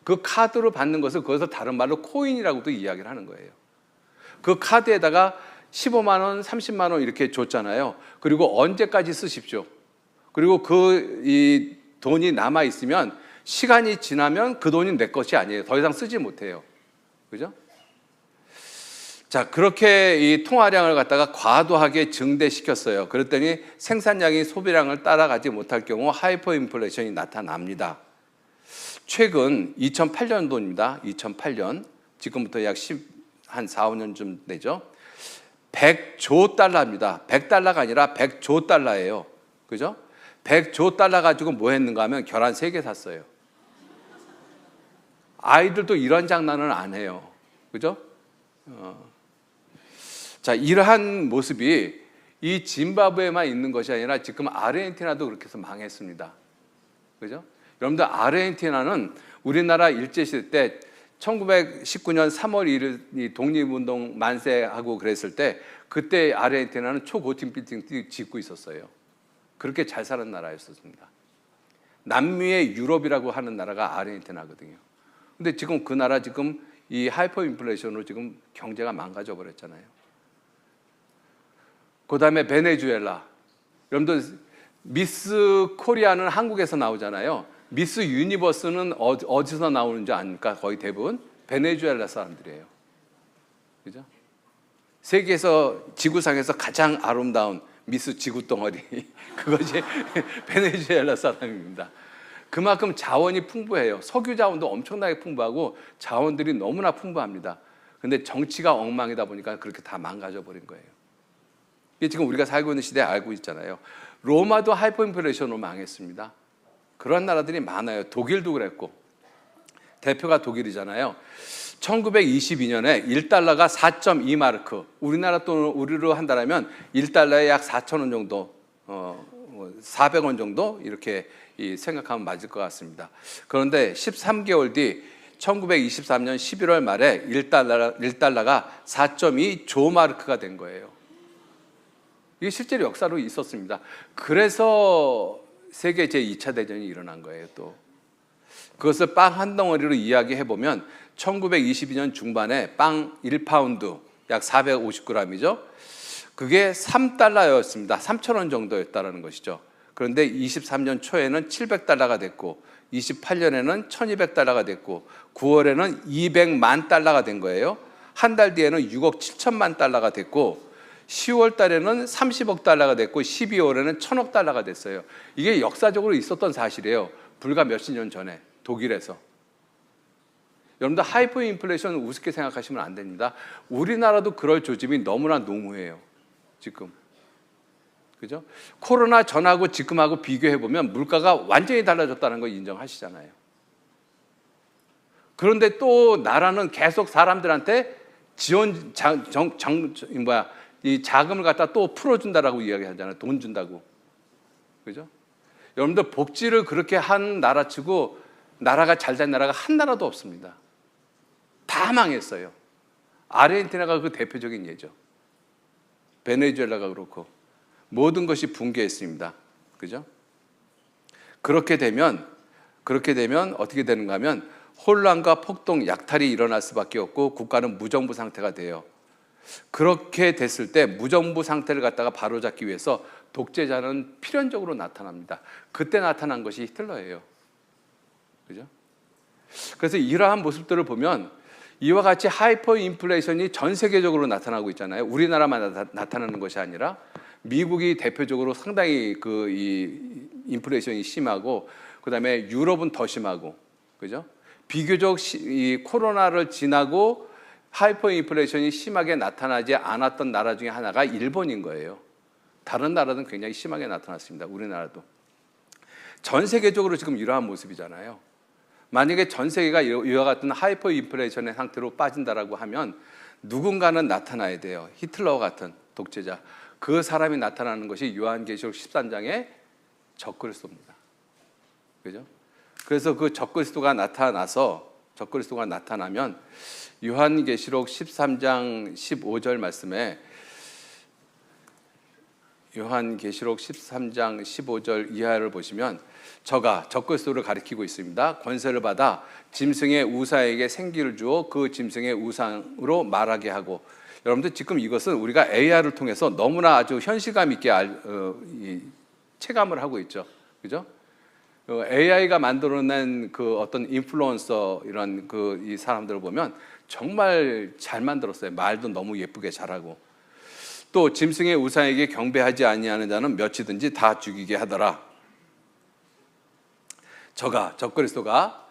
그 카드로 받는 것을 그것을 다른 말로 코인이라고도 이야기를 하는 거예요. 그 카드에다가 15만 원, 30만 원 이렇게 줬잖아요. 그리고 언제까지 쓰십시오. 그리고 이 돈이 남아 있으면 시간이 지나면 그 돈이 내 것이 아니에요. 더 이상 쓰지 못해요. 그죠? 자, 그렇게 이 통화량을 갖다가 과도하게 증대시켰어요. 그랬더니 생산량이 소비량을 따라가지 못할 경우 하이퍼 인플레이션이 나타납니다. 최근 2008년도입니다. 2008년. 지금부터 약 4, 5년쯤 되죠. 100조 달러입니다. 100달러가 아니라 100조 달러예요. 그죠? 100조 달러 가지고 뭐 했는가 하면 계란 3개 샀어요. 아이들도 이런 장난을 안 해요. 그죠? 자, 이러한 모습이 이 짐바브웨만 있는 것이 아니라 지금 아르헨티나도 그렇게 해서 망했습니다. 그죠? 여러분들, 아르헨티나는 우리나라 일제시대 때 1919년 3월 1일 독립운동 만세하고 그랬을 때 그때 아르헨티나는 초고층 빌딩 짓고 있었어요. 그렇게 잘 사는 나라였습니다. 남미의 유럽이라고 하는 나라가 아르헨티나거든요. 근데 지금 그 나라 지금 이 하이퍼 인플레이션으로 지금 경제가 망가져 버렸잖아요. 그 다음에 베네수엘라. 여러분들, 미스 코리아는 한국에서 나오잖아요. 미스 유니버스는 어디서 나오는지 아닙니까? 거의 대부분 베네수엘라 사람들이에요. 그죠? 세계에서, 지구상에서 가장 아름다운 미스 지구덩어리, 그것이 베네수엘라 사람입니다. 그만큼 자원이 풍부해요. 석유 자원도 엄청나게 풍부하고 자원들이 너무나 풍부합니다. 근데 정치가 엉망이다 보니까 그렇게 다 망가져 버린 거예요. 이게 지금 우리가 살고 있는 시대에 알고 있잖아요. 로마도 하이퍼인플레이션으로 망했습니다. 그런 나라들이 많아요. 독일도 그랬고. 대표가 독일이잖아요. 1922년에 1달러가 4.2마르크, 우리나라 돈으로 우리로 한다면 1달러에 약 4,000원 정도, 400원 정도 이렇게 생각하면 맞을 것 같습니다. 그런데 13개월 뒤 1923년 11월 말에 1달러가 4.2조 마르크가 된 거예요. 이게 실제로 역사로 있었습니다. 그래서 세계 제2차 대전이 일어난 거예요. 또 그것을 빵 한 덩어리로 이야기해 보면 1922년 중반에 빵 1파운드, 약 450g이죠. 그게 3달러였습니다. 3,000원 정도였다는 것이죠. 그런데 23년 초에는 700달러가 됐고 28년에는 1,200달러가 됐고 9월에는 200만 달러가 된 거예요. 한 달 뒤에는 6억 7천만 달러가 됐고 10월 달에는 30억 달러가 됐고 12월에는 1,000억 달러가 됐어요. 이게 역사적으로 있었던 사실이에요. 불과 몇십 년 전에 독일에서. 여러분들, 하이퍼 인플레이션을 우습게 생각하시면 안 됩니다. 우리나라도 그럴 조짐이 너무나 농후해요. 지금. 그죠? 코로나 전하고 지금하고 비교해 보면 물가가 완전히 달라졌다는 거 인정하시잖아요. 그런데 또 나라는 계속 사람들한테 지원 이 자금을 갖다 또 풀어준다라고 이야기하잖아요. 돈 준다고. 그죠? 여러분들, 복지를 그렇게 한 나라치고 나라가 잘된 나라가 한 나라도 없습니다. 다 망했어요. 아르헨티나가 그 대표적인 예죠. 베네수엘라가 그렇고 모든 것이 붕괴했습니다. 그죠? 그렇게 되면 어떻게 되는가 하면 혼란과 폭동, 약탈이 일어날 수밖에 없고 국가는 무정부 상태가 돼요. 그렇게 됐을 때 무정부 상태를 갖다가 바로잡기 위해서 독재자는 필연적으로 나타납니다. 그때 나타난 것이 히틀러예요. 그죠? 그래서 이러한 모습들을 보면 이와 같이 하이퍼 인플레이션이 전 세계적으로 나타나고 있잖아요. 우리나라만 나타나는 것이 아니라 미국이 대표적으로 상당히 이 인플레이션이 심하고, 그다음에 유럽은 더 심하고, 그죠? 비교적 이 코로나를 지나고 하이퍼 인플레이션이 심하게 나타나지 않았던 나라 중에 하나가 일본인 거예요. 다른 나라는 굉장히 심하게 나타났습니다. 우리나라도. 전 세계적으로 지금 이러한 모습이잖아요. 만약에 전 세계가 이와 같은 하이퍼 인플레이션의 상태로 빠진다라고 하면 누군가는 나타나야 돼요. 히틀러 같은 독재자. 그 사람이 나타나는 것이 요한계시록 13장의 적그리스도입니다. 그죠? 그래서 그 적그리스도가 나타나면 요한계시록 13장 15절 말씀에, 요한계시록 13장 15절 이하를 보시면 저가 적그리스도를 가리키고 있습니다. 권세를 받아 짐승의 우상에게 생기를 주어 그 짐승의 우상으로 말하게 하고. 여러분들, 지금 이것은 우리가 AR을 통해서 너무나 아주 현실감 있게 체감을 하고 있죠. 그죠? AI가 만들어낸 그 어떤 인플루언서, 이런 이 사람들을 보면 정말 잘 만들었어요. 말도 너무 예쁘게 잘하고. 또 짐승의 우상에게 경배하지 아니하는 자는 몇이든지 다 죽이게 하더라. 저 그리스도가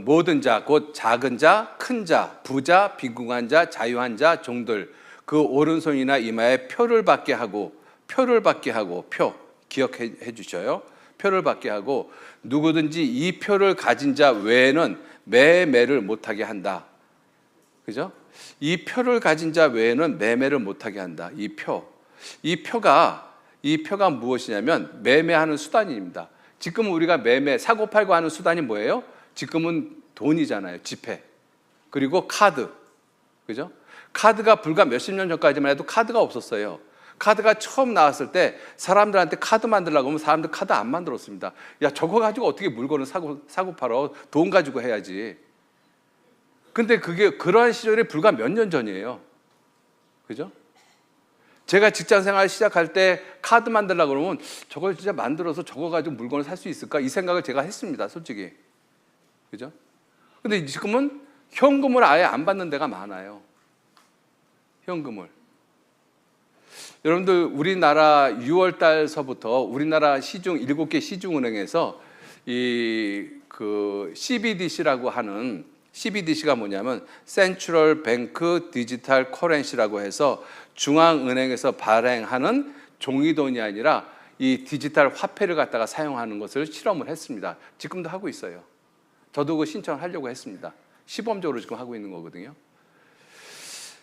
모든 자, 곧 작은 자, 큰 자, 부자, 빈궁한 자, 자유한 자, 종들 그 오른손이나 이마에 표를 받게 하고 표 기억해 주셔요. 표를 받게 하고 누구든지 이 표를 가진 자 외에는 매매를 못하게 한다. 그죠? 이 표를 가진 자 외에는 매매를 못하게 한다. 이 표가 무엇이냐면 매매하는 수단입니다. 지금 우리가 사고 팔고 하는 수단이 뭐예요? 지금은 돈이잖아요. 지폐. 그리고 카드. 그죠? 카드가 불과 몇십 년 전까지만 해도 카드가 없었어요. 카드가 처음 나왔을 때 사람들한테 카드 만들려고 하면 사람들 카드 안 만들었습니다. 야, 저거 가지고 어떻게 물건을 사고 팔어? 돈 가지고 해야지. 근데 그러한 시절이 불과 몇 년 전이에요. 그죠? 제가 직장 생활 시작할 때 카드 만들려고 그러면 저걸 진짜 만들어서 저거 가지고 물건을 살 수 있을까? 이 생각을 제가 했습니다. 솔직히. 그죠? 근데 지금은 현금을 아예 안 받는 데가 많아요. 현금을. 여러분들 우리나라 6월 달서부터 우리나라 7개 시중은행에서 CBDC라고 하는 CBDC가 뭐냐면 Central Bank Digital Currency라고 해서 중앙은행에서 발행하는 종이돈이 아니라 이 디지털 화폐를 갖다가 사용하는 것을 실험을 했습니다. 지금도 하고 있어요. 저도 그 신청하려고 했습니다. 시범적으로 지금 하고 있는 거거든요.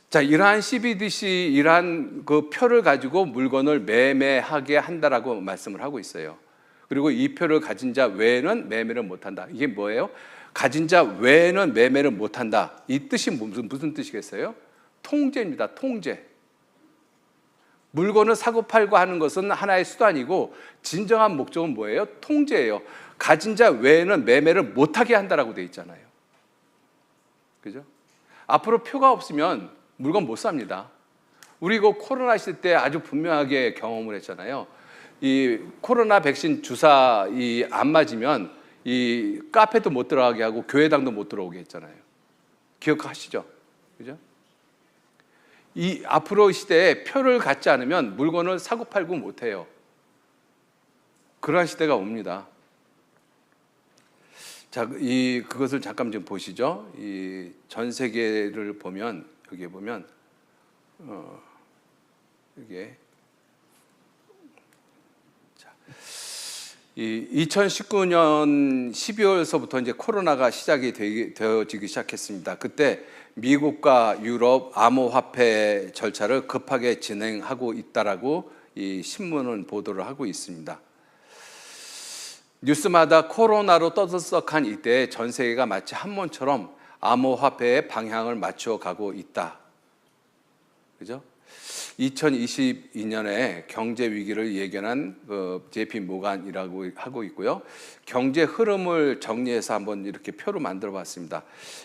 자, 이러한 CBDC, 이러한 그 표를 가지고 물건을 매매하게 한다라고 말씀을 하고 있어요. 그리고 이 표를 가진 자 외에는 매매를 못한다. 이게 뭐예요? 가진 자 외에는 매매를 못한다. 이 뜻이 무슨 뜻이겠어요? 통제입니다. 통제. 물건을 사고 팔고 하는 것은 하나의 수단이고 진정한 목적은 뭐예요? 통제예요. 가진 자 외에는 매매를 못하게 한다라고 돼 있잖아요. 그죠? 앞으로 표가 없으면 물건 못 삽니다. 우리 그 코로나 시대 때 아주 분명하게 경험을 했잖아요. 이 코로나 백신 주사 안 맞으면 이 카페도 못 들어가게 하고 교회당도 못 들어오게 했잖아요. 기억하시죠? 그죠? 이 앞으로 시대에 표를 갖지 않으면 물건을 사고 팔고 못 해요. 그러한 시대가 옵니다. 자, 그것을 잠깐 좀 보시죠. 이 전 세계를 보면 여기에 보면 이게 이 2019년 12월서부터 이제 코로나가 시작이 되어지기 시작했습니다. 그때 미국과 유럽 암호화폐 절차를 급하게 진행하고 있다라고 이 신문은 보도를 하고 있습니다. 뉴스마다 코로나로 떠들썩한 이때 전 세계가 마치 한몸처럼 암호화폐의 방향을 맞추어 가고 있다. 그죠? 2022년에 경제 위기를 예견한 JP 모간이라고 하고 있고요. 경제 흐름을 정리해서 한번 이렇게 표로 만들어 봤습니다.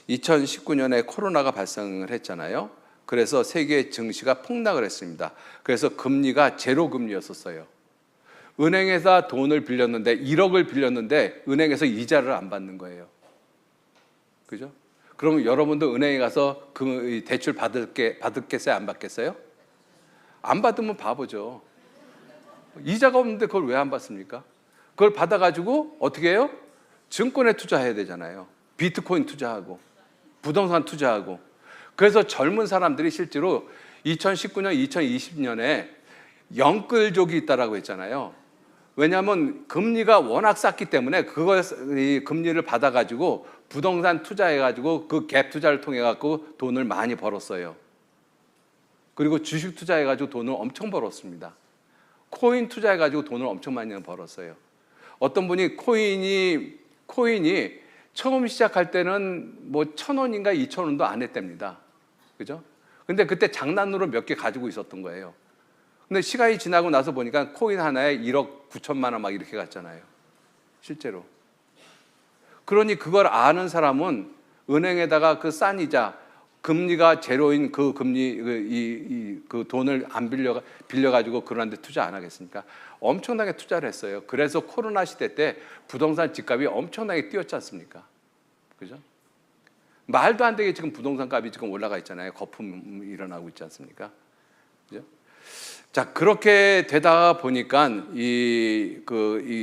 2019년에 코로나가 발생을 했잖아요. 그래서 세계 증시가 폭락을 했습니다. 그래서 금리가 제로 금리였었어요. 은행에서 돈을 빌렸는데 1억을 빌렸는데 은행에서 이자를 안 받는 거예요. 그죠? 그럼 여러분도 은행에 가서 그 대출 받겠어요? 안 받겠어요? 안 받으면 바보죠. 이자가 없는데 그걸 왜 안 받습니까? 그걸 받아가지고 어떻게 해요? 증권에 투자해야 되잖아요. 비트코인 투자하고 부동산 투자하고. 그래서 젊은 사람들이 실제로 2019년, 2020년에 영끌족이 있다라고 했잖아요. 왜냐하면 금리가 워낙 쌌기 때문에 이 금리를 받아가지고 부동산 투자해가지고 그 갭 투자를 통해갖고 돈을 많이 벌었어요. 그리고 주식 투자해가지고 돈을 엄청 벌었습니다. 코인 투자해가지고 돈을 엄청 많이 벌었어요. 어떤 분이 코인이 처음 시작할 때는 뭐 1,000원인가 2,000원도 안 했답니다. 그죠? 근데 그때 장난으로 몇 개 가지고 있었던 거예요. 근데 시간이 지나고 나서 보니까 코인 하나에 1억 9천만 원 막 이렇게 갔잖아요. 실제로. 그러니 그걸 아는 사람은 은행에다가 그 싼 이자, 금리가 제로인 그 금리, 그 돈을 안 빌려가지고 그런 데 투자 안 하겠습니까? 엄청나게 투자를 했어요. 그래서 코로나 시대 때 부동산 집값이 엄청나게 뛰었지 않습니까? 그죠? 말도 안 되게 지금 부동산 값이 지금 올라가 있잖아요. 거품 일어나고 있지 않습니까? 그죠? 자, 그렇게 되다 보니까 이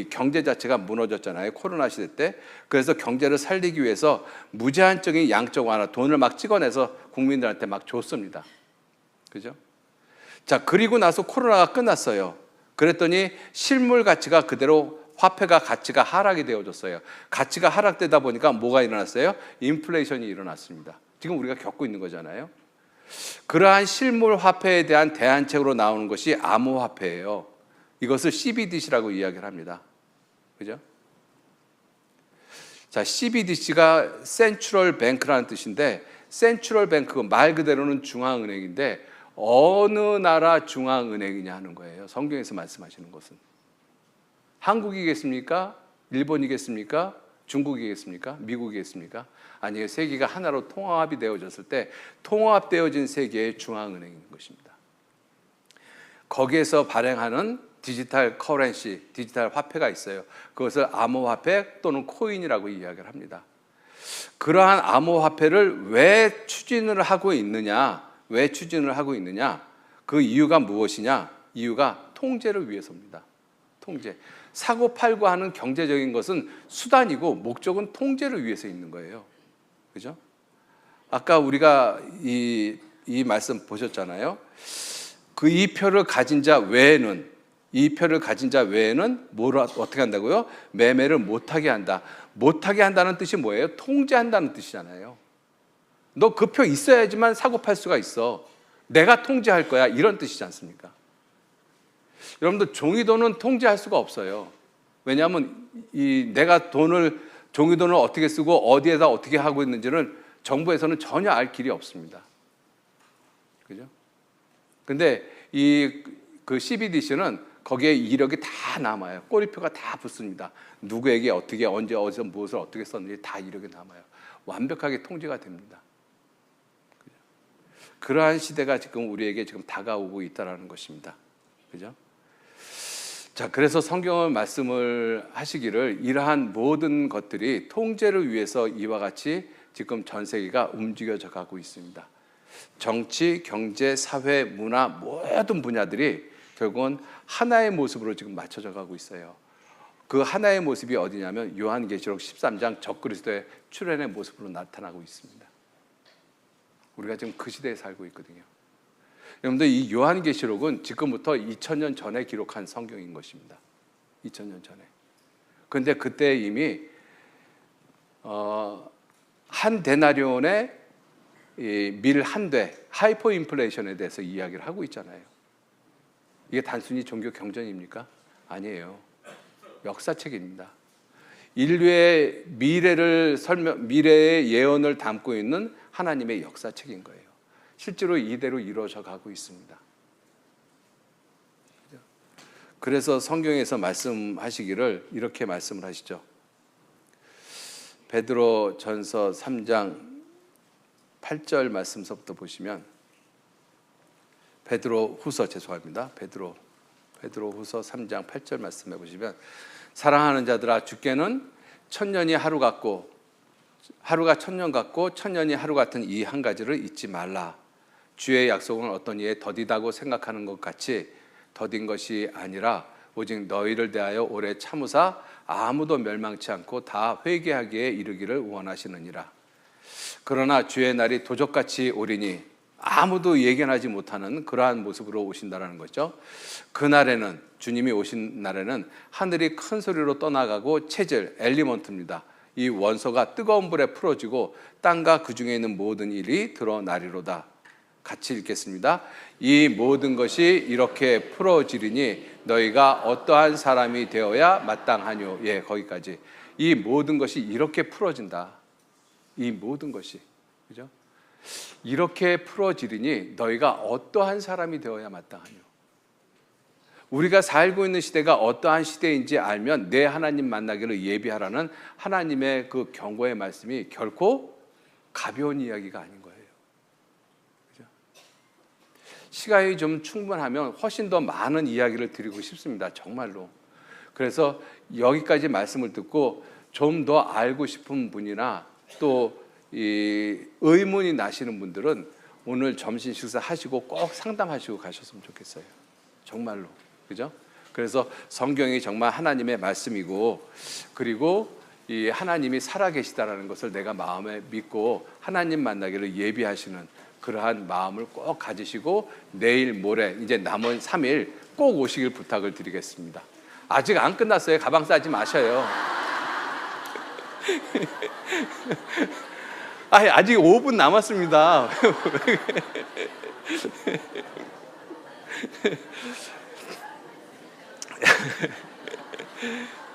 경제 자체가 무너졌잖아요. 코로나 시대 때. 그래서 경제를 살리기 위해서 무제한적인 양적 완화, 돈을 막 찍어내서 국민들한테 막 줬습니다. 그죠? 자, 그리고 나서 코로나가 끝났어요. 그랬더니 실물 가치가 그대로 화폐가 가치가 하락이 되어졌어요. 가치가 하락되다 보니까 뭐가 일어났어요? 인플레이션이 일어났습니다. 지금 우리가 겪고 있는 거잖아요. 그러한 실물 화폐에 대한 대안책으로 나오는 것이 암호화폐예요. 이것을 CBDC라고 이야기를 합니다. 그죠? 자, CBDC가 센트럴 뱅크라는 뜻인데, 센트럴 뱅크 말 그대로는 중앙은행인데 어느 나라 중앙은행이냐 하는 거예요. 성경에서 말씀하시는 것은 한국이겠습니까? 일본이겠습니까? 중국이겠습니까? 미국이겠습니까? 아니에요. 세계가 하나로 통합이 되어졌을 때 통합되어진 세계의 중앙은행인 것입니다. 거기에서 발행하는 디지털 커런시, 디지털 화폐가 있어요. 그것을 암호화폐 또는 코인이라고 이야기를 합니다. 그러한 암호화폐를 왜 추진을 하고 있느냐? 왜 추진을 하고 있느냐? 그 이유가 무엇이냐? 이유가 통제를 위해서입니다. 통제. 사고 팔고 하는 경제적인 것은 수단이고 목적은 통제를 위해서 있는 거예요. 그죠? 아까 우리가 이 말씀 보셨잖아요. 그 이 표를 가진 자 외에는 뭘 어떻게 한다고요? 매매를 못하게 한다. 못하게 한다는 뜻이 뭐예요? 통제한다는 뜻이잖아요. 너 그 표 있어야지만 사고 팔 수가 있어. 내가 통제할 거야. 이런 뜻이지 않습니까? 여러분들 종이돈은 통제할 수가 없어요. 왜냐하면 내가 종이돈을 어떻게 쓰고 어디에다 어떻게 하고 있는지를 정부에서는 전혀 알 길이 없습니다. 그죠? 근데 그 CBDC는 거기에 이력이 다 남아요. 꼬리표가 다 붙습니다. 누구에게 어떻게 언제 어디서 무엇을 어떻게 썼는지 다 이력이 남아요. 완벽하게 통제가 됩니다. 그죠? 그러한 시대가 지금 우리에게 지금 다가오고 있다라는 것입니다. 그죠? 자, 그래서 성경은 말씀을 하시기를 이러한 모든 것들이 통제를 위해서 이와 같이 지금 전 세계가 움직여져 가고 있습니다. 정치, 경제, 사회, 문화 모든 분야들이 결국은 하나의 모습으로 지금 맞춰져 가고 있어요. 그 하나의 모습이 어디냐면 요한계시록 13장 적그리스도의 출현의 모습으로 나타나고 있습니다. 우리가 지금 그 시대에 살고 있거든요. 여러분들 이 요한계시록은 지금부터 2000년 전에 기록한 성경인 것입니다. 2000년 전에. 그런데 그때 이미 한 데나리온의 밀 한 대, 하이퍼 인플레이션에 대해서 이야기를 하고 있잖아요. 이게 단순히 종교 경전입니까? 아니에요. 역사책입니다. 인류의 미래의 예언을 담고 있는 하나님의 역사책인 거예요. 실제로 이대로 이루어져 가고 있습니다. 그래서 성경에서 말씀하시기를 이렇게 말씀을 하시죠. 베드로 전서 3장 8절 말씀서부터 보시면 베드로 후서 3장 8절 말씀해 보시면 사랑하는 자들아 주께는 천년이 하루 같고 하루가 천년 같고 천년이 하루 같은 이 한 가지를 잊지 말라. 주의 약속은 어떤 이에 더디다고 생각하는 것 같이 더딘 것이 아니라 오직 너희를 대하여 오래 참으사 아무도 멸망치 않고 다 회개하기에 이르기를 원하시느니라. 그러나 주의 날이 도적같이 오리니 아무도 예견하지 못하는 그러한 모습으로 오신다라는 거죠. 그날에는 주님이 오신 날에는 하늘이 큰 소리로 떠나가고 체질 엘리먼트입니다. 이 원소가 뜨거운 불에 풀어지고 땅과 그 중에 있는 모든 일이 드러나리로다. 같이 읽겠습니다. 이 모든 것이 이렇게 풀어지리니 너희가 어떠한 사람이 되어야 마땅하뇨. 예, 거기까지. 이 모든 것이 이렇게 풀어진다. 이 모든 것이, 그죠? 이렇게 풀어지리니 너희가 어떠한 사람이 되어야 마땅하뇨. 우리가 살고 있는 시대가 어떠한 시대인지 알면 내 하나님 만나기를 예비하라는 하나님의 그 경고의 말씀이 결코 가벼운 이야기가 아닌 거예요. 그죠? 시간이 좀 충분하면 훨씬 더 많은 이야기를 드리고 싶습니다. 정말로. 그래서 여기까지 말씀을 듣고 좀 더 알고 싶은 분이나 또 이 의문이 나시는 분들은 오늘 점심 식사 하시고 꼭 상담하시고 가셨으면 좋겠어요. 정말로. 그죠? 그래서 성경이 정말 하나님의 말씀이고, 그리고 이 하나님이 살아계시다라는 것을 내가 마음에 믿고 하나님 만나기를 예비하시는 그러한 마음을 꼭 가지시고 내일 모레 이제 남은 3일 꼭 오시길 부탁을 드리겠습니다. 아직 안 끝났어요. 가방 싸지 마셔요. 아직 5분 남았습니다.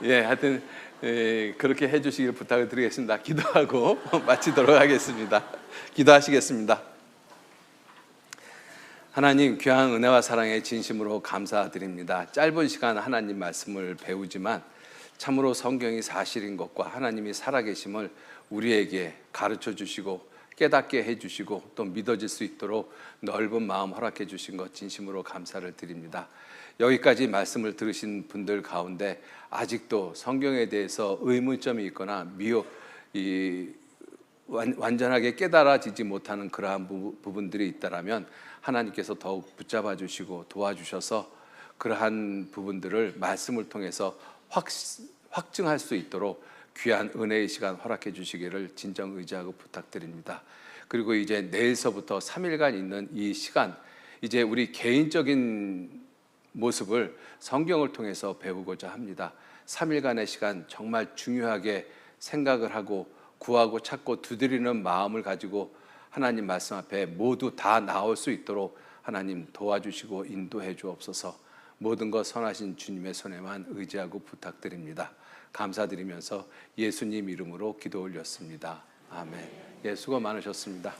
예, 하여튼 그렇게 해주시길 부탁을 드리겠습니다. 기도하고 마치도록 하겠습니다. 기도하시겠습니다. 하나님, 귀한 은혜와 사랑에 진심으로 감사드립니다. 짧은 시간 하나님 말씀을 배우지만 참으로 성경이 사실인 것과 하나님이 살아계심을 우리에게 가르쳐 주시고 깨닫게 해주시고 또 믿어질 수 있도록 넓은 마음 허락해 주신 것 진심으로 감사를 드립니다. 여기까지 말씀을 들으신 분들 가운데 아직도 성경에 대해서 의문점이 있거나 완전하게 깨달아지지 못하는 그러한 부분들이 있다라면 하나님께서 더욱 붙잡아 주시고 도와주셔서 그러한 부분들을 말씀을 통해서 확증할 수 있도록 귀한 은혜의 시간 허락해 주시기를 진정 의지하고 부탁드립니다. 그리고 이제 내일서부터 3일간 있는 이 시간, 이제 우리 개인적인 모습을 성경을 통해서 배우고자 합니다. 3일간의 시간 정말 중요하게 생각을 하고 구하고 찾고 두드리는 마음을 가지고 하나님 말씀 앞에 모두 다 나올 수 있도록 하나님 도와주시고 인도해 주옵소서. 모든 것 선하신 주님의 손에만 의지하고 부탁드립니다. 감사드리면서 예수님 이름으로 기도 올렸습니다. 아멘. 예, 수고 많으셨습니다.